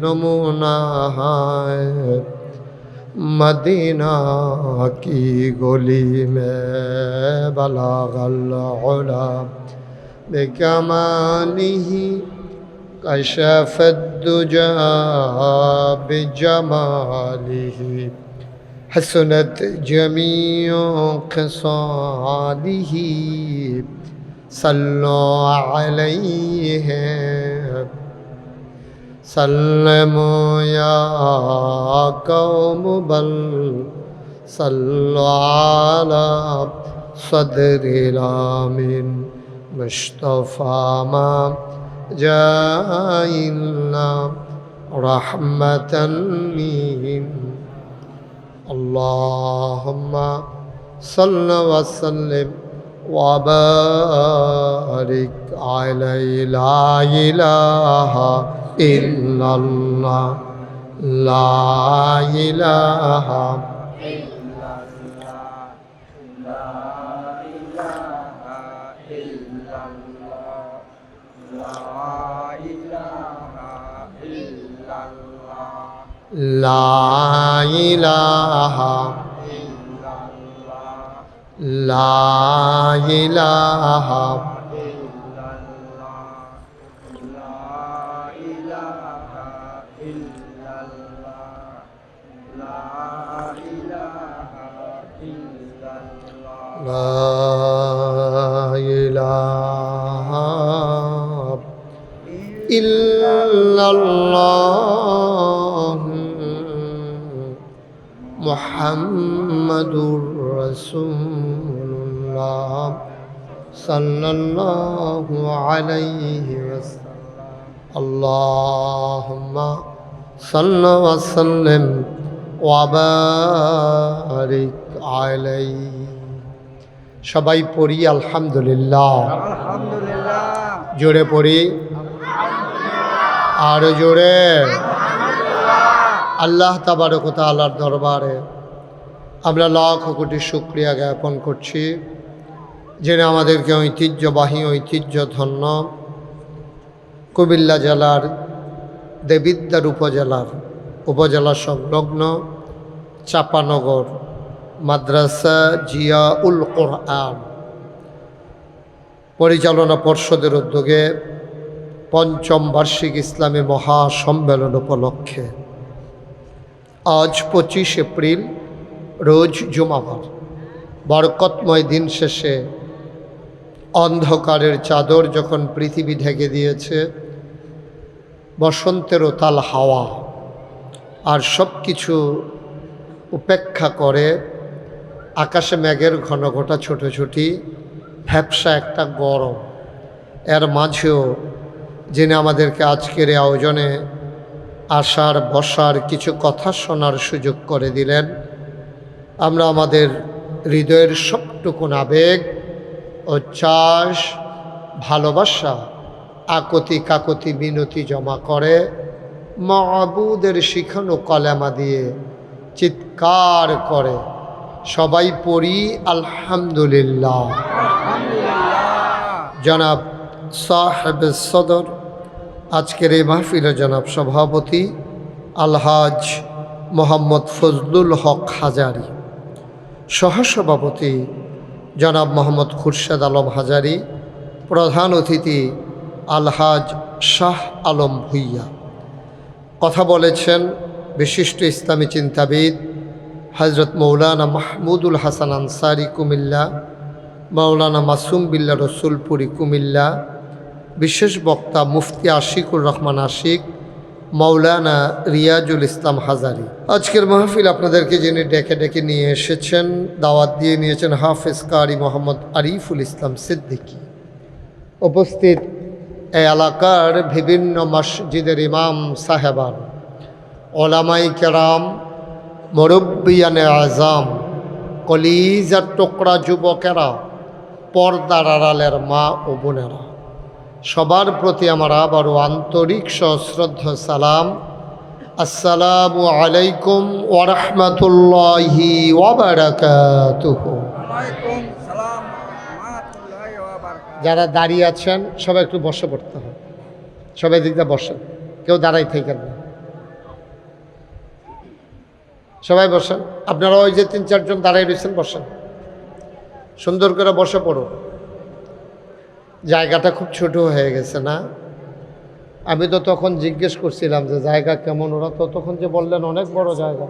نمونہ ہے مدینہ کی گلی میں بلغ العلا بکمالہ کشف الدجى بجمالہ حسنت جميع خصاله صلوا عليه سلموا يا قوم بل صلوا على صدر الامين مصطفى ما جاء إلا رحمة من اللهم صل وسلم وبارك عليه لا إله إلا الله لا إله إلا الله لا إله إلا الله لا إله إلا الله لا إله إلا الله لا إله إلا الله لا إله إلا الله لا إله إلا الله لا إله إلا الله محمد رسول الله صلى الله عليه وسلم اللهم صل وسلم وبارك عليه সবাই পড়ি আলহামদুলিল্লাহ আলহামদুলিল্লাহ জোরে পড়ি আর জোরে আল্লাহ তাবারক ওয়া তাআলার দরবারে আমরা লাখ কোটি শুকরিয়া জ্ঞাপন করছি যিনি আমাদেরকে ঐতিহ্যবাহী ঐতিহ্যধন্য কুমিল্লা জেলার দেবিদ্বার উপজেলা সংলগ্ন চাপানগর মাদ্রাসা জিয়াউল কোরআন পরিচালনা পর্ষদের উদ্যোগে পঞ্চম বার্ষিক ইসলামী মহাসম্মেলন উপলক্ষে আজ 25 এপ্রিল রোজ জুমাবার বরকতময় দিন শেষে অন্ধকারের চাদর যখন পৃথিবী ঢেকে দিয়েছে, বসন্তের উতাল হাওয়া আর সব কিছু উপেক্ষা করে আকাশে মেঘের ঘন ঘটা ছোটাছুটি, ভ্যাপসা একটা গরম, এর মাঝেও যিনি আমাদেরকে আজকের এই আয়োজনে আসার বসার কিছু কথা শোনার সুযোগ করে দিলেন, আমরা আমাদের হৃদয়ের সবটুকুন আবেগ ও চাষ ভালোবাসা আকতি কাকতি মিনতি জমা করে মাবুদের শিখানো কলেমা দিয়ে চিৎকার করে সবাই পড়ি আলহামদুলিল্লাহ। জনাব সাহেব সদর, আজকের এই মাহফিলে জনাব সভাপতি আলহাজ মোহাম্মদ ফজলুল হক হাজারি, সহসভাপতি জনাব মোহাম্মদ খুরশেদ আলম হাজারি, প্রধান অতিথি আলহাজ শাহ আলম ভুইয়া। কথা বলেছেন বিশিষ্ট ইসলামী চিন্তাবিদ হজরত মৌলানা মাহমুদুল হাসান আনসারি কুমিল্লা, মৌলানা মাসুম বিল্লা রসুলপুরি কুমিল্লা, বিশেষ বক্তা মুফতি আশিকুর রহমান আশিক, মৌলানা রিয়াজুল ইসলাম হাজারি। আজকের মাহফিল আপনাদেরকে যিনি ডেকে ডেকে নিয়ে এসেছেন, দাওয়াত দিয়ে নিয়েছেন হাফেজ কারি মোহাম্মদ আরিফুল ইসলাম সিদ্দিকী। উপস্থিত এই এলাকার বিভিন্ন মসজিদের ইমাম সাহেবান, ওলামাই কেরাম, মুরব্বিয়ানে আজাম, কলিজার টুকরা যুবকেরা, পর্দার আড়ালের মা ও বোনেরা, সবার প্রতি আমার আবারও আন্তরিক সশ্রদ্ধ সালাম। আসসালামু আলাইকুম ওয়া রাহমাতুল্লাহি ওয়া বারাকাতুহু। যারা দাঁড়িয়ে আছেন সবাই একটু বসে পড়তে হবে, সবাই দিকটা বসেন, কেউ দাঁড়াই থাকেন না, সবাই বসেন। আপনারা ওই যে 3-4 জন দাঁড়াই রয়েছেন বসেন, সুন্দর করে বসে পড়ো। জায়গাটা খুব ছোট হয়ে গেছে না? আমি তো তখন জিজ্ঞেস করছিলাম যে জায়গা কেমন, ওরা তো তখন যে বললেন অনেক বড় জায়গা।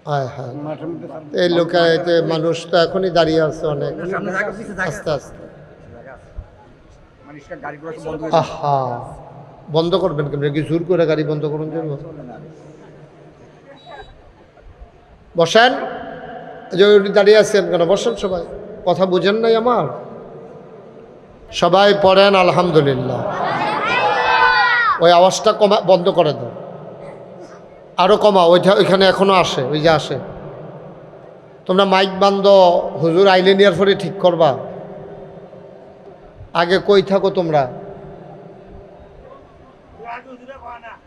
হ্যাঁ হ্যাঁ, এই লোকাতে মানুষ তো এখনই দাঁড়িয়ে আছে অনেক, আস্তে আস্তে। আহা, বন্ধ করবেন কেন? কি জোর করে গাড়ি বন্ধ করুন জন্য? বসেন, যে দাঁড়িয়ে আছেন কেন? বসেন সবাই, কথা বুঝেন নাই আমার? সবাই পড়েন আলহামদুলিল্লাহ। ওই আওয়াজটা কমা, বন্ধ করে দাও, আরও কমা। ওইখানে এখনো আসে, ওই যে আসে। তোমরা মাইক বান্ধ, হুজুর আইলে নিয়ার পরে ঠিক করবা। আগে কই থাকো তোমরা?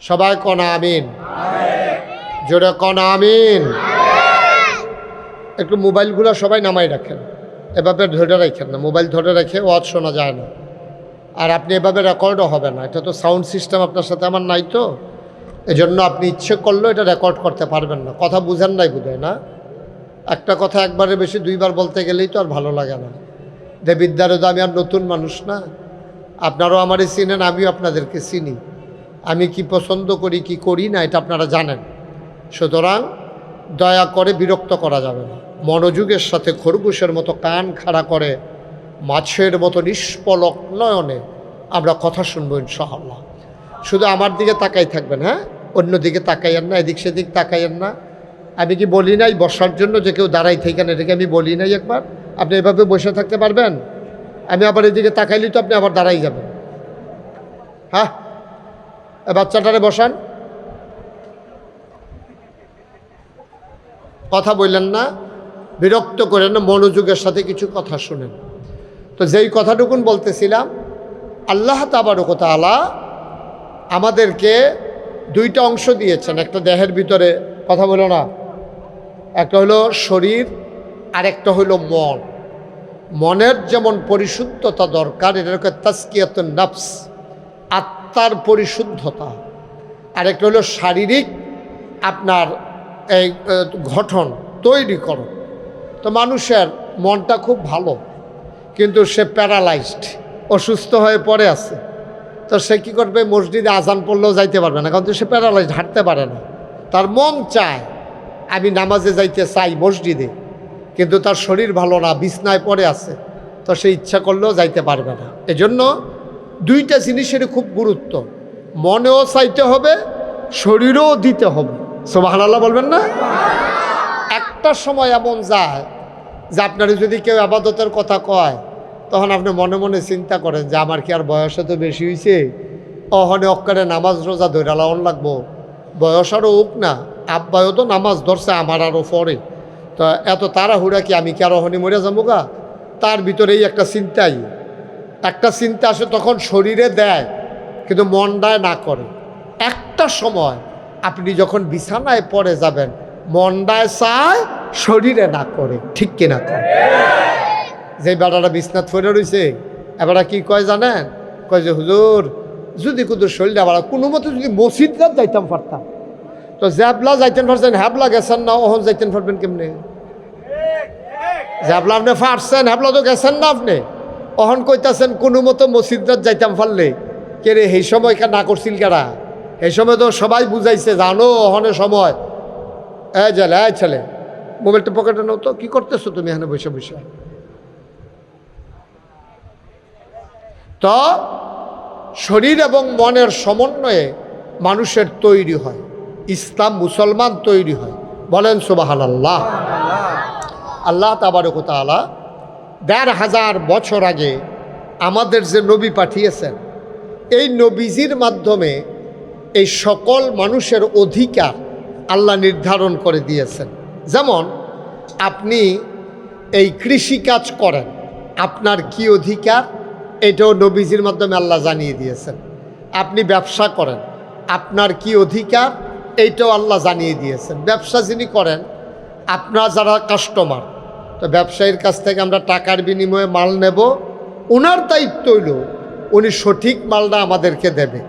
সবাই কনা আমিন, জোরে কনা আমিন। একটু মোবাইলগুলো সবাই নামাই রাখেন, এভাবে ধরে রাখেন না, মোবাইল ধরে রেখে ওয়াজ শোনা যায় না। আর আপনি এভাবে রেকর্ডও হবে না, এটা তো সাউন্ড সিস্টেম আপনার সাথে আমার নাই, তো এজন্য আপনি ইচ্ছে করলেও এটা রেকর্ড করতে পারবেন না। কথা বুঝেন নাই বোধহয় না? একটা কথা একবারে বেশি 2বার বলতে গেলেই তো আর ভালো লাগে না। দেবিদ্যারে তো আমি আর নতুন মানুষ না, আপনারাও আমারই চিনেন, আমিও আপনাদেরকে চিনি। আমি কি পছন্দ করি কি করি না এটা আপনারা জানেন। সুতরাং দয়া করে বিরক্ত করা যাবে না। মনোযোগের সাথে খরগোশের মতো কান খাড়া করে মাছের মতো নিষ্পলক নয়নে আমরা কথা শুনবো ইনশাআল্লাহ। শুধু আমার দিকে তাকাই থাকবেন, হ্যাঁ, অন্য দিকে তাকাইয়েন না, এদিক সেদিক তাকাইয়েন না। আমি কি বলি নাই বসার জন্য যে কেউ দাঁড়াই থাকেন? এটাকে আমি বলি নাই একবার? আপনি এভাবে বসে থাকতে পারবেন? আমি আবার এদিকে তাকাইলি তো আপনি আবার দাঁড়াই যাবেন। হ্যাঁ, বাচ্চাটারে বসান, কথা বললেন না, বিরক্ত করেন না, মনোযোগের সাথে কিছু কথা শুনেন। তো যেই কথাটুকুন বলতেছিলাম, আল্লাহ তাবারক ওয়া তাআলা আমাদেরকে 2টা অংশ দিয়েছেন একটা দেহের ভিতরে। কথা বলো না, একটা হলো শরীর আর একটা হলো মন। মনের যেমন পরিশুদ্ধতা দরকার, এটাকে তাজকিয়াতুন নফস, আত্মার পরিশুদ্ধতা। আর একটা হলো শারীরিক আপনার এই গঠন তৈরি করো। তো মানুষের মনটা খুব ভালো, কিন্তু সে প্যারালাইজড, অসুস্থ হয়ে পড়ে আছে। তো সে কী করবে? মসজিদে আজান পড়লেও যাইতে পারবে না, কারণ তো সে প্যারালাইজড, হাঁটতে পারে না। তার মন চায় আমি নামাজে যাইতে চাই মসজিদে, কিন্তু তার শরীর ভালো না, বিছনায় পড়ে আছে, তো সে ইচ্ছা করলেও যাইতে পারবে না। এজন্য 2টা জিনিসের খুব গুরুত্ব, মনেও চাইতে হবে, শরীরও দিতে হবে। সুবহানাল্লাহ বলবেন না? একটা সময় এমন যায় যে আপনার যদি কেউ আবাদতের কথা কয়, তখন আপনি মনে মনে চিন্তা করেন যে আমার কি আর বয়সে তো বেশি হয়েছে, অহনে অক্কারে নামাজ রোজা ধরে লাউন লাগবো, বয়স আরও হোক না, আব্বায়ও তো নামাজ ধরছে আমার আরও পরে, তো এত তাড়াহুড়া কি, আমি কি আর অহনে মরে যাবো গা? তার ভিতরেই একটা চিন্তা আসে, তখন শরীরে দেয় কিন্তু মন দায় না করে। একটা সময় আপনি যখন বিছানায় পড়ে যাবেন, মনটায় চায় শরীরে না করে, ঠিক কিনা কর? যে বেটাটা বিছনাথ ফেরে রয়েছে এবারা কি কয় জানেন? কয় যে হুজুর যদি কুদুর শরীরটা আবার কোনো মতো যদি মসজিদটা যাইতাম পারতাম, তো জ্যাবলা যাইতেন পারছেন, হ্যাবলা গেছেন না, ওহন যাইতেন পারবেন কেমনে? জ্যাবলা আপনি পারছেন, হ্যাবলা তো গেছেন না আপনি, ওহন কইতাছেন কোনো মতো মসজিদটা যাইতাম পারলে। কে রে সেই সময় না করছিল কারা? এই সময় তো সবাই বুঝাইছে, জানো ওহনের সময় এই ছেলে মোবাইলটা পকেটে নাও তো, কি করতেছো তুমি এখানে বসে বসে? তো শরীর এবং মনের সমন্বয়ে মানুষের তৈরি হয়, ইসলাম মুসলমান তৈরি হয়। বলেন সুবহানাল্লাহ। আল্লাহ তাবারক ওয়া তাআলা ১৫০০ বছর আগে আমাদের যে নবী পাঠিয়েছেন, এই নবীজির মাধ্যমে এই সকল মানুষের অধিকার আল্লাহ নির্ধারণ করে দিয়েছেন। যেমন আপনি এই কৃষিকাজ করেন, আপনার কি অধিকার এটাও নবীজির মাধ্যমে আল্লাহ জানিয়ে দিয়েছেন। আপনি ব্যবসা করেন, আপনার কি অধিকার এইটাও আল্লাহ জানিয়ে দিয়েছেন। ব্যবসা যিনি করেন, আপনার যারা কাস্টমার, তো ব্যবসায়ীর কাছ থেকে আমরা টাকার বিনিময়ে মাল নেব, ওনার দায়িত্ব হইল উনি সঠিক মালটা আমাদেরকে দেবে,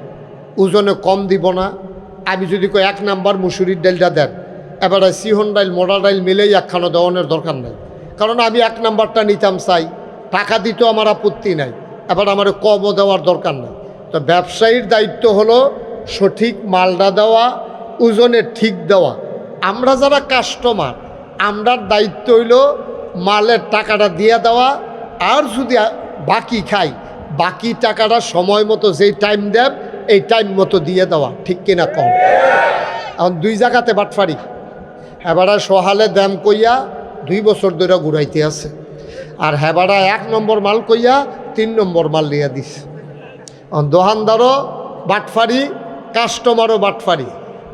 ওজনে কম দিব না। আমি যদি কই 1 নাম্বার মুসুরির ডালটা দেন, এবারে সিহন ডাইল মোড়া ডাইল মিলেই একখানো দেওয়ানোর দরকার নেই, কারণ আমি 1 নাম্বারটা নিতাম চাই, টাকা দিতেও আমার আপত্তি নাই, এবার আমার কমও দেওয়ার দরকার নেই। তো ব্যবসায়ীর দায়িত্ব হলো সঠিক মালটা দেওয়া, ওজনে ঠিক দেওয়া। আমরা যারা কাস্টমার, আমরার দায়িত্ব হইল মালের টাকাটা দিয়ে দেওয়া, আর যদি বাকি খাই বাকি টাকাটা সময় মতো যেই টাইম দেব এই টাইম মতো দিয়ে দেওয়া, ঠিক কিনা কম? এখন 2 জায়গাতে বাটফারি, হেবারা সহালে দাম কইয়া 2 বছর ধরে ঘুরাইতে আছে, আর হেবারা 1 নম্বর মাল কইয়া 3 নম্বর মাল লিয়া দিস। দোকানদারও বাটফারি, কাস্টমারও বাটফারি।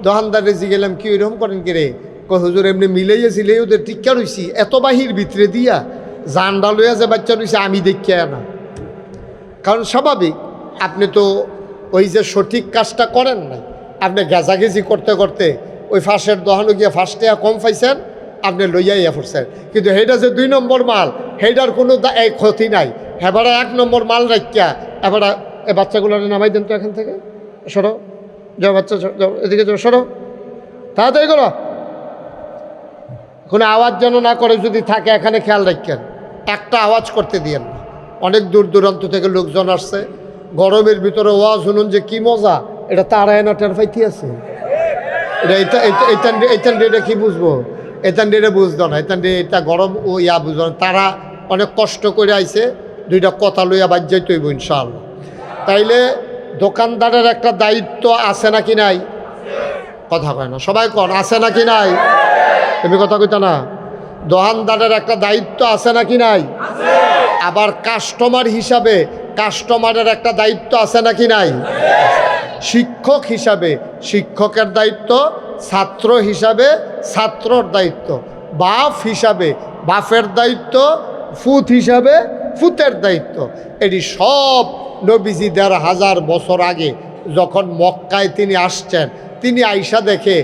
দোকানদারে জিগেলাম কি ওইরকম করেন কি রে? কই হুজুর এমনি মিলাইয়াছিলে, ওদের টিক্কা রইছি এত বাহির ভিতরে দিয়া জানডা লইয়া যে বাচ্চা রইছে আমি দেখিয়া না। কারণ স্বাভাবিক, আপনি তো ওই যে সঠিক কাজটা করেন না, আপনি গেজাগেজি করতে করতে ওই ফাঁসের দোকানে গিয়ে ফার্স্টে কম পাইছেন, আপনি লইয়াইয়া পড়ছেন। কিন্তু সেইটা যে 2 নম্বর মাল, সেইটার কোনো ক্ষতি নাই। এবারে 1 নম্বর মাল রাখিয়া এবারে এই বাচ্চাগুলো নামাই দেন তো এখান থেকে, সরো যাও বাচ্চা, যাও এদিকে যাও, সরো তাড়াতাড়ি করো, কোনো আওয়াজ যেন না করে, যদি থাকে এখানে খেয়াল রাখেন, একটা আওয়াজ করতে দিয়েন না। অনেক দূর দূরান্ত থেকে লোকজন আসছে, গরমের ভিতরে ওয়াজ শুনুন যে কি মজা, এটা তারা এনা টের পাইতে আছে। এইটান ডেটা কি বুঝবো? এতান ডেটে বুঝতো না, এটা গরম ও ইয়া বুঝবো না। তারা অনেক কষ্ট করে আইছে, 2টা কথা লইয়া বাদ যাইতে হইব ইনশাআল্লাহ। তাইলে দোকানদারের একটা দায়িত্ব আছে নাকি নাই? কথা কয় না সবাই, কন আছে নাকি নাই? তুমি কথা কইতা না? দোকানদারের একটা দায়িত্ব আছে নাকি নাই? আবার কাস্টমার হিসাবে কাস্টমারের একটা দায়িত্ব আছে নাকি নাই? শিক্ষক হিসাবে শিক্ষকের দায়িত্ব, ছাত্র হিসাবে ছাত্রর দায়িত্ব, বাপ হিসাবে বাপের দায়িত্ব, ফুত হিসাবে ফুতের দায়িত্ব। এটি সব নবীজি ১৫০০ বছর আগে যখন মক্কায় তিনি আসছেন, তিনি আইসা দেখে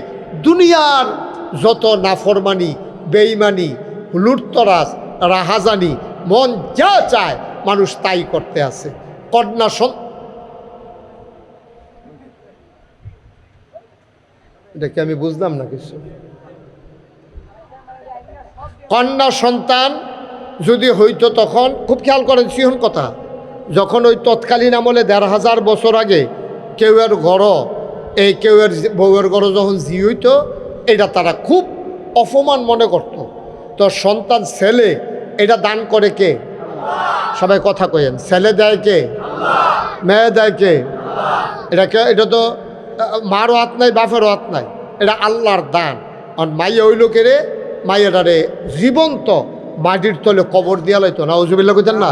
দুনিয়ার যত নাফরমানি, বেঈমানি, লুটতরাজ, রাহাজানি, মন যা চায় মানুষ তাই করতে আছে। কন্যা এটা কি আমি বুঝলাম না কিছু? কন্যা সন্তান যদি হইতো তখন, খুব খেয়াল করেন সিহন কথা, যখন ওই তৎকালীন আমলে ১৫০০ বছর আগে কেউয়ের ঘর, এই কেউয়ের বউয়ের ঘর যখন জি হইতো, এটা তারা খুব অপমান মনে করত। তো সন্তান ছেলে, এটা দান করে কে? সবাই কথা কইেন, ছেলে দেয় কে? মেয়ে দেয় কে? এটা তো মারও হাত নাই, বাপেরও হাত নাই, এটা আল্লাহর দান। আর মাইয়া হইল কে রে? মাইয়াটারে জীবন্ত মাটির তলে কবর দিয়া লাইতো না, ওজুবিল্লাহ কইতেন না?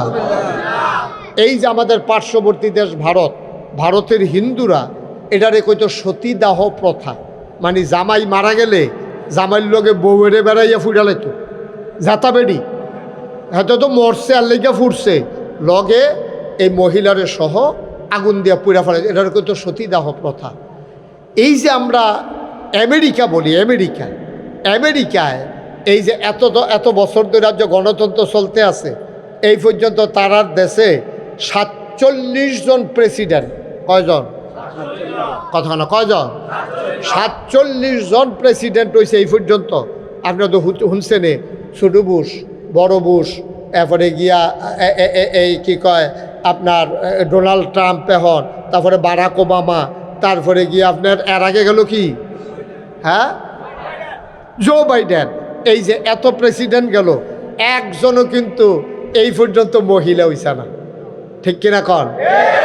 এই যে আমাদের পার্শ্ববর্তী দেশ ভারত, ভারতের হিন্দুরা এটারে কইতো সতীদাহ প্রথা, মানে জামাই মারা গেলে জামাইর লগে বউয়েরে বেড়াইয়া ফুটা লাইতো, জাতা বেড়ি হয়তো তো মরছে আর লেগে ফুটছে, লগে এই মহিলারে সহ আগুন দিয়া পুড়া ফেলে, এটার কইতো সতীদাহ প্রথা। এই যে আমরা আমেরিকা বলি, আমেরিকায় এই যে এত বছর ধরে যে গণতন্ত্র চলতে আছে, এই পর্যন্ত তারার দেশে 47 জন প্রেসিডেন্ট, কয়জন কথা না কয়জন 47 জন প্রেসিডেন্ট হয়েছে এই পর্যন্ত। আপনারা তো শুনছেন ছোট বুশ, বড় বুশ, এরপরে গিয়া এই কি কয় আপনার ডোনাল্ড ট্রাম্প এখন, তারপরে বারাক ওবামা, তারপরে গিয়ে আপনার এর আগে গেল কি হ্যাঁ জো বাইডেন। এই যে এত প্রেসিডেন্ট গেল, একজনও কিন্তু এই পর্যন্ত মহিলা হইছে না, ঠিক কিনা কন?